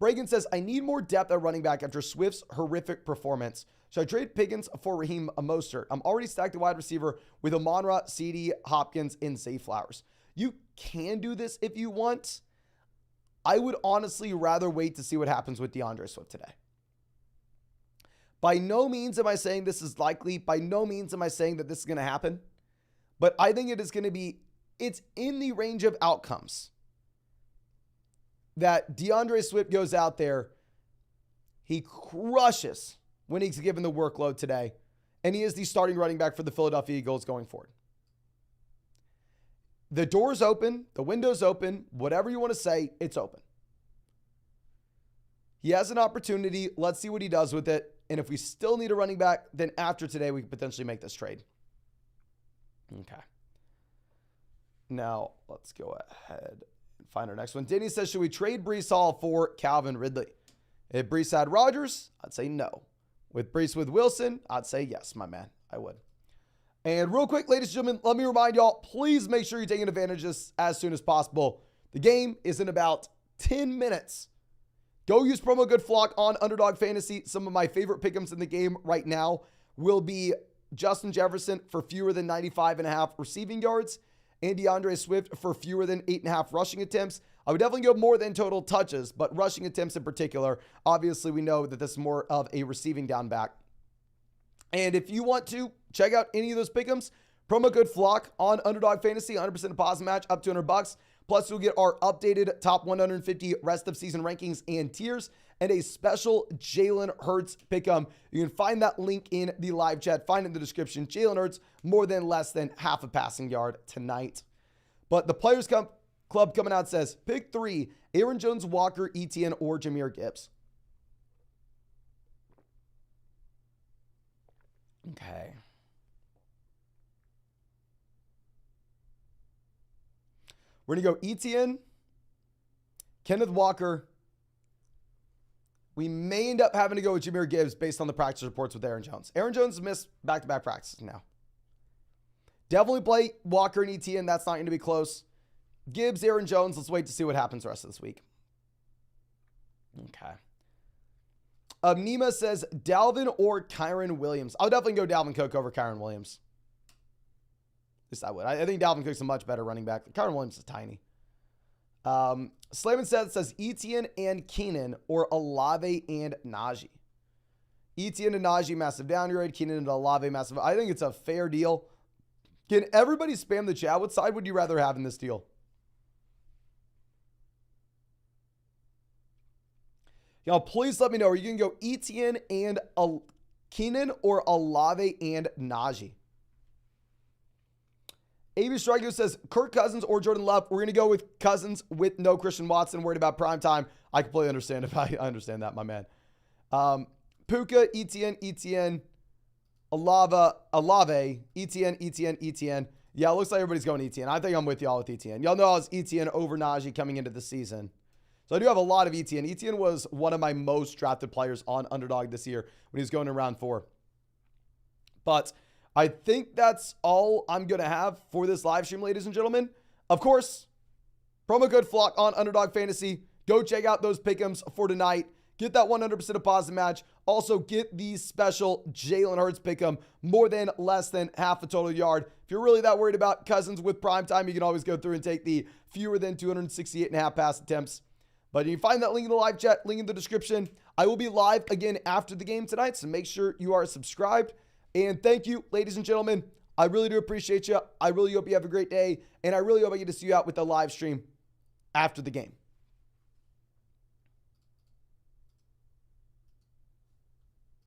Bragan says, I need more depth at running back after Swift's horrific performance. Should I trade Pickens for Raheem Mostert? I'm already stacked at wide receiver with Amon-Ra, CD, Hopkins, and Zay Flowers. You can do this if you want. I would honestly rather wait to see what happens with DeAndre Swift today. By no means am I saying this is likely. By no means am I saying that this is going to happen. But I think it is going to be, it's in the range of outcomes that DeAndre Swift goes out there, he crushes when he's given the workload today, and he is the starting running back for the Philadelphia Eagles going forward. The door's open, the window's open, whatever you want to say, it's open. He has an opportunity. Let's see what he does with it. And if we still need a running back, then after today, we could potentially make this trade. Okay. Now, let's go ahead and find our next one. Denny says, should we trade Breece Hall for Calvin Ridley? If Breece had Rodgers, I'd say no. With Breece with Wilson, I'd say yes, my man. I would. And real quick, ladies and gentlemen, let me remind y'all, please make sure you're taking advantage of this as soon as possible. The game is in about 10 minutes. Go use promo code FLOCK on Underdog Fantasy. Some of my favorite pick'ems in the game right now will be Justin Jefferson for fewer than 95.5 receiving yards and DeAndre Swift for fewer than 8.5 rushing attempts. I would definitely go more than total touches, but rushing attempts in particular. Obviously, we know that this is more of a receiving down back. And if you want to check out any of those pick'ems, promo code FLOCK on Underdog Fantasy, 100% deposit match up to $200. Plus, you'll get our updated top 150 rest of season rankings and tiers and a special Jalen Hurts pick'em. You can find that link in the live chat. Find it in the description. Jalen Hurts, more than less than half a passing yard tonight. But the Players Club coming out says, pick 3, Aaron Jones, Walker, Etienne, or Jahmyr Gibbs. Okay. We're going to go Etienne, Kenneth Walker. We may end up having to go with Jahmyr Gibbs based on the practice reports with Aaron Jones. Aaron Jones missed back-to-back practices now. Definitely play Walker and Etienne. That's not going to be close. Gibbs, Aaron Jones. Let's wait to see what happens the rest of this week. Okay. Nima says Dalvin or Kyron Williams. I'll definitely go Dalvin Cook over Kyron Williams. At least I would. I think Dalvin Cook's a much better running back. Kyron Williams is tiny. Slavin says Etienne and Keenan or Olave and Najee. Etienne and Najee, massive downgrade. Keenan and Olave, massive. I think it's a fair deal. Can everybody spam the chat? What side would you rather have in this deal? Y'all, please let me know. Are you going to go Etienne and Keenan or Olave and Najee? A.B. Striker says Kirk Cousins or Jordan Love. We're going to go with Cousins with no Christian Watson. Worried about prime time. I completely understand it. I understand that, my man. Puka, Etienne, Olave, Etienne. Yeah, it looks like everybody's going Etienne. I think I'm with y'all with Etienne. Y'all know I was Etienne over Najee coming into the season. So I do have a lot of Etienne. Etienne was one of my most drafted players on Underdog this year when he was going in round 4. But I think that's all I'm going to have for this live stream, ladies and gentlemen. Of course, promo code FLOCK on Underdog Fantasy. Go check out those pick'ems for tonight. Get that 100% deposit match. Also, get the special Jalen Hurts pick'em, more than less than half a total yard. If you're really that worried about Cousins with prime time, you can always go through and take the fewer than 268.5 pass attempts. But you can find that link in the live chat, link in the description. I will be live again after the game tonight, so make sure you are subscribed. And thank you, ladies and gentlemen. I really do appreciate you. I really hope you have a great day, and I really hope I get to see you out with the live stream after the game.